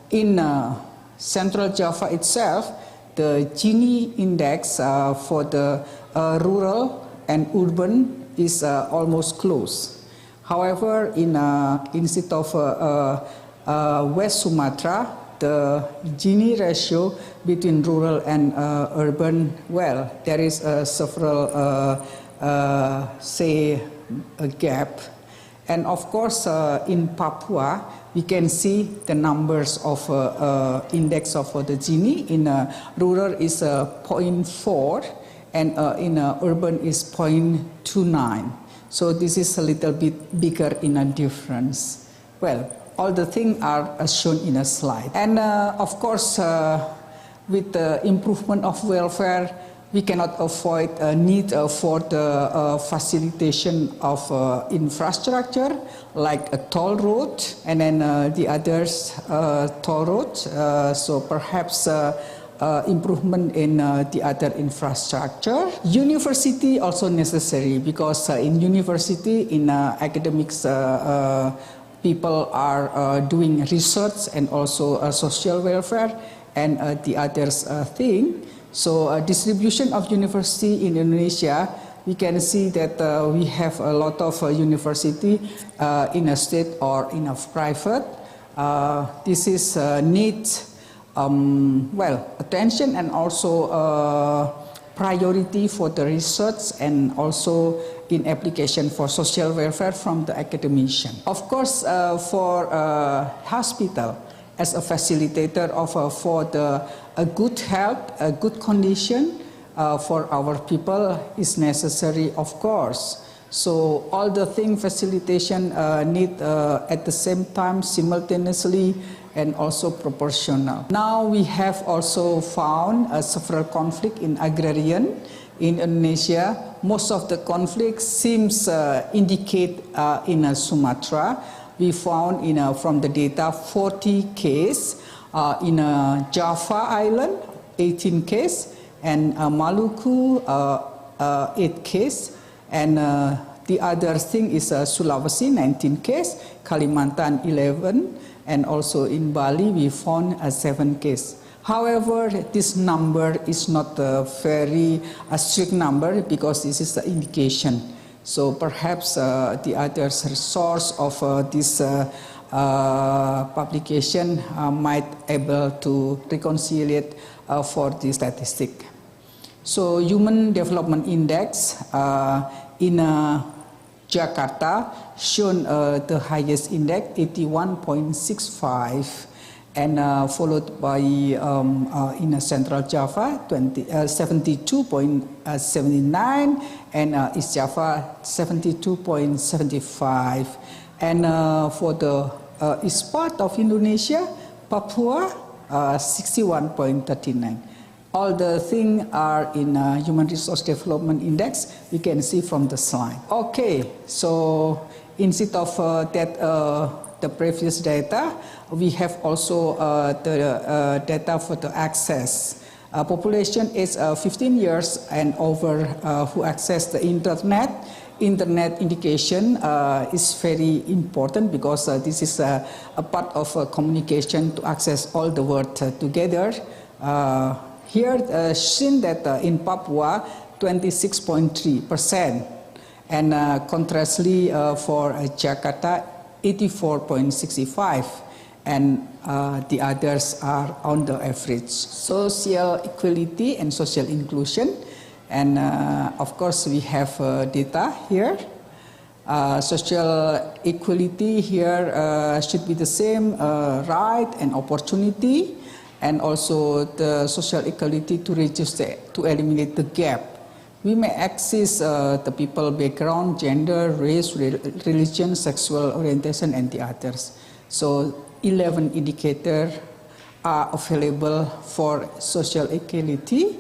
in Central Java itself, the Gini index for the rural and urban is almost close. However, instead of West Sumatra, the Gini ratio between rural and urban, well, there is several, say, a gap. And of course, in Papua, we can see the numbers of index of the Gini. In rural is 0.4 and in urban is 0.29. So this is a little bit bigger in a difference. Well, all the things are shown in a slide. And of course, with the improvement of welfare, we cannot avoid a need for the facilitation of infrastructure, like a toll road, and then the others toll road. So perhaps improvement in the other infrastructure. University also necessary because in university, in academics, people are doing research and also social welfare and the others thing. So distribution of university in Indonesia, we can see that we have a lot of university in a state or in a private. This is needs attention and also priority for the research and also in application for social welfare from the academician. Of course, for hospital as a facilitator of for the a good health, a good condition for our people is necessary, of course. So all the thing facilitation need at the same time simultaneously and also proportional. Now we have also found several conflict in agrarian in Indonesia. Most of the conflicts seems indicate in Sumatra. We found from the data 40 case, in Java Island 18 case, and Maluku 8 case, and the other thing is Sulawesi 19 case, Kalimantan 11, and also in Bali we found 7 case. However, this number is not a very strict number because this is the indication. So perhaps the other source of this publication might able to reconcile for the statistic. So Human Development Index in Jakarta shown the highest index 81.65, and followed by in Central Java 72.79, and East Java 72.75, and for the east part of Indonesia, Papua 61.39. All the things are in Human Resource Development Index. We can see from the slide. Okay, so instead of the previous data, we have also the data for the access. Population is 15 years and over who access the internet. Internet indication is very important because this is a part of communication to access all the world together. Here seen that in Papua 26.3%, and contrastly for Jakarta 84.65%, and the others are on the average. Social equality and social inclusion, and of course we have data here. Social equality here should be the same right and opportunity, and also the social equality to reduce to eliminate the gap. We may access the people background, gender, race, religion, sexual orientation, and the others. So 11 indicators are available for social equality.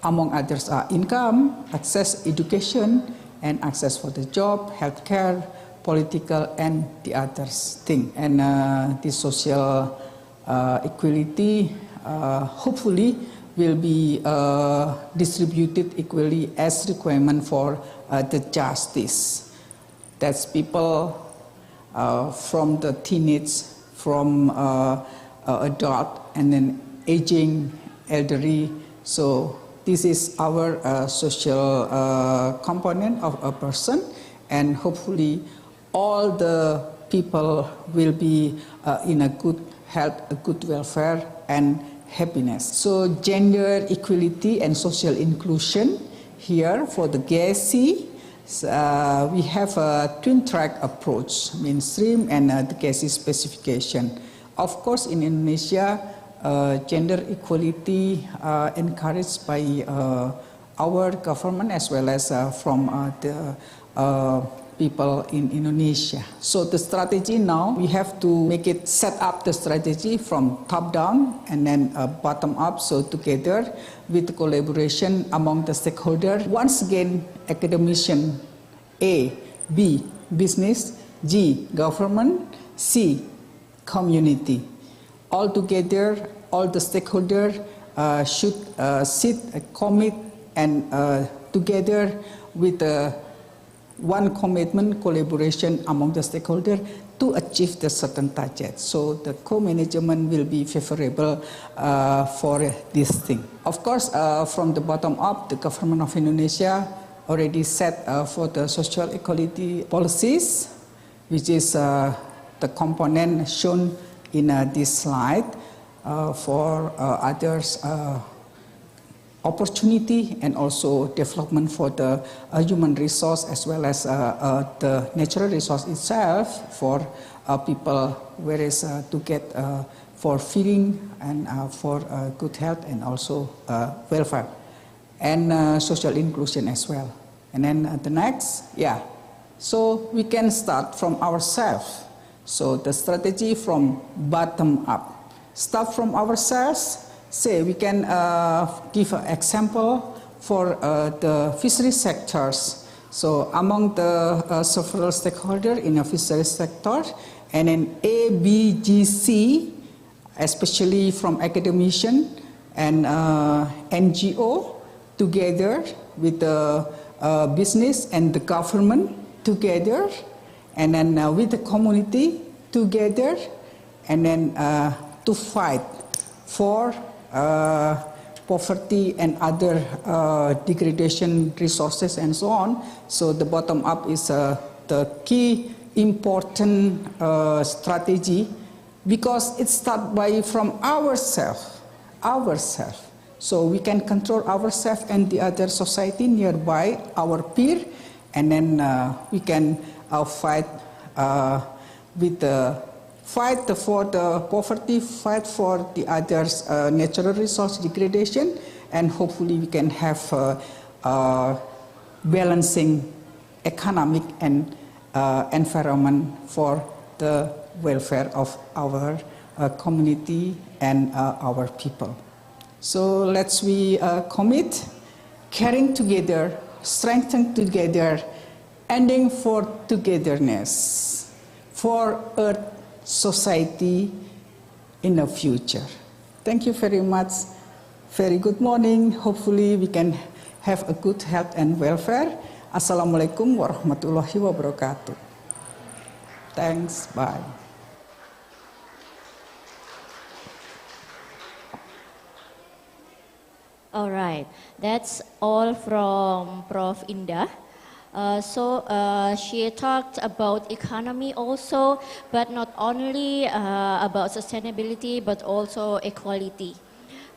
Among others are income, access education, and access for the job, healthcare, political, and the others thing. And the social equality hopefully will be distributed equally as requirement for the justice. That's people from the teenage, from adult, and then aging, elderly. So this is our social component of a person, and hopefully all the people will be in a good health, a good welfare, and happiness. So gender equality and social inclusion here for the GACI, we have a twin track approach, mainstream and the GACI specification. Of course, in Indonesia, gender equality encouraged by our government as well as from the people in Indonesia. So the strategy now, we have to make it set up the strategy from top down and then bottom up. So together with collaboration among the stakeholders, once again, academician, A, B, business, G, government, C, community. All together, all the stakeholders should sit, commit, and together with one commitment, collaboration among the stakeholders to achieve the certain target. So the co-management will be favorable for this thing. Of course, from the bottom up, the government of Indonesia already set for the social equality policies, which is the component shown in this slide for others opportunity and also development for the human resource as well as the natural resource itself for people, whereas to get for feeding and for good health and also welfare and social inclusion as well. And then the next, so we can start from ourselves. So the strategy from bottom up. Start from ourselves. Say we can give an example for the fishery sectors. So among the several stakeholders in the fishery sector, and then A, B, G, C, especially from academician and NGO, together with the business and the government together, and then with the community together, and then to fight for poverty and other degradation resources and so on. So the bottom up is the key important strategy, because it starts from ourselves. So we can control ourselves and the other society nearby, our peer, and then we can fight with the fight for the poverty, fight for the others natural resource degradation, and hopefully we can have balancing economic and environment for the welfare of our community and our people. So let's we commit, caring together, strengthen together, ending for togetherness, for Earth society in the future. Thank you very much. Very good morning. Hopefully we can have a good health and welfare. Assalamualaikum warahmatullahi wabarakatuh. Thanks. Bye. All right, that's all from Prof. Indah. She talked about economy also, but not only about sustainability, but also equality,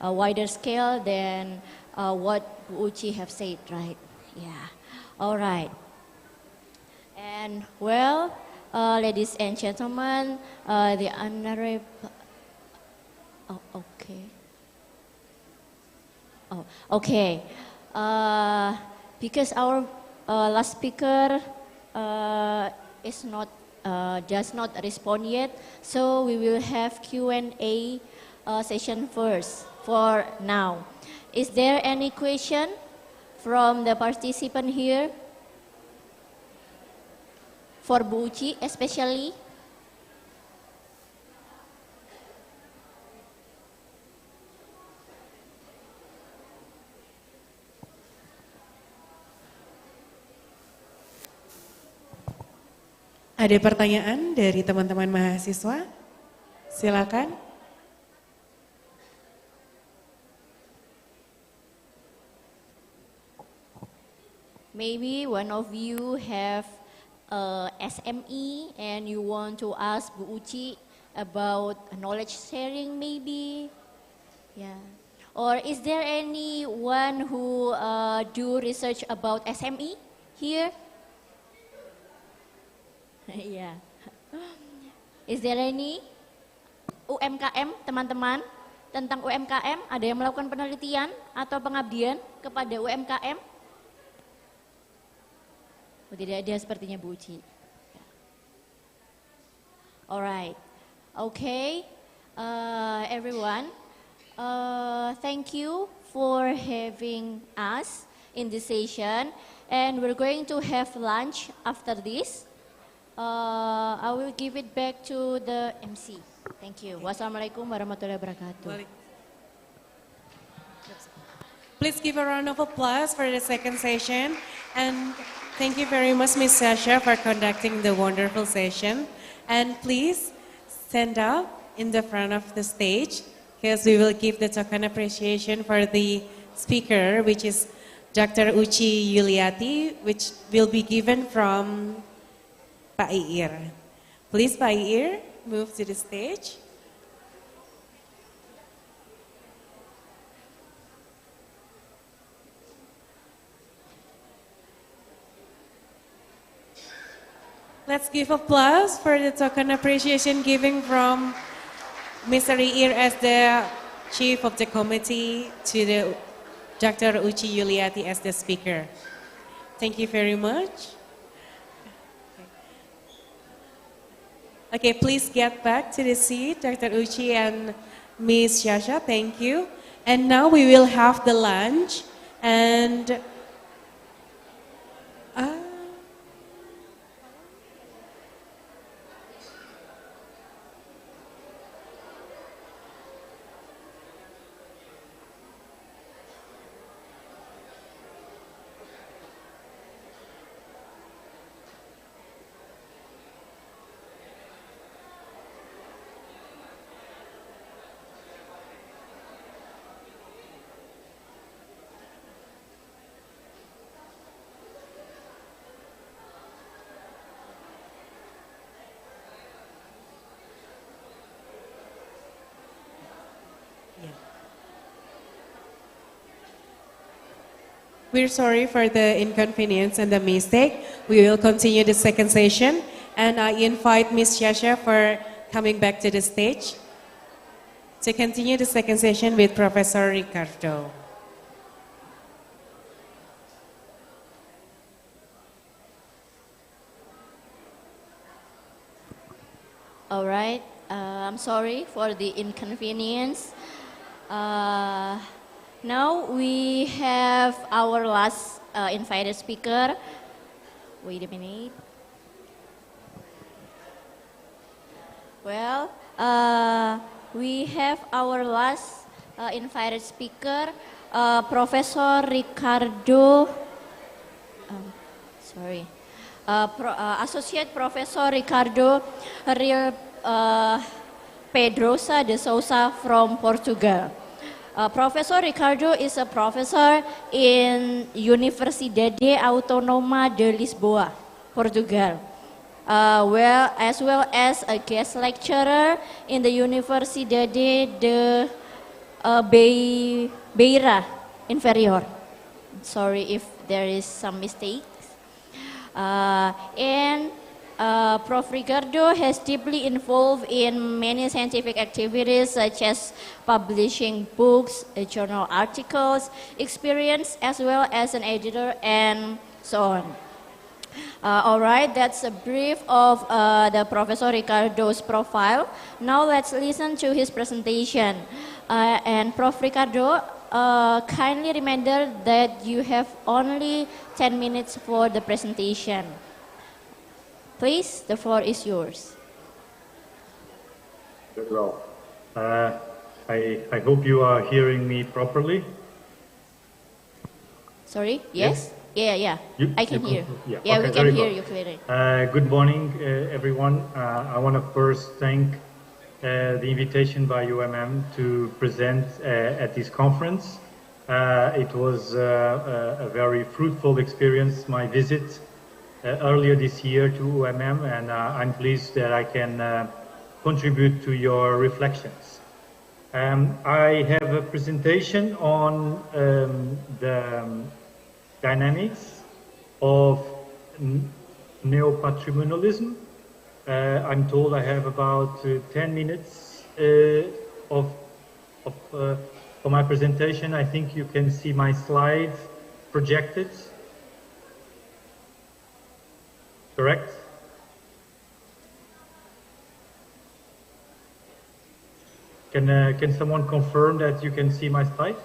a wider scale than what Bu Uci have said, right? Yeah. All right. And well, ladies and gentlemen, the honorable. Oh, okay. Oh, okay. Because our last speaker is not does not respond yet, so we will have Q&A session first for now. Is there any question from the participant here? For Bu Uci especially? Ada pertanyaan dari teman-teman mahasiswa? Silakan. Maybe one of you have SME and you want to ask Bu Uci about knowledge sharing maybe. Yeah. Or is there anyone who do research about SME here? Yeah. Is there any UMKM, teman-teman? Tentang UMKM, ada yang melakukan penelitian atau pengabdian kepada UMKM? Oh, tidak ada sepertinya Bu Uci. Alright. Okay. Everyone, thank you for having us in this session, and we're going to have lunch after this. I will give it back to the MC. Thank you. Wassalamualaikum warahmatullahi wabarakatuh. Please give a round of applause for the second session. And thank you very much, Ms. Sasha, for conducting the wonderful session. And please stand up in the front of the stage, because we will give the token appreciation for the speaker, which is Dr. Uci Yuliati, which will be given from Pak Iir. Please, Pak Iir, move to the stage. Let's give applause for the token appreciation giving from Mr. Iir as the chief of the committee to the Dr. Uci Yuliati as the speaker. Thank you very much. Okay, please get back to the seat, Dr. Uci and Ms. Shasha, thank you. And now we will have the lunch and we're sorry for the inconvenience and the mistake. We will continue the second session, and I invite Ms. Shasha for coming back to the stage to continue the second session with Professor Ricardo. All right, I'm sorry for the inconvenience. Now we have our last invited speaker. Wait a minute. Well, we have our last invited speaker, Professor Ricardo. Associate Professor Ricardo Pedrosa de Souza from Portugal. Professor Ricardo is a professor in Universidade Autónoma de Lisboa, Portugal, as well as a guest lecturer in the Universidade de Beira Inferior. Sorry if there is some mistakes. Prof. Ricardo has deeply involved in many scientific activities such as publishing books, journal articles, experience as well as an editor and so on. All right, that's a brief of the Professor Ricardo's profile. Now let's listen to his presentation. And Prof. Ricardo, kindly reminder that you have only 10 minutes for the presentation. Please, the floor is yours. Very well. I hope you are hearing me properly. Sorry? Yes? Yeah. I can hear. Yeah, okay, we can hear good. you clearly. Good morning, everyone. I want to first thank the invitation by UMM to present at this conference. It was a very fruitful experience, my visit earlier this year to UMM, and I'm pleased that I can contribute to your reflections. I have a presentation on the dynamics of neo-patrimonialism. I'm told I have about 10 minutes for my presentation. I think you can see my slides projected. Correct? Can someone confirm that you can see my slide?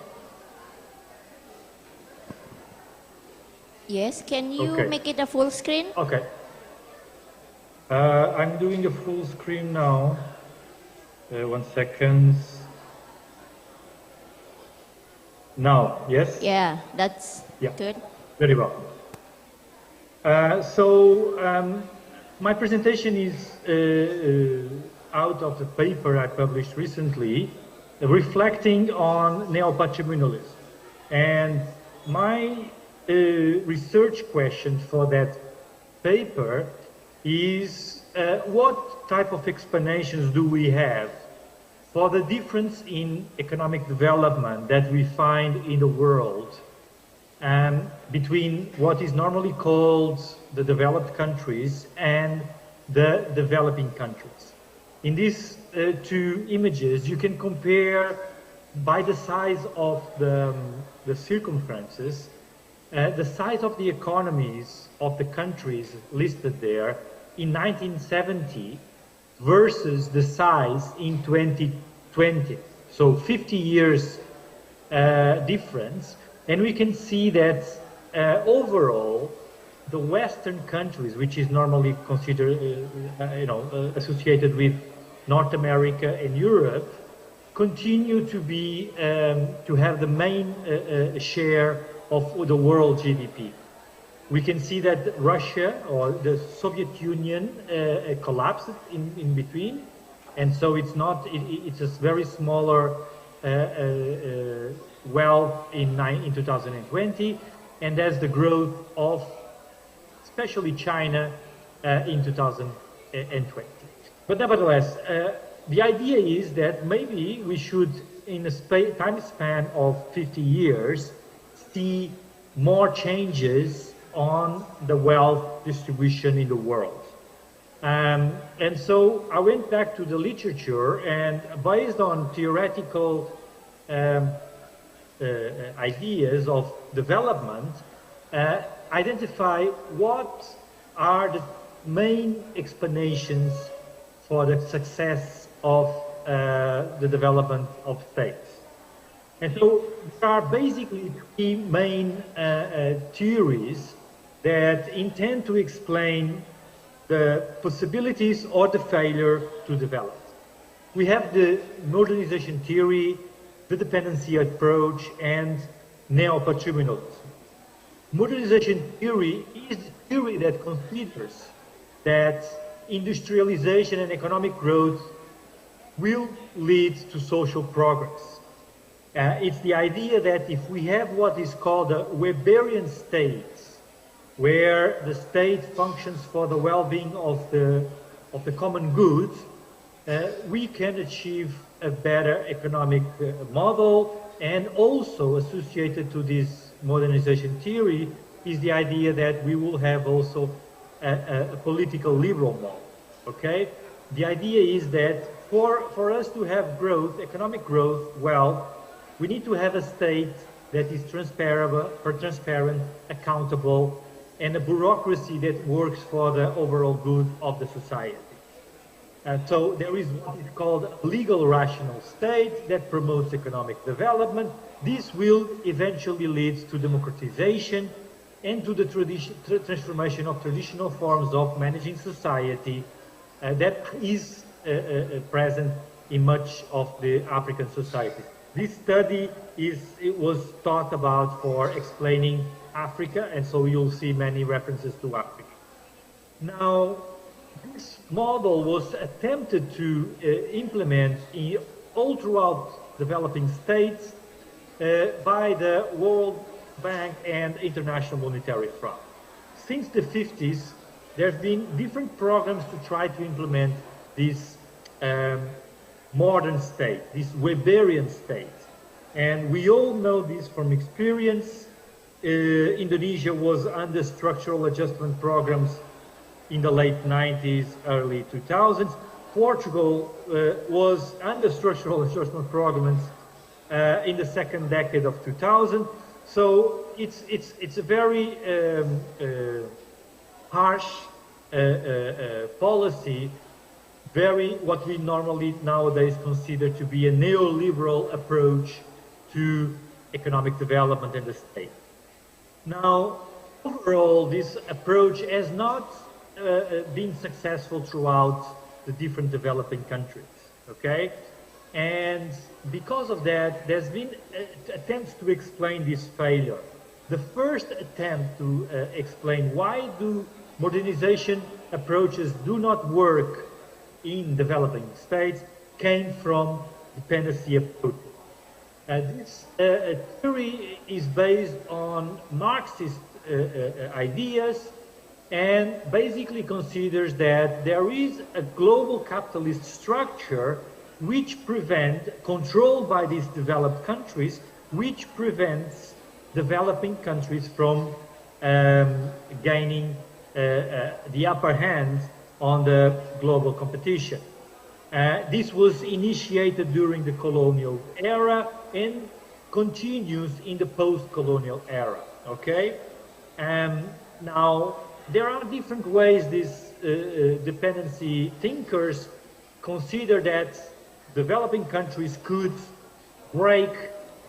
Yes, can you make it a full screen? Okay. I'm doing a full screen now. 1 second. Now, yes? Yeah, that's Yeah. good. Very well. My presentation is out of the paper I published recently, reflecting on neo-patrimonialism. And my research question for that paper is what type of explanations do we have for the difference in economic development that we find in the world between what is normally called the developed countries and the developing countries. In these two images, you can compare by the size of the circumferences, the size of the economies of the countries listed there in 1970 versus the size in 2020. So 50 years difference. And we can see that overall, the Western countries, which is normally considered, associated with North America and Europe, continue to be to have the main share of the world GDP. We can see that Russia or the Soviet Union collapsed in between, and so it's not. It's a very smaller wealth in 2020, and there's the growth of especially China in 2020. But nevertheless, the idea is that maybe we should, in a time span of 50 years, see more changes on the wealth distribution in the world. And so I went back to the literature, and based on theoretical ideas of development, identify what are the main explanations for the success of the development of states. And so there are basically three main theories that intend to explain the possibilities or the failure to develop. We have the modernization theory, the dependency approach, and neo-patrimonialism. Modernization theory is the theory that considers that industrialization and economic growth will lead to social progress. It's the idea that if we have what is called a Weberian state, where the state functions for the well-being of the common good, we can achieve a better economic model. And also associated to this modernization theory is the idea that we will have also a political liberal model. Okay, the idea is that for us to have growth, economic growth, well, we need to have a state that is transparent, accountable, and a bureaucracy that works for the overall good of the society. So there is what is called a legal rational state that promotes economic development. This will eventually lead to democratization and to the transformation of traditional forms of managing society that is present in much of the African societies. This study was thought about for explaining Africa, and so you'll see many references to Africa. Now, this model was attempted to implement all throughout developing states by the World Bank and International Monetary Fund. Since the 50s, there have been different programs to try to implement this modern state, this Weberian state. And we all know this from experience. Indonesia was under structural adjustment programs in the late 90s, early 2000s. Portugal was under structural adjustment programs in the second decade of 2000. So it's a very harsh policy, what we normally nowadays consider to be a neoliberal approach to economic development in the state. Now, overall, this approach has not been successful throughout the different developing countries, okay? And because of that, there's been attempts to explain this failure. The first attempt to explain why do modernization approaches do not work in developing states came from dependency approach. This theory is based on Marxist ideas and basically considers that there is a global capitalist structure which controlled by these developed countries, which prevents developing countries from gaining the upper hand on the global competition. This was initiated during the colonial era and continues in the post-colonial era, okay? Now, there are different ways these dependency thinkers consider that developing countries could break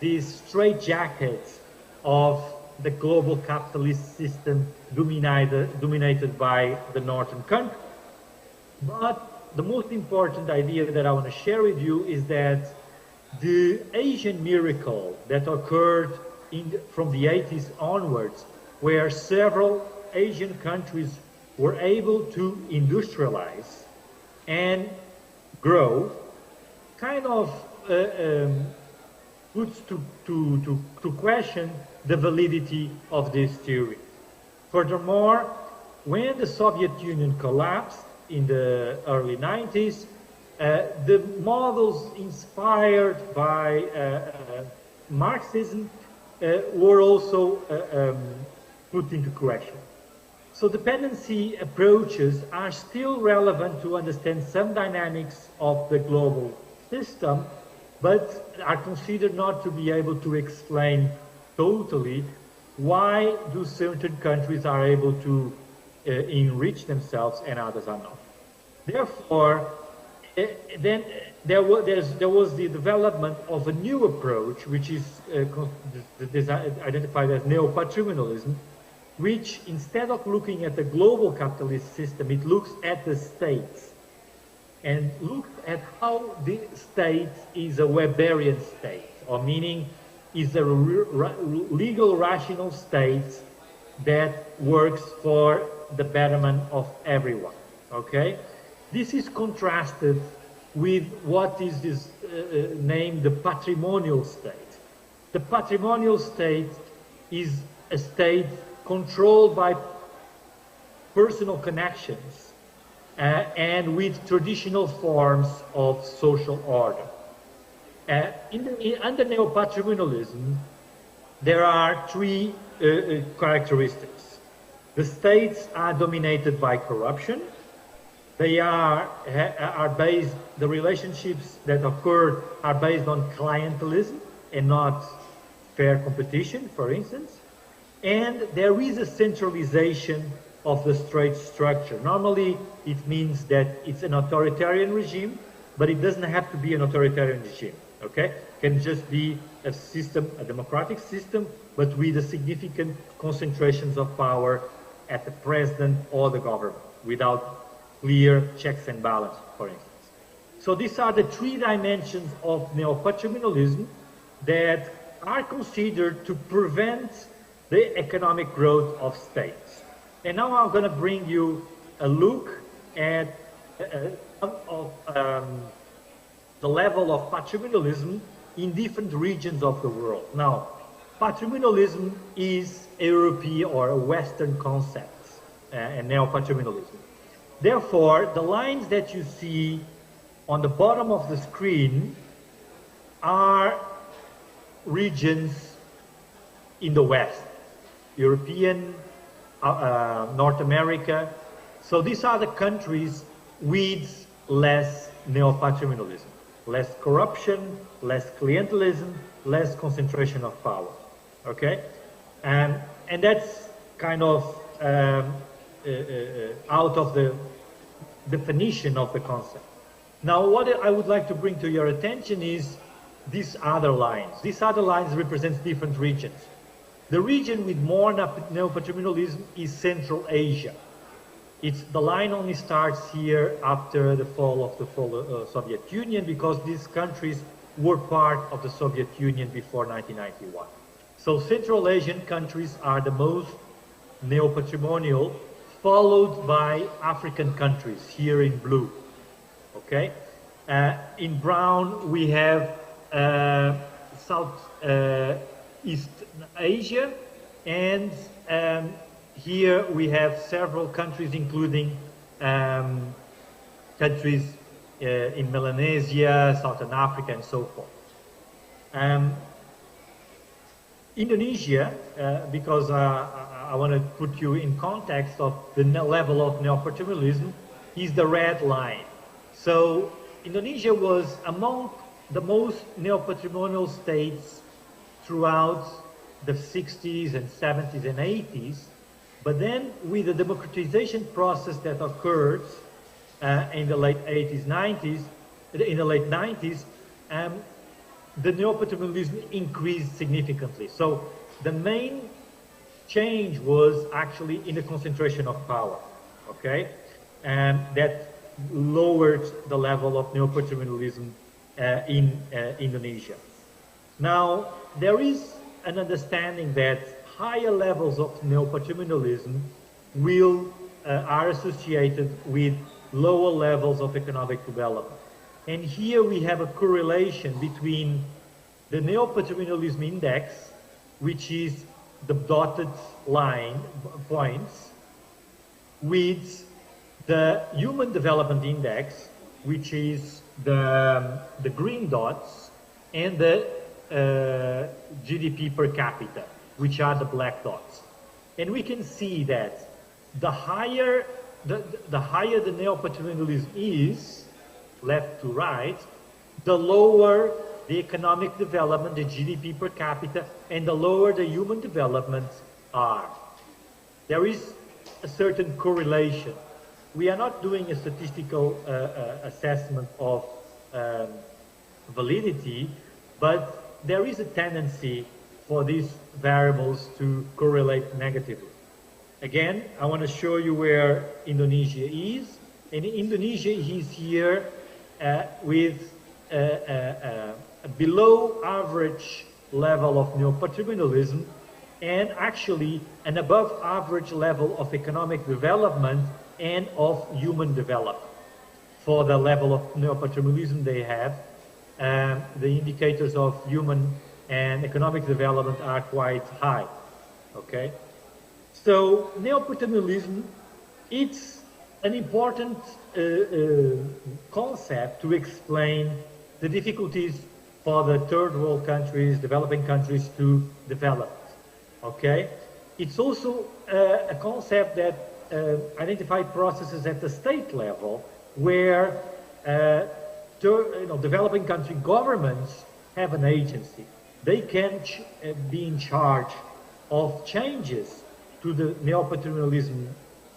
these straitjackets of the global capitalist system dominated by the northern countries. But the most important idea that I want to share with you is that the Asian miracle that occurred from the 80s onwards, where several Asian countries were able to industrialize and grow, kind of puts to question the validity of this theory. Furthermore, when the Soviet Union collapsed in the early 90s, the models inspired by Marxism were also put into question. So dependency approaches are still relevant to understand some dynamics of the global system, but are considered not to be able to explain totally why do certain countries are able to enrich themselves and others are not. Therefore, then there was the development of a new approach, which is identified as neo-patrimonialism, which instead of looking at the global capitalist system, it looks at the states and looks at how the state is a Weberian state, or meaning is a legal rational state that works for the betterment of everyone, okay? This is contrasted with what is this named the patrimonial state. The patrimonial state is a state controlled by personal connections and with traditional forms of social order. Under neo-patrimonialism, there are three characteristics. The states are dominated by corruption. They are based, the relationships that occur are based on clientelism and not fair competition, for instance. And there is a centralization of the state structure. Normally, it means that it's an authoritarian regime, but it doesn't have to be an authoritarian regime, okay? It can just be a system, a democratic system, but with a significant concentrations of power at the president or the government, without clear checks and balances, for instance. So these are the three dimensions of neo-patrimonialism that are considered to prevent the economic growth of states. And now I'm going to bring you a look at the level of patrimonialism in different regions of the world. Now, patrimonialism is a European or a Western concept, and neo-patrimonialism. Therefore, the lines that you see on the bottom of the screen are regions in the West, European, North America. So these are the countries with less neo-patrimonialism, less corruption, less clientelism, less concentration of power, okay? And that's kind of out of the definition of the concept. Now, what I would like to bring to your attention is these other lines. These other lines represent different regions. The region with more neo-patrimonialism is Central Asia. The line only starts here after the fall of the Soviet Union, because these countries were part of the Soviet Union before 1991. So Central Asian countries are the most neo-patrimonial, followed by African countries, here in blue. Okay? In brown, we have Southeast Asia, and here we have several countries, including countries in Melanesia, Southern Africa, and so forth. Indonesia, because I want to put you in context of the level of neo-patrimonialism, is the red line. So Indonesia was among the most neo-patrimonial states throughout the 60s and 70s and 80s, but then with the democratization process that occurred in the late 80s, 90s, in the late 90s, the neo-patrimonialism increased significantly. So the main change was actually in the concentration of power, okay? And that lowered the level of neo-patrimonialism in Indonesia. Now, there is an understanding that higher levels of neo-patrimonialism are associated with lower levels of economic development. And here we have a correlation between the neo-patrimonialism index, which is the dotted line points, with the human development index, which is the green dots, and the GDP per capita, which are the black dots. And we can see that the higher the neo-patrimonialism is, left to right, the lower the economic development, the GDP per capita, and the lower the human development are. There is a certain correlation. We are not doing a statistical assessment of validity, but there is a tendency for these variables to correlate negatively. Again, I want to show you where Indonesia is. And Indonesia is here with a below average level of neo-patrimonialism, and actually an above average level of economic development and of human development. For the level of neo-patrimonialism they have, the indicators of human and economic development are quite high. Okay? So neo-patrimonialism, it's an important concept to explain the difficulties for the third world countries, developing countries to develop. Okay? It's also a concept that identifies processes at the state level where developing country governments have an agency. They can be in charge of changes to the neo-patrimonialism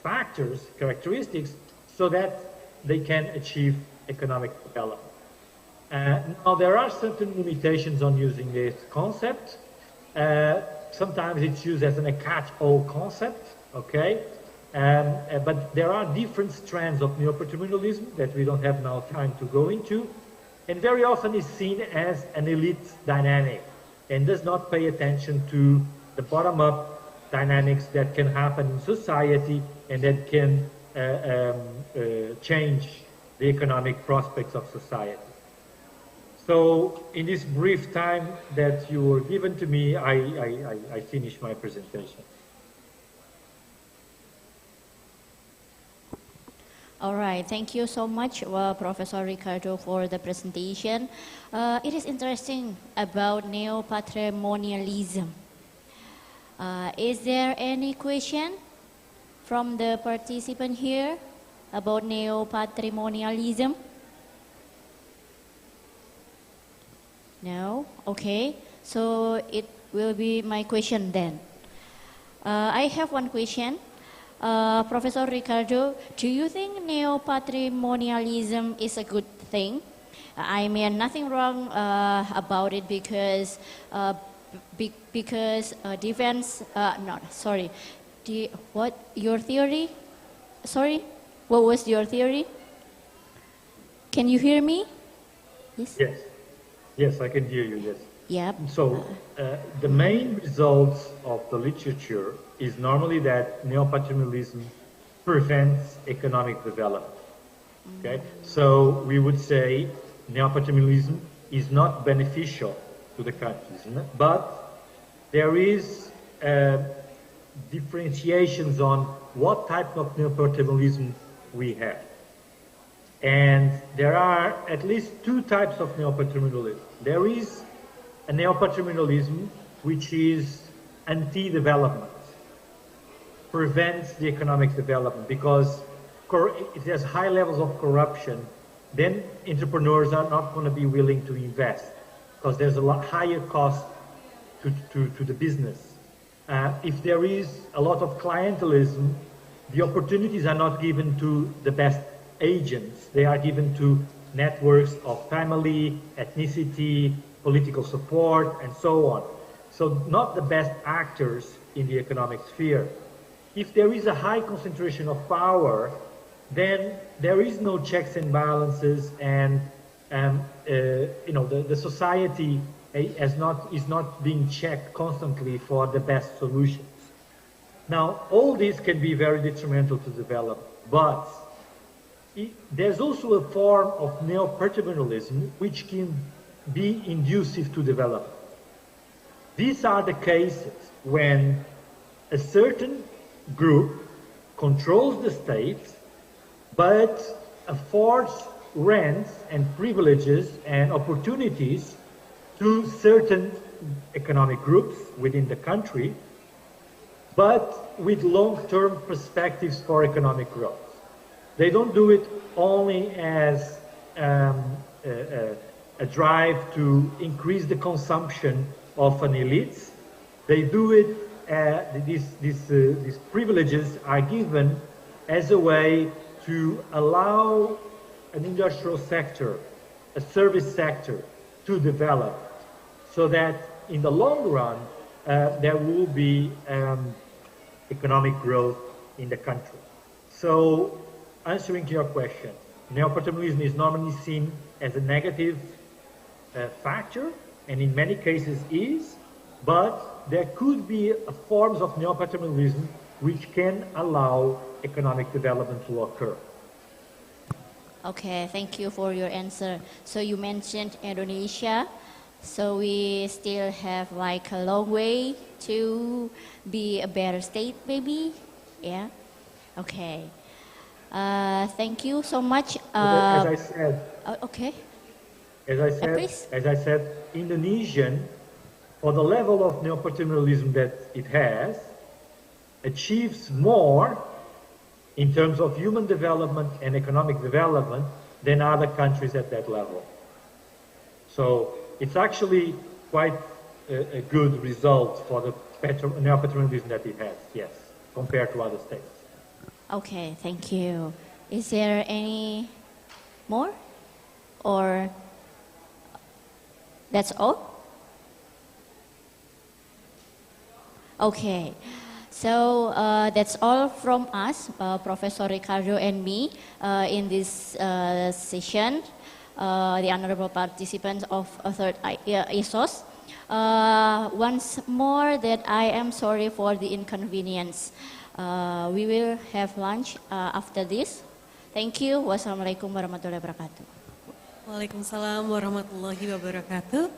factors, characteristics, so that they can achieve economic development. Now, there are certain limitations on using this concept. Sometimes it's used as a catch-all concept, okay? But there are different strands of neo-patrimonialism that we don't have now time to go into, and very often is seen as an elite dynamic and does not pay attention to the bottom-up dynamics that can happen in society and that can change the economic prospects of society. So in this brief time that you were given to me, I finished my presentation. All right, thank you so much, Professor Ricardo, for the presentation. It is interesting about neo-patrimonialism. Is there any question from the participant here about neo-patrimonialism? No? Okay. So it will be my question then. I have one question. Professor Ricardo, do you think neo-patrimonialism is a good thing? I mean, nothing wrong about it because defense, your theory sorry, what was your theory? Can you hear me? Yes. Yes. Yes, I can hear you. Yes. Yep. So the main results of the literature is normally that neo-patrimonialism prevents economic development. Okay, so we would say neo-patrimonialism is not beneficial to the countries, but there is differentiations on what type of neo-patrimonialism we have. And there are at least two types of neo-patrimonialism. There is a neo-patrimonialism which is anti-development, prevents the economic development because it has high levels of corruption. Then entrepreneurs are not going to be willing to invest because there's a lot higher cost to the business. If there is a lot of clientelism, the opportunities are not given to the best agents. They are given to networks of family, ethnicity, political support, and so on. So not the best actors in the economic sphere. If there is a high concentration of power, then there is no checks and balances, and the society is not being checked constantly for the best solutions. Now, all this can be very detrimental to development, but there's also a form of neo-patrimonialism which can be inducive to development. These are the cases when a certain group controls the state but affords rents and privileges and opportunities to certain economic groups within the country, but with long-term perspectives for economic growth. They don't do it only as a drive to increase the consumption of an elite. They do it, these privileges are given as a way to allow an industrial sector, a service sector to develop so that in the long run there will be economic growth in the country. So answering to your question, neo-patrimonialism is normally seen as a negative factor, and in many cases is, but there could be forms of neo-patrimonialism which can allow economic development to occur. Okay, thank you for your answer. So you mentioned Indonesia, so we still have like a long way to be a better state maybe, yeah? Okay. Thank you so much. As I said, okay. As I said, Indonesian, for the level of neo-patrimonialism that it has, achieves more in terms of human development and economic development than other countries at that level. So it's actually quite a good result for the neo-patrimonialism that it has, yes, compared to other states. Okay, thank you. Is there any more? Or that's all? Okay. So that's all from us, Professor Ricardo and me, in this session, the honorable participants of third ISOS. Once more that I am sorry for the inconvenience. We will have lunch after this. Thank you. Wassalamualaikum warahmatullahi wabarakatuh. Waalaikumsalam warahmatullahi wabarakatuh.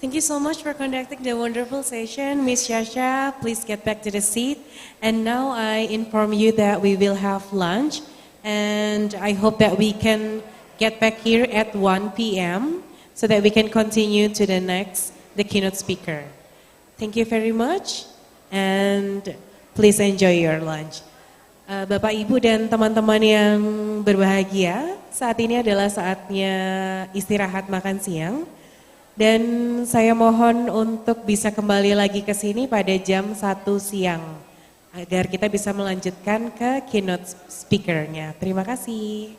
Thank you so much for conducting the wonderful session. Miss Shasha, please get back to the seat. And now I inform you that we will have lunch. And I hope that we can get back here at 1 p.m. so that we can continue to the keynote speaker. Thank you very much. And please enjoy your lunch. Bapak, Ibu, dan teman-teman yang berbahagia, saat ini adalah saatnya istirahat makan siang. Dan saya mohon untuk bisa kembali lagi ke sini pada jam 1 siang agar kita bisa melanjutkan ke keynote speaker-nya. Terima kasih.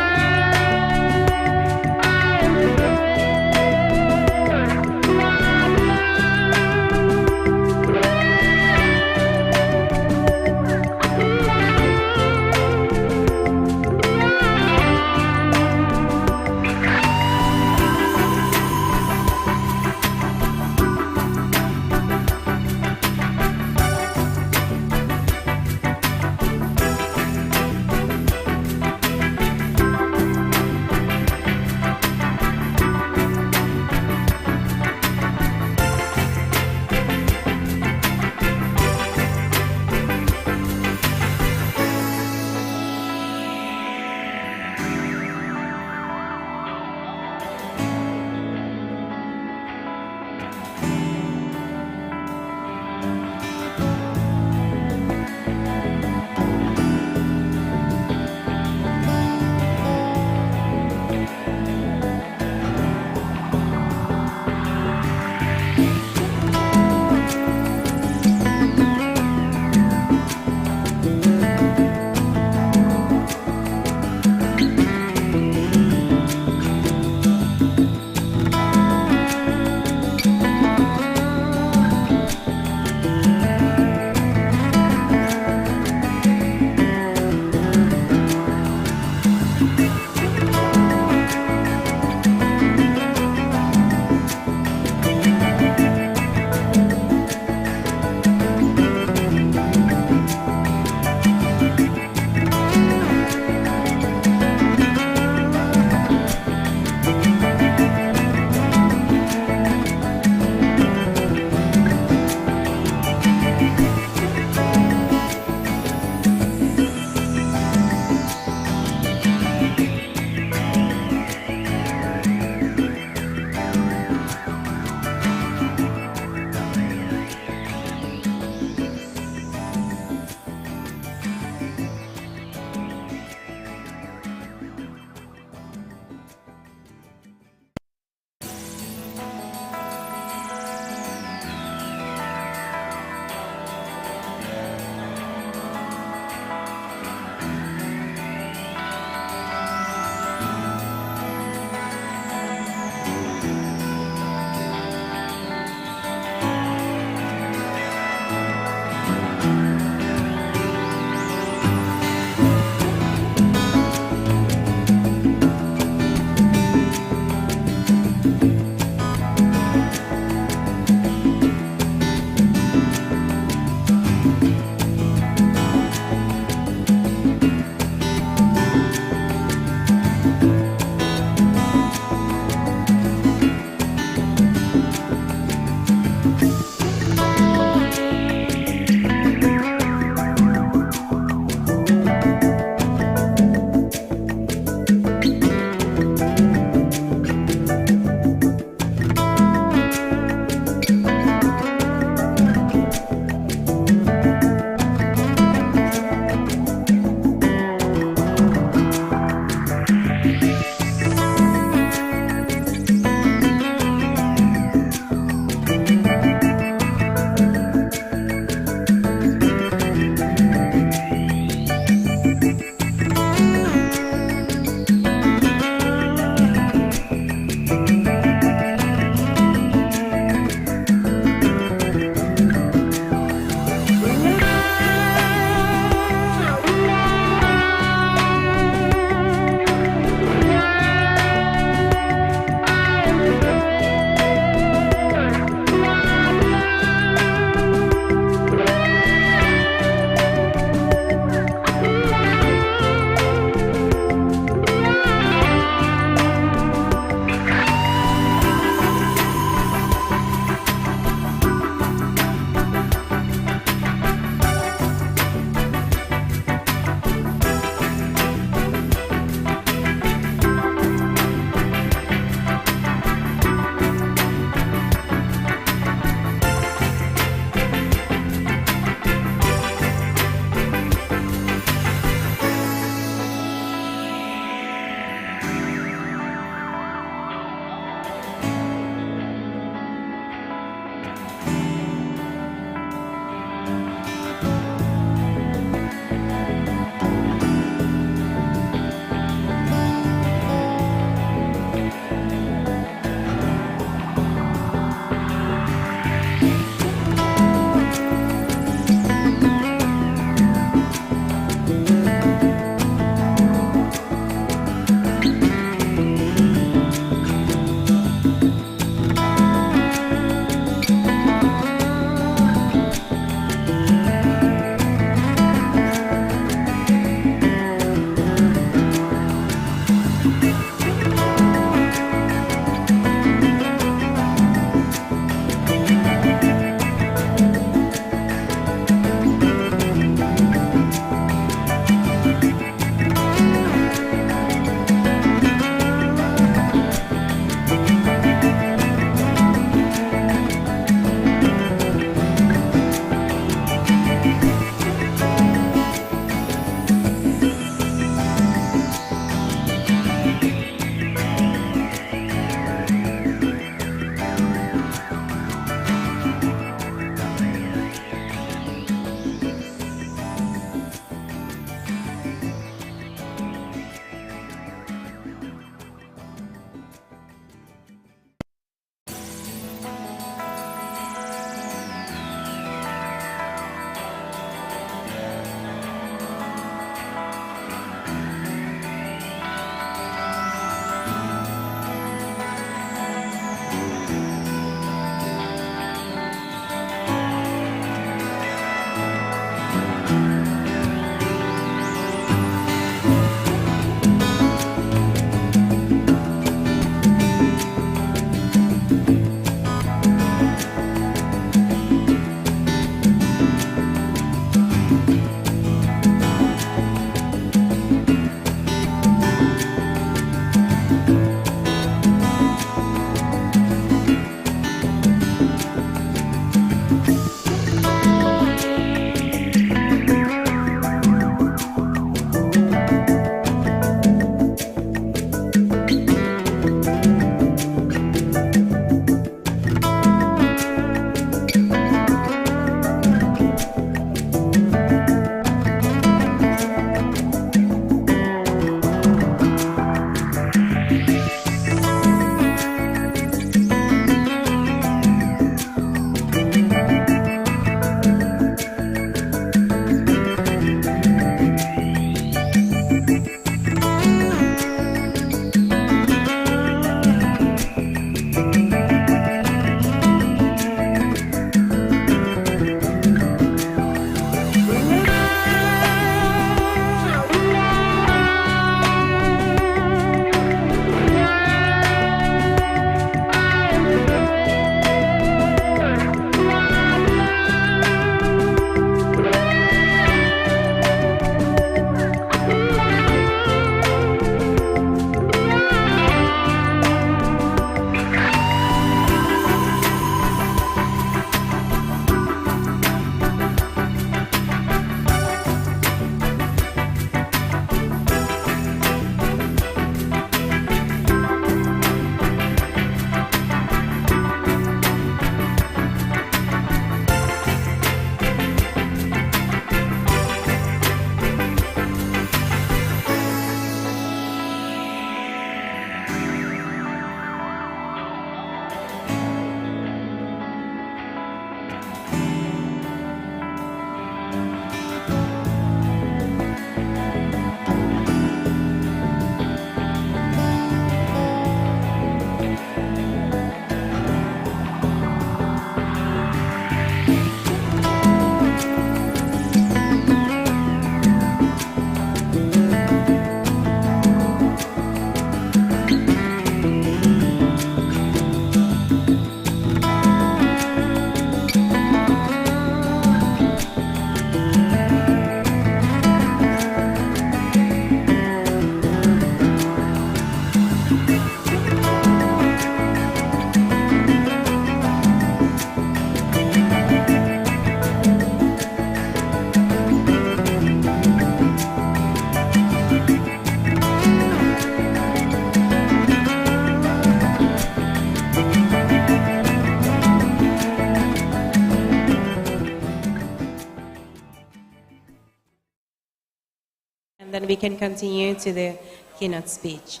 we can continue to the keynote speech.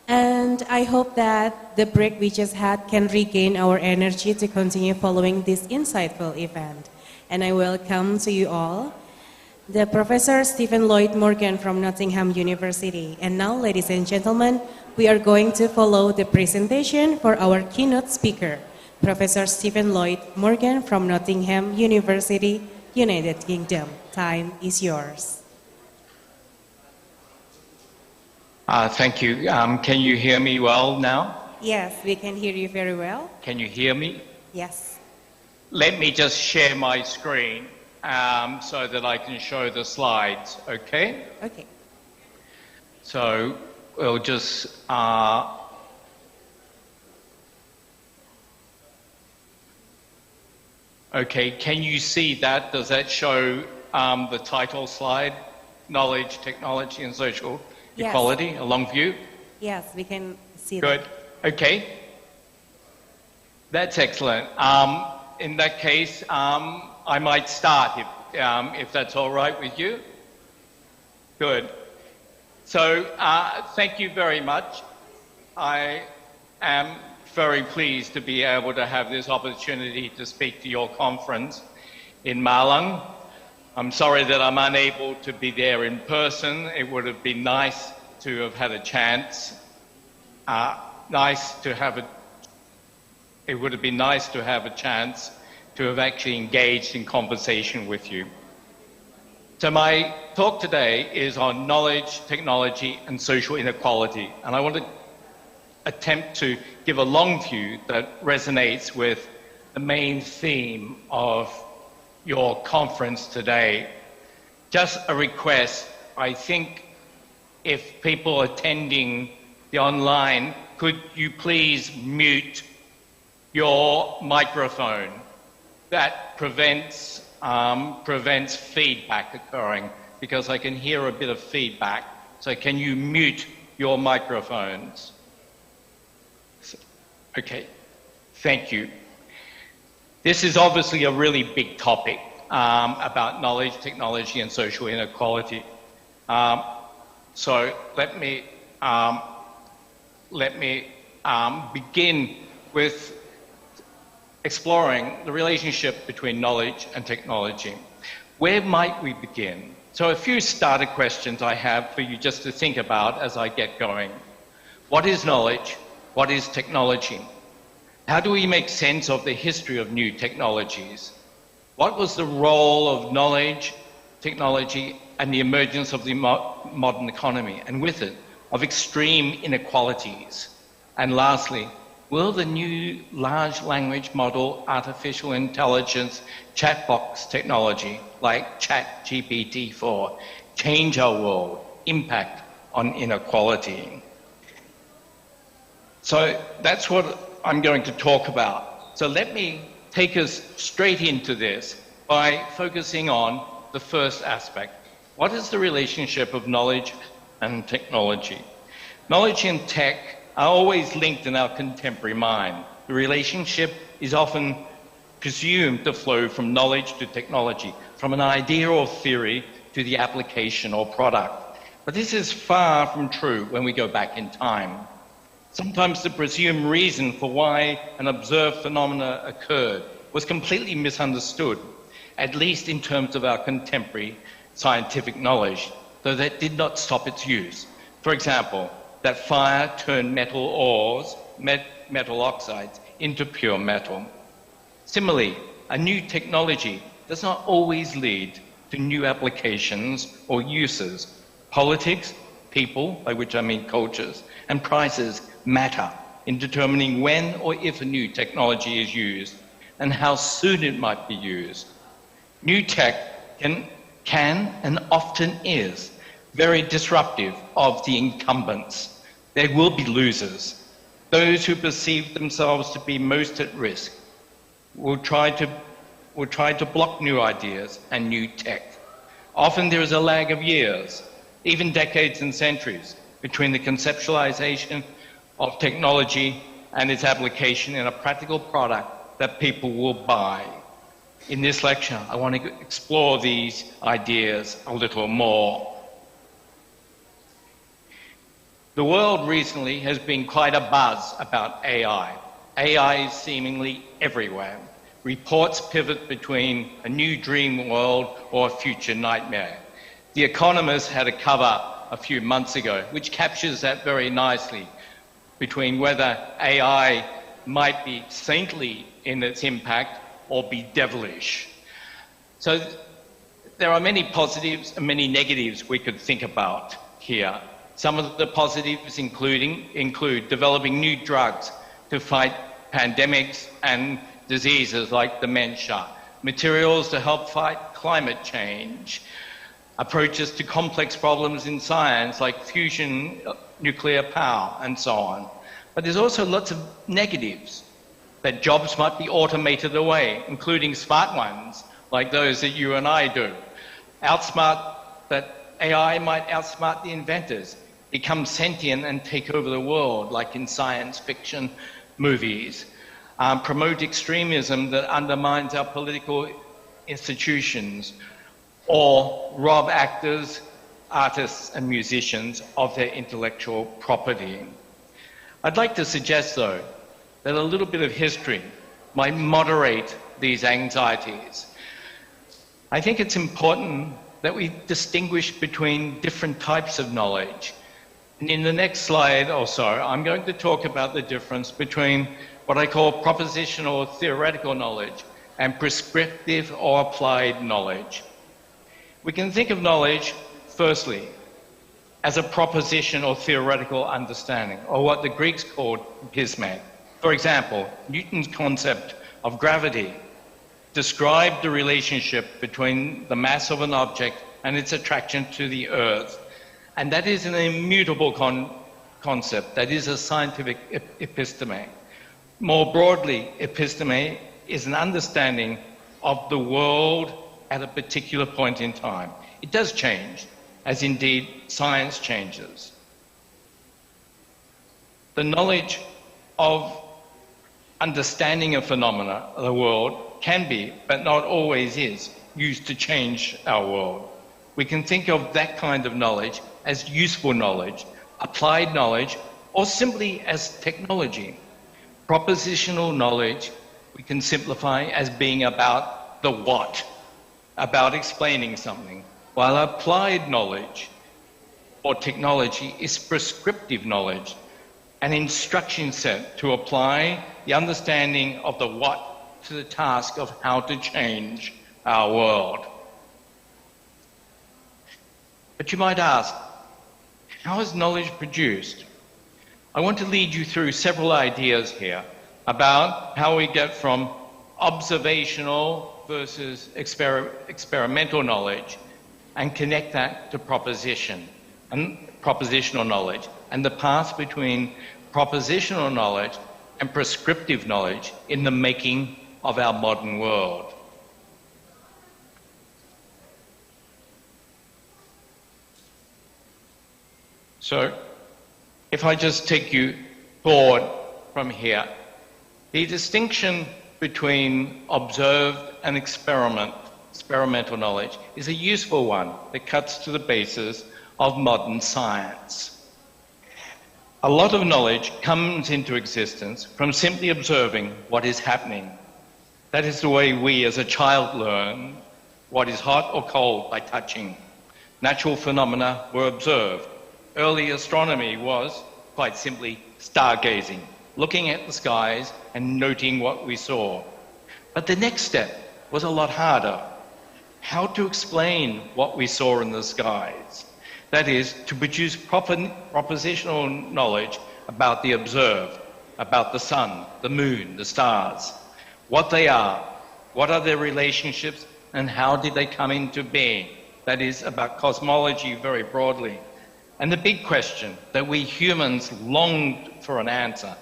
And I hope that the break we just had can regain our energy to continue following this insightful event. And I welcome to you all the Professor Stephen Lloyd Morgan from Nottingham University. And now, ladies and gentlemen, we are going to follow the presentation for our keynote speaker, Professor Stephen Lloyd Morgan from Nottingham University, United Kingdom. Time is yours. Thank you. Can you hear me well now? Yes, we can hear you very well. Can you hear me? Yes. Let me just share my screen so that I can show the slides, okay? Okay. So we'll just... okay, can you see that? Does that show the title slide? Knowledge, Technology and Social Yes. Equality, a long view? Yes, we can see Good. that. Okay. That's excellent. In that case, I might start if that's all right with you. Good. So thank you very much. I am very pleased to be able to have this opportunity to speak to your conference in Malang. I'm sorry that I'm unable to be there in person. It would have been nice to have had a chance. It would have been nice to have a chance to have actually engaged in conversation with you. So my talk today is on knowledge, technology, and social inequality. And I want to attempt to give a long view that resonates with the main theme of your conference today. Just a request, I think if people attending the online, could you please mute your microphone? That prevents feedback occurring, because I can hear a bit of feedback. So can you mute your microphones? Okay, thank you. This is obviously a really big topic about knowledge, technology, and social inequality. So let me begin with exploring the relationship between knowledge and technology. Where might we begin? So a few starter questions I have for you just to think about as I get going. What is knowledge? What is technology? How do we make sense of the history of new technologies? What was the role of knowledge, technology, and the emergence of the modern economy, and with it, of extreme inequalities? And lastly, will the new large language model, artificial intelligence, chatbox technology like ChatGPT-4 change our world, impact on inequality? So that's what I'm going to talk about. So let me take us straight into this by focusing on the first aspect. What is the relationship of knowledge and technology? Knowledge and tech are always linked in our contemporary mind. The relationship is often presumed to flow from knowledge to technology, from an idea or theory to the application or product. But this is far from true when we go back in time. Sometimes the presumed reason for why an observed phenomena occurred was completely misunderstood, at least in terms of our contemporary scientific knowledge, though that did not stop its use. For example, that fire turned metal ores, metal oxides, into pure metal. Similarly, a new technology does not always lead to new applications or uses. Politics, people, by which I mean cultures, and prices matter in determining when or if a new technology is used and how soon it might be used. New tech can and often is very disruptive of the incumbents. There will be losers. Those who perceive themselves to be most at risk will try to block new ideas and new tech. Often there is a lag of years, even decades and centuries, between the conceptualization of technology and its application in a practical product that people will buy. In this lecture, I want to explore these ideas a little more. The world recently has been quite a buzz about AI. AI is seemingly everywhere. Reports pivot between a new dream world or a future nightmare. The Economist had a cover a few months ago which captures that very nicely, between whether AI might be saintly in its impact or be devilish. So there are many positives and many negatives we could think about here. Some of the positives include developing new drugs to fight pandemics and diseases like dementia, materials to help fight climate change, approaches to complex problems in science like fusion, nuclear power, and so on. But there's also lots of negatives, that jobs might be automated away, including smart ones like those that you and I do. That AI might outsmart the inventors, become sentient and take over the world, like in science fiction movies. Promote extremism that undermines our political institutions, or rob actors, artists and musicians of their intellectual property. I'd like to suggest, though, that a little bit of history might moderate these anxieties. I think it's important that we distinguish between different types of knowledge. And in the next slide or so, I'm going to talk about the difference between what I call propositional or theoretical knowledge and prescriptive or applied knowledge. We can think of knowledge, firstly, as a proposition or theoretical understanding, or what the Greeks called pisme. For example, Newton's concept of gravity described the relationship between the mass of an object and its attraction to the Earth. And that is an immutable concept. That is a scientific episteme. More broadly, episteme is an understanding of the world at a particular point in time. It does change, as indeed science changes. The knowledge of understanding of phenomena of the world can be, but not always is, used to change our world. We can think of that kind of knowledge as useful knowledge, applied knowledge, or simply as technology. Propositional knowledge we can simplify as being about the what, about explaining something, while applied knowledge or technology is prescriptive knowledge, an instruction set to apply the understanding of the what to the task of how to change our world. But you might ask, how is knowledge produced? I want to lead you through several ideas here about how we get from observational versus experimental knowledge and connect that to propositional knowledge, and the path between propositional knowledge and prescriptive knowledge in the making of our modern world. So, if I just take you forward from here, the distinction between observed and experimental knowledge is a useful one that cuts to the basis of modern science. A lot of knowledge comes into existence from simply observing what is happening. That is the way we as a child learn what is hot or cold by touching. Natural phenomena were observed. Early astronomy was, quite simply, stargazing, looking at the skies and noting what we saw. But the next step was a lot harder. How to explain what we saw in the skies. That is, to produce propositional knowledge about the observed, about the sun, the moon, the stars, what they are, what are their relationships, and how did they come into being. That is, about cosmology very broadly. And the big question that we humans longed for an answer,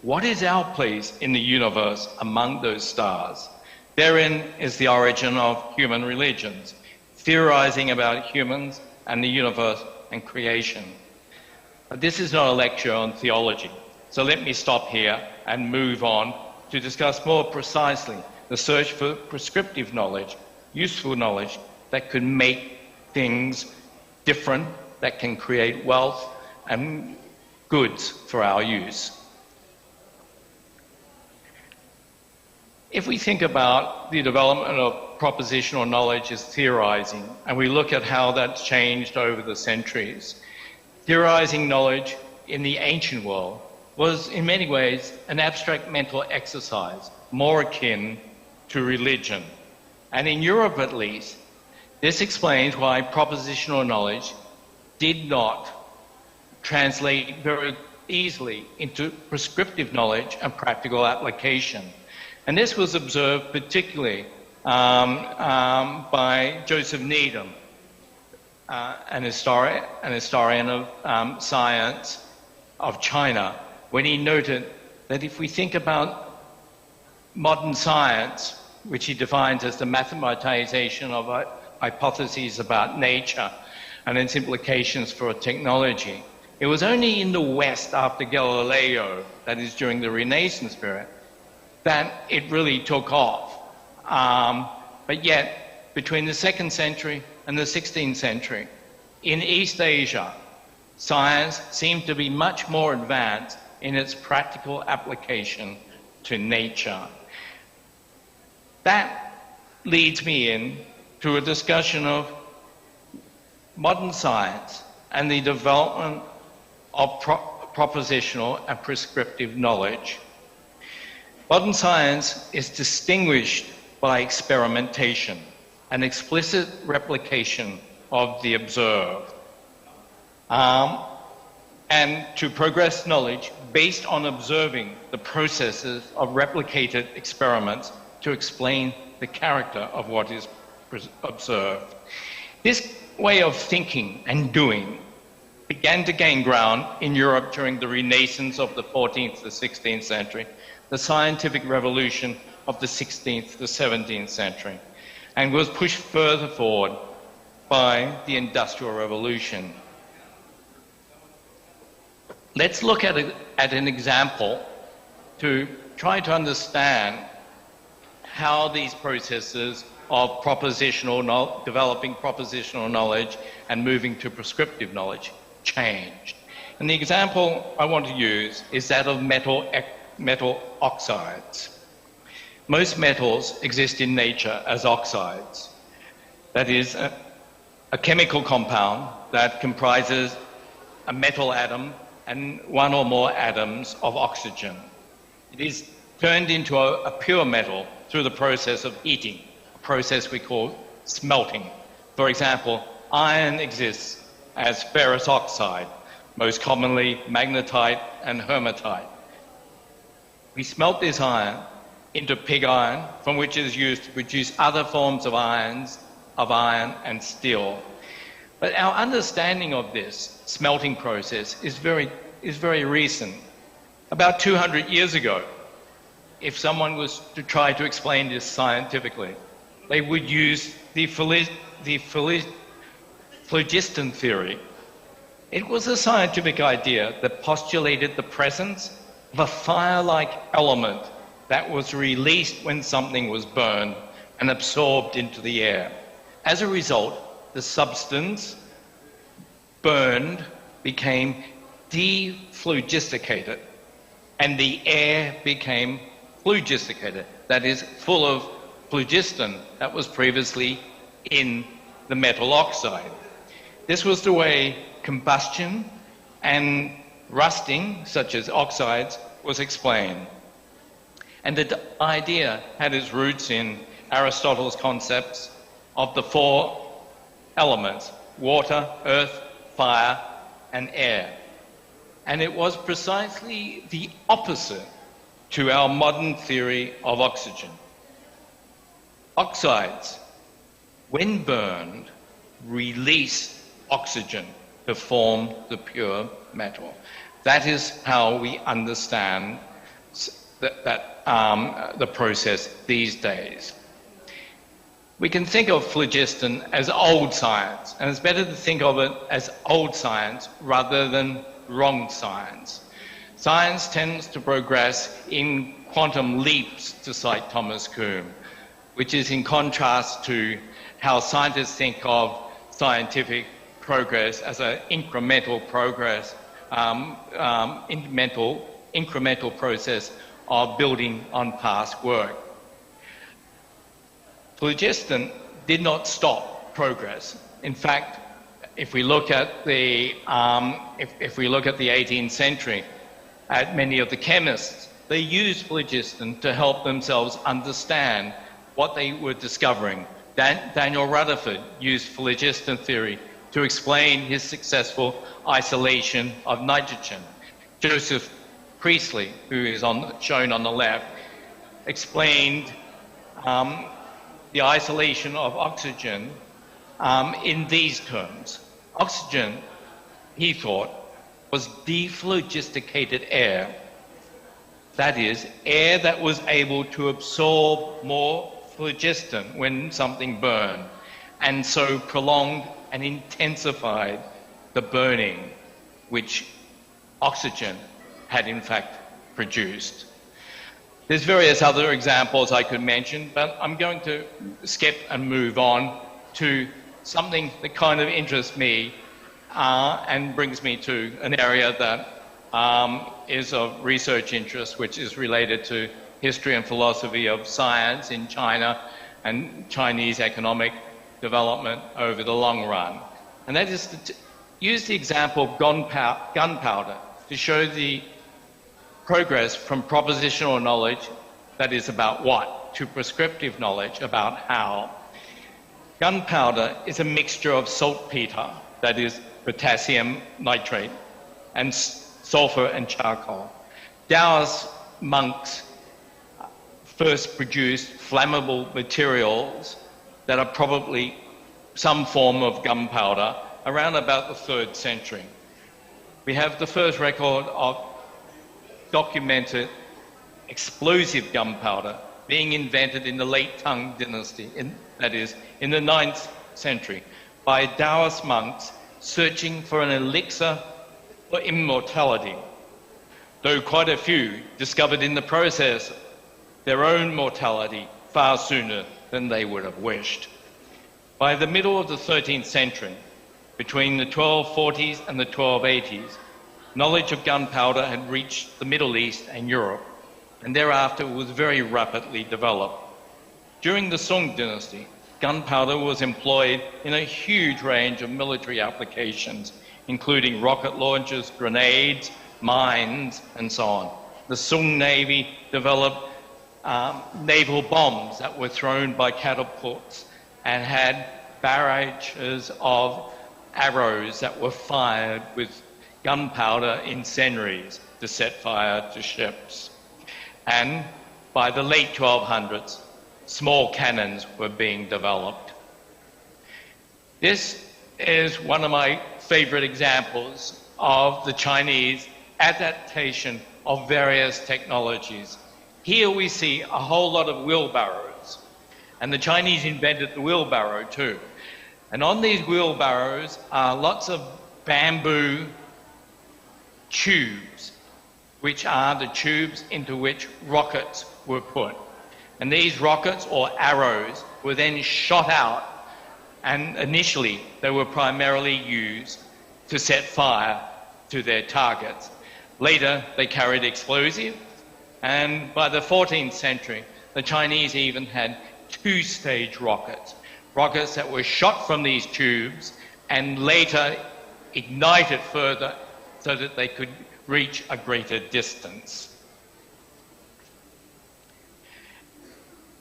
what is our place in the universe among those stars? Therein is the origin of human religions, theorizing about humans and the universe and creation. But this is not a lecture on theology, so let me stop here and move on to discuss more precisely the search for prescriptive knowledge, useful knowledge that could make things different, that can create wealth and goods for our use. If we think about the development of propositional knowledge as theorizing, and we look at how that's changed over the centuries, theorizing knowledge in the ancient world was in many ways an abstract mental exercise, more akin to religion. And in Europe at least, this explains why propositional knowledge did not translate very easily into prescriptive knowledge and practical application. And this was observed particularly by Joseph Needham, an historian of science of China, when he noted that if we think about modern science, which he defines as the mathematization of hypotheses about nature and its implications for technology, it was only in the West after Galileo, that is during the Renaissance period, that it really took off. But yet, between the 2nd century and the 16th century, in East Asia, science seemed to be much more advanced in its practical application to nature. That leads me in to a discussion of modern science and the development of propositional and prescriptive knowledge. Modern science is distinguished by experimentation, an explicit replication of the observed, and to progress knowledge based on observing the processes of replicated experiments to explain the character of what is observed. This way of thinking and doing began to gain ground in Europe during the Renaissance of the 14th to 16th century, the scientific revolution of the 16th to 17th century, and was pushed further forward by the Industrial Revolution. Let's look at an example to try to understand how these processes of developing propositional knowledge and moving to prescriptive knowledge changed. And the example I want to use is that of metal oxides. Most metals exist in nature as oxides. That is a chemical compound that comprises a metal atom and one or more atoms of oxygen. It is turned into a pure metal through the process of heating, a process we call smelting. For example, iron exists as ferrous oxide, most commonly magnetite and hematite. We smelt this iron into pig iron, from which it is used to produce other forms of iron and steel. But our understanding of this smelting process is very recent. About 200 years ago, if someone was to try to explain this scientifically, they would use the phlogiston theory. It was a scientific idea that postulated the presence of a fire-like element that was released when something was burned and absorbed into the air. As a result, the substance burned became dephlogisticated, and the air became phlogisticated, that is, full of phlogiston that was previously in the metal oxide. This was the way combustion and rusting, such as oxides, was explained. And the idea had its roots in Aristotle's concepts of the 4 elements: water, earth, fire, and air. And it was precisely the opposite to our modern theory of oxygen. Oxides, when burned, release oxygen to form the pure metal. That is how we understand the process these days. We can think of phlogiston as old science, and it's better to think of it as old science rather than wrong science. Science tends to progress in quantum leaps, to cite Thomas Kuhn, which is in contrast to how scientists think of scientific progress as an incremental progress incremental process of building on past work. Phlogiston did not stop progress. In fact, if we look at the 18th century, at many of the chemists, they used phlogiston to help themselves understand what they were discovering. Daniel Rutherford used phlogiston theory to explain his successful isolation of nitrogen. Joseph Priestley, who is shown on the left, explained the isolation of oxygen in these terms. Oxygen, he thought, was dephlogisticated air. That is, air that was able to absorb more phlogiston when something burned, and so prolonged and intensified the burning which oxygen had in fact produced. There's various other examples I could mention, but I'm going to skip and move on to something that kind of interests me and brings me to an area that is of research interest, which is related to history and philosophy of science in China and Chinese economic development over the long run. And that is to use the example of gunpowder to show the progress from propositional knowledge, that is about what, to prescriptive knowledge about how. Gunpowder is a mixture of saltpeter, that is potassium nitrate, and sulfur and charcoal. Taoist monks first produced flammable materials that are probably some form of gunpowder around about the 3rd century. We have the first record of documented explosive gunpowder being invented in the late Tang dynasty, that is, in the 9th century, by Taoist monks searching for an elixir for immortality, though quite a few discovered in the process their own mortality far sooner than they would have wished. By the middle of the 13th century, between the 1240s and the 1280s, knowledge of gunpowder had reached the Middle East and Europe, and thereafter was very rapidly developed. During the Song dynasty, gunpowder was employed in a huge range of military applications, including rocket launchers, grenades, mines, and so on. The Song Navy developed naval bombs that were thrown by catapults and had barrages of arrows that were fired with gunpowder incendiaries to set fire to ships. And by the late 1200s, small cannons were being developed. This is one of my favorite examples of the Chinese adaptation of various technologies. Here we see a whole lot of wheelbarrows, and the Chinese invented the wheelbarrow too. And on these wheelbarrows are lots of bamboo tubes, which are the tubes into which rockets were put. And these rockets or arrows were then shot out, and initially they were primarily used to set fire to their targets. Later they carried explosives, and by the 14th century the Chinese even had two-stage rockets, rockets that were shot from these tubes and later ignited further so that they could reach a greater distance.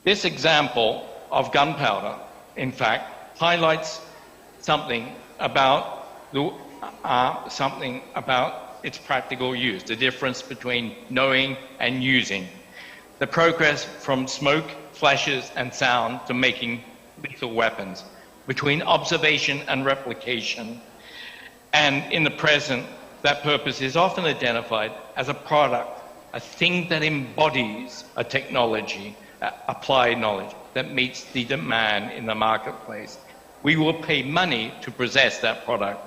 This example of gunpowder, in fact, highlights something about its practical use, the difference between knowing and using, the progress from smoke, flashes, and sound to making lethal weapons, between observation and replication, and in the present, that purpose is often identified as a product, a thing that embodies a technology, applied knowledge that meets the demand in the marketplace. We will pay money to possess that product,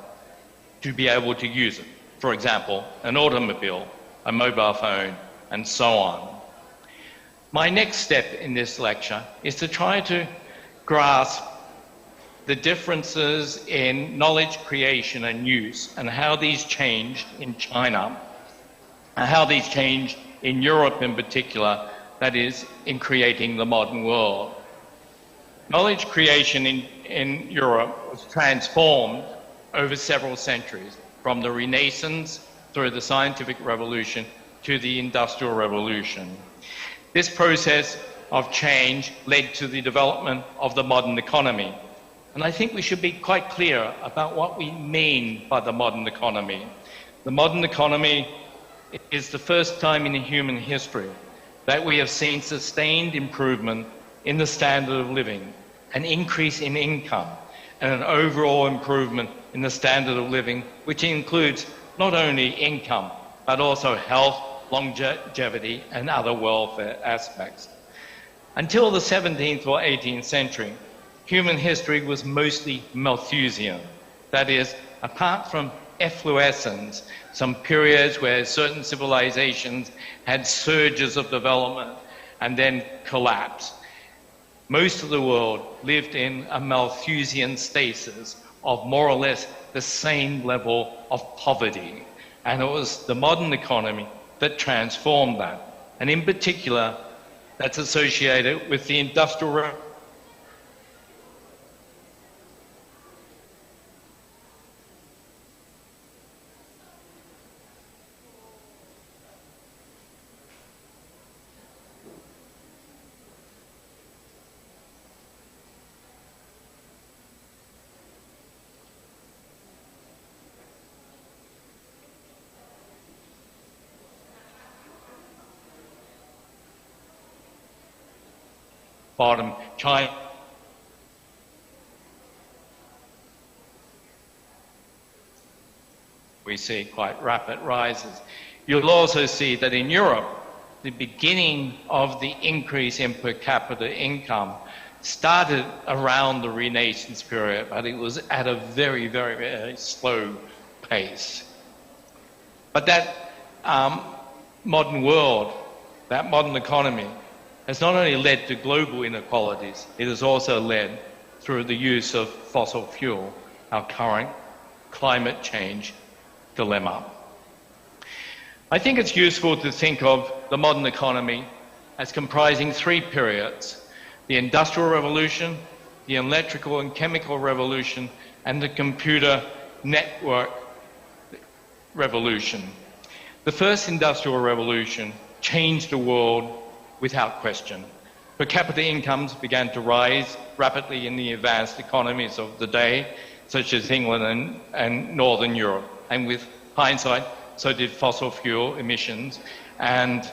to be able to use it. For example, an automobile, a mobile phone, and so on. My next step in this lecture is to try to grasp the differences in knowledge creation and use and how these changed in China and how these changed in Europe in particular, that is, in creating the modern world. Knowledge creation in Europe was transformed over several centuries, from the Renaissance through the scientific revolution to the Industrial Revolution. This process of change led to the development of the modern economy. And I think we should be quite clear about what we mean by the modern economy. The modern economy is the first time in human history that we have seen sustained improvement in the standard of living, an increase in income, and an overall improvement in the standard of living, which includes not only income, but also health, longevity, and other welfare aspects. Until the 17th or 18th century, human history was mostly Malthusian. That is, apart from efflorescence, some periods where certain civilizations had surges of development and then collapsed, most of the world lived in a Malthusian stasis of more or less the same level of poverty. And it was the modern economy that transformed that. And in particular, that's associated with the Industrial Revolution. Bottom, China. We see quite rapid rises. You'll also see that in Europe, the beginning of the increase in per capita income started around the Renaissance period, but it was at a very, very, very slow pace. But that modern world, that modern economy, has not only led to global inequalities, it has also led through the use of fossil fuel, our current climate change dilemma. I think it's useful to think of the modern economy as comprising three periods: the Industrial Revolution, the Electrical and Chemical Revolution, and the Computer Network Revolution. The first Industrial Revolution changed the world without question. Per capita incomes began to rise rapidly in the advanced economies of the day, such as England and Northern Europe. And with hindsight, so did fossil fuel emissions and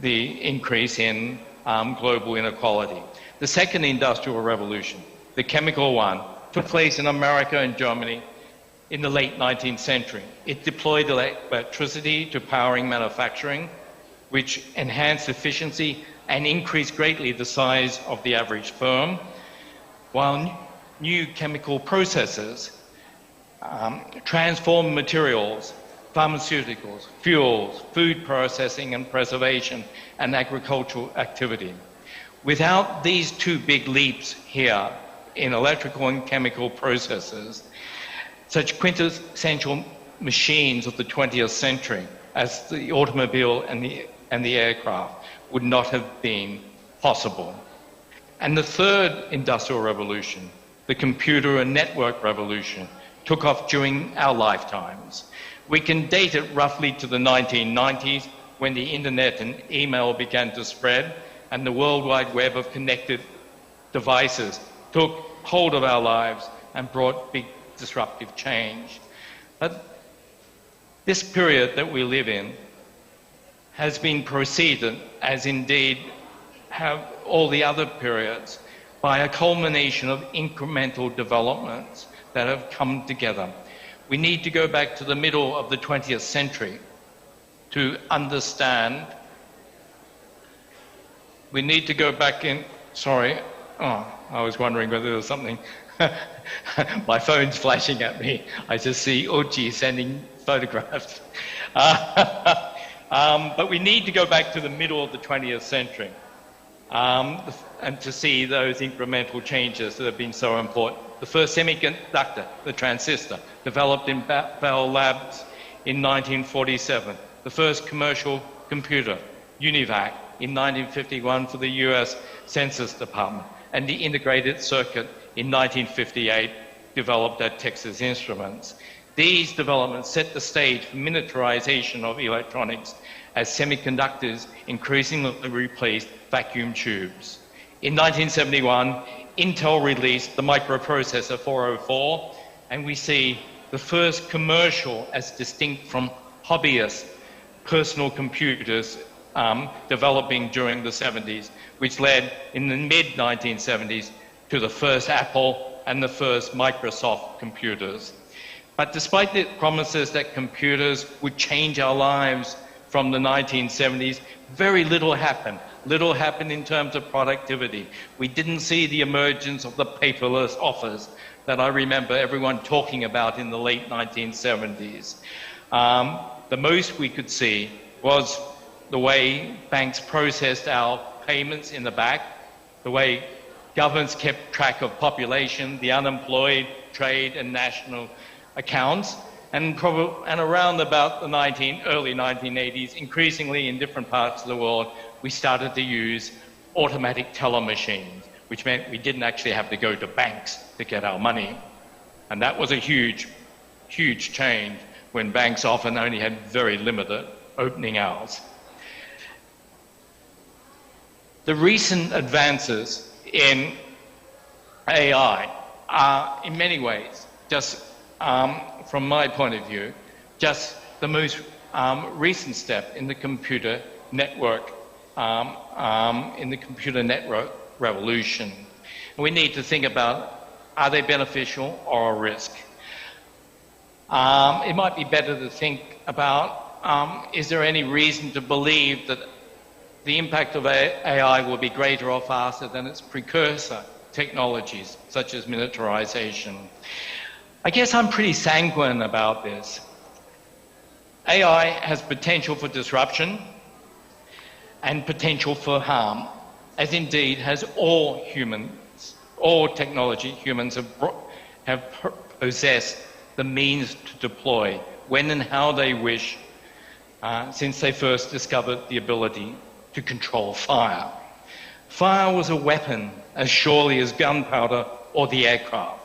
the increase in global inequality. The second Industrial Revolution, the chemical one, took place in America and Germany in the late 19th century. It deployed electricity to powering manufacturing, which enhanced efficiency and increased greatly the size of the average firm, while new chemical processes transformed materials, pharmaceuticals, fuels, food processing and preservation, and agricultural activity. Without these two big leaps here in electrical and chemical processes, such quintessential machines of the 20th century as the automobile and the aircraft would not have been possible. And the third Industrial Revolution, the Computer and Network Revolution, took off during our lifetimes. We can date it roughly to the 1990s, when the internet and email began to spread and the World Wide Web of connected devices took hold of our lives and brought big disruptive change. But this period that we live in has been preceded, as indeed have all the other periods, by a culmination of incremental developments that have come together. We need to go back to the middle of the 20th century to understand. We need to go back in, sorry, I was wondering whether there was something. My phone's flashing at me. I just see Uchi sending photographs. But we need to go back to the middle of the 20th century and to see those incremental changes that have been so important. The first semiconductor, the transistor, developed in Bell Labs in 1947. The first commercial computer, UNIVAC, in 1951 for the US Census Department, and the integrated circuit in 1958, developed at Texas Instruments. These developments set the stage for miniaturization of electronics as semiconductors increasingly replaced vacuum tubes. In 1971, Intel released the microprocessor 404, and we see the first commercial, as distinct from hobbyist personal computers developing during the 70s, which led in the mid-1970s to the first Apple and the first Microsoft computers. But despite the promises that computers would change our lives from the 1970s, very little happened. Little happened in terms of productivity. We didn't see the emergence of the paperless office that I remember everyone talking about in the late 1970s. The most we could see was the way banks processed our payments in the back, the way governments kept track of population, the unemployed, trade and national accounts, and around about the early 1980s, increasingly in different parts of the world, we started to use automatic teller machines, which meant we didn't actually have to go to banks to get our money. And that was a huge, huge change when banks often only had very limited opening hours. The recent advances in AI are, in many ways, just from my point of view, just the most recent step in the computer network, revolution. We need to think about, are they beneficial or a risk? It might be better to think about, is there any reason to believe that the impact of AI will be greater or faster than its precursor technologies, such as miniaturization? I guess I'm pretty sanguine about this. AI has potential for disruption and potential for harm, as indeed has all humans, all technology humans have possessed the means to deploy when and how they wish since they first discovered the ability to control fire. Fire was a weapon as surely as gunpowder or the aircraft.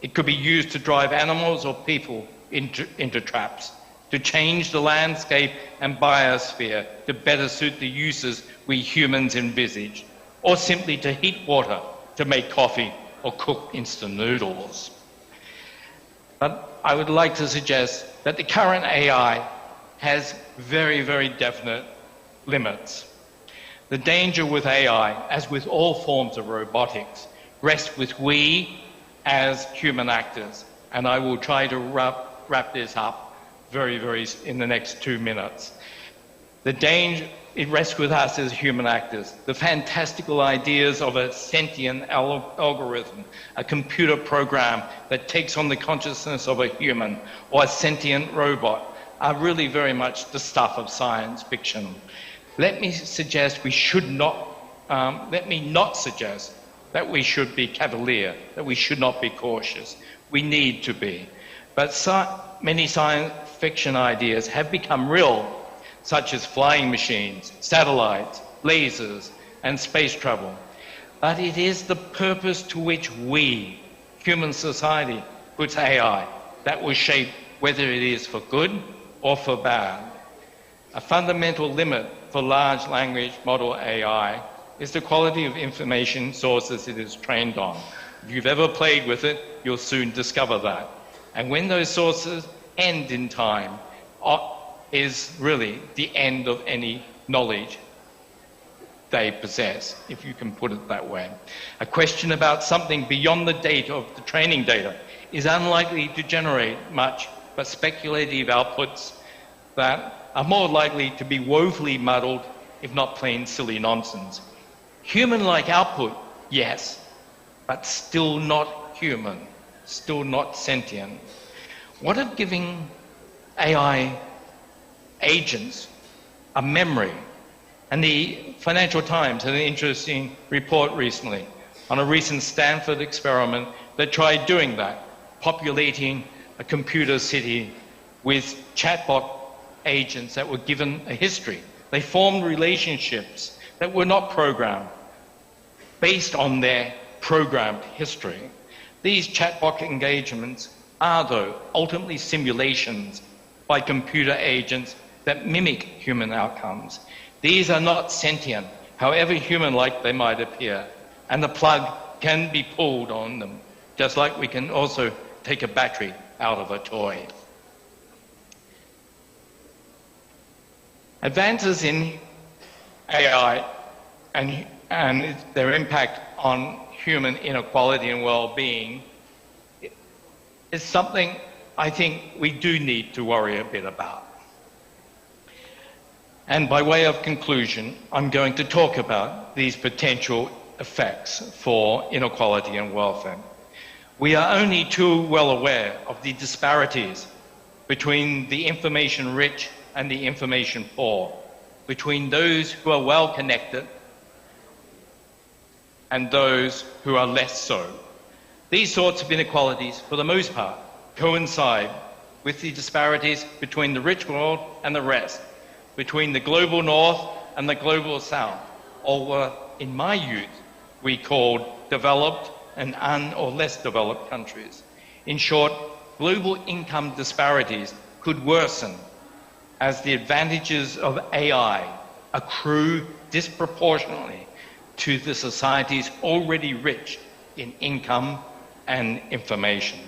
It could be used to drive animals or people into traps, to change the landscape and biosphere to better suit the uses we humans envisage, or simply to heat water to make coffee or cook instant noodles. But I would like to suggest that the current AI has very, very definite limits. The danger with AI, as with all forms of robotics, rests with we as human actors. And I will try to wrap this up very in the next 2 minutes. The danger, it rests with us as human actors. The fantastical ideas of a sentient algorithm, a computer program that takes on the consciousness of a human, or a sentient robot, are really very much the stuff of science fiction. Let me not suggest that we should be cavalier, that we should not be cautious. We need to be. But many science fiction ideas have become real, such as flying machines, satellites, lasers, and space travel. But it is the purpose to which we, human society, puts AI that will shape whether it is for good or for bad. A fundamental limit for large language model AI is the quality of information sources it is trained on. If you've ever played with it, you'll soon discover that. And when those sources end in time, is really the end of any knowledge they possess, if you can put it that way. A question about something beyond the data of the training data is unlikely to generate much but speculative outputs that are more likely to be woefully muddled, if not plain silly nonsense. Human-like output, yes, but still not human, still not sentient. What if giving AI agents a memory And the Financial Times had an interesting report recently on a recent Stanford experiment that tried doing that, populating a computer city with chatbot agents that were given a history. They formed relationships that were not programmed, based on their programmed history. These chatbot engagements are, though, ultimately simulations by computer agents that mimic human outcomes. These are not sentient, however human-like they might appear, and the plug can be pulled on them, just like we can also take a battery out of a toy. Advances in AI and their impact on human inequality and well-being is something I think we do need to worry a bit about. And by way of conclusion, I'm going to talk about these potential effects for inequality and welfare. We are only too well aware of the disparities between the information rich and the information poor, between those who are well connected and those who are less so. These sorts of inequalities, for the most part, coincide with the disparities between the rich world and the rest, between the global north and the global south, or what in my youth we called developed and or less developed countries. In short, global income disparities could worsen as the advantages of AI accrue disproportionately to the societies already rich in income and information.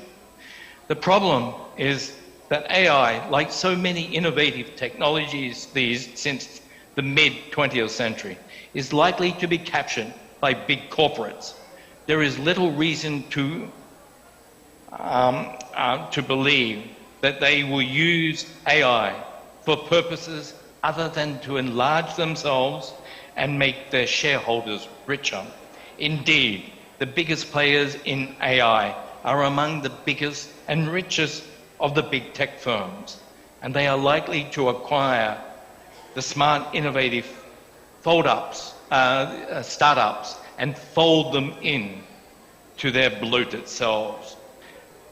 The problem is that AI, like so many innovative technologies since the mid-20th century, is likely to be captured by big corporates. There is little reason to believe that they will use AI for purposes other than to enlarge themselves and make their shareholders richer. Indeed, the biggest players in AI are among the biggest and richest of the big tech firms, and they are likely to acquire the smart, innovative startups and fold them in to their bloated selves.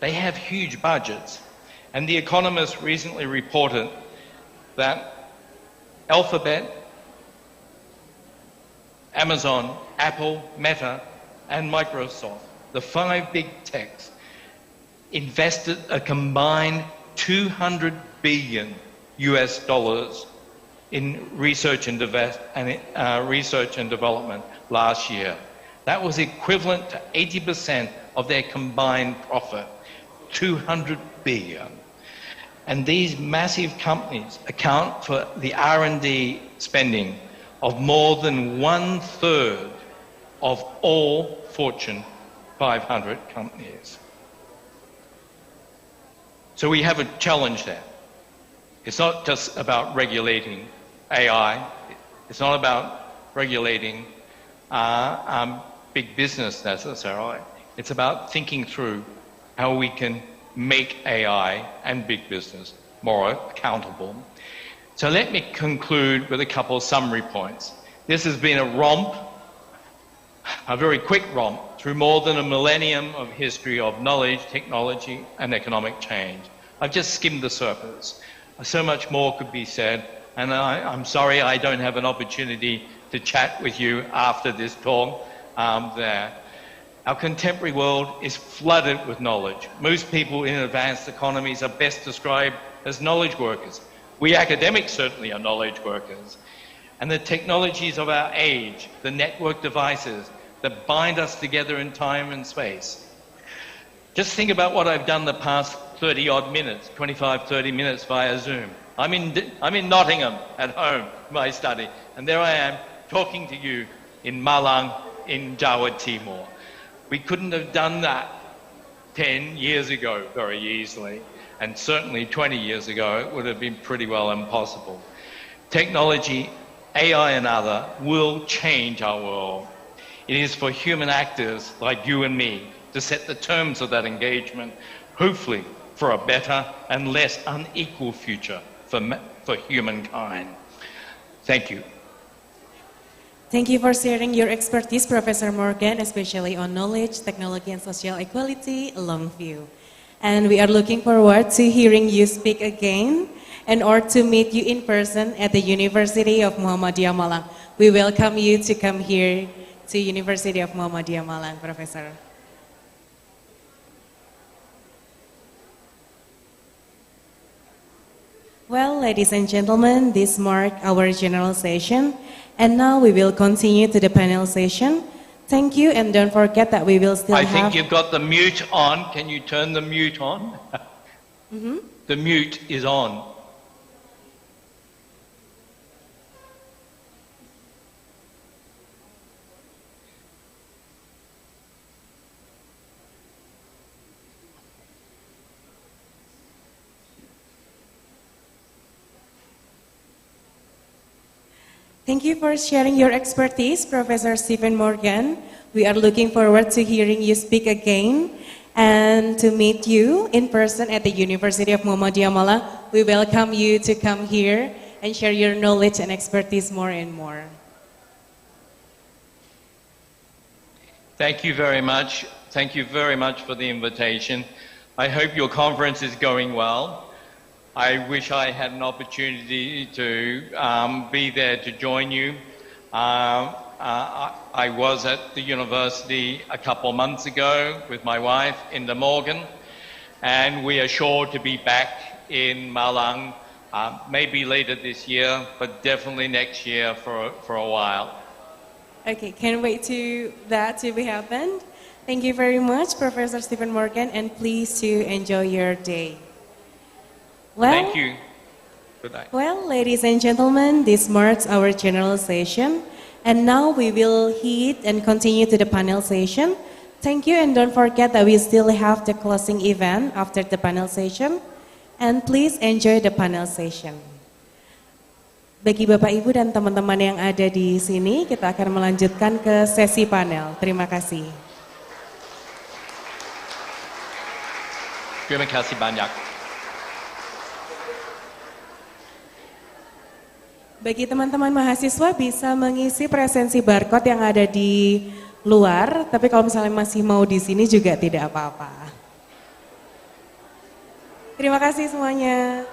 They have huge budgets, and The Economist recently reported that Alphabet, Amazon, Apple, Meta, and Microsoft, the 5 big techs, invested a combined $200 billion in research and development last year. That was equivalent to 80% of their combined profit, $200 billion. And these massive companies account for the R&D spending of more than 1/3 of all Fortune 500 companies. So we have a challenge there. It's not just about regulating AI. It's not about regulating big business necessarily. It's about thinking through how we can make AI and big business more accountable. So let me conclude with a couple of summary points. This has been a romp, a very quick romp, through more than a millennium of history of knowledge, technology, and economic change. I've just skimmed the surface. So much more could be said, and I'm sorry I don't have an opportunity to chat with you after this talk there. Our contemporary world is flooded with knowledge. Most people in advanced economies are best described as knowledge workers. We academics certainly are knowledge workers. And the technologies of our age, the network devices that bind us together in time and space. Just think about what I've done the past 30-odd minutes, 25, 30 minutes via Zoom. I'm in Nottingham at home, my study, and there I am talking to you in Malang in Jawa Timur. We couldn't have done that 10 years ago very easily, and certainly 20 years ago it would have been pretty well impossible. Technology, AI and other, will change our world. It is for human actors like you and me to set the terms of that engagement, hopefully for a better and less unequal future for humankind. Thank you. Thank you for sharing your expertise, Professor Morgan, especially on knowledge, technology, and social equality along view. And we are looking forward to hearing you speak again and or to meet you in person at the University of Muhammadiyah Malang. We welcome you to come here to University of Muhammadiyah Malang, Professor. Well, ladies and gentlemen, this marks our general session. And now we will continue to the panel session. Thank you, and don't forget that we will still I have... think you've got the mute on. Can you turn the mute on? The mute is on. Thank you for sharing your expertise, Professor Stephen Morgan. We are looking forward to hearing you speak again and to meet you in person at the University of Muhammadiyah Malang. We welcome you to come here and share your knowledge and expertise more and more. Thank you very much. Thank you very much for the invitation. I hope your conference is going well. I wish I had an opportunity to be there to join you. I was at the university a couple of months ago with my wife, Inda Morgan, and we are sure to be back in Malang, maybe later this year, but definitely next year for a while. Okay, can't wait to that to be happened. Thank you very much, Professor Stephen Morgan, and please to enjoy your day. Well, Thank you. Good night. Well, ladies and gentlemen, this marks our general session. And now we will head and continue to the panel session. Thank you, and don't forget that we still have the closing event after the panel session. And please enjoy the panel session. Bagi Bapak, Ibu, dan teman-teman yang ada di sini, kita akan melanjutkan ke sesi panel. Terima kasih. Terima kasih banyak. Bagi teman-teman mahasiswa bisa mengisi presensi barcode yang ada di luar, tapi kalau misalnya masih mau di sini juga tidak apa-apa. Terima kasih semuanya.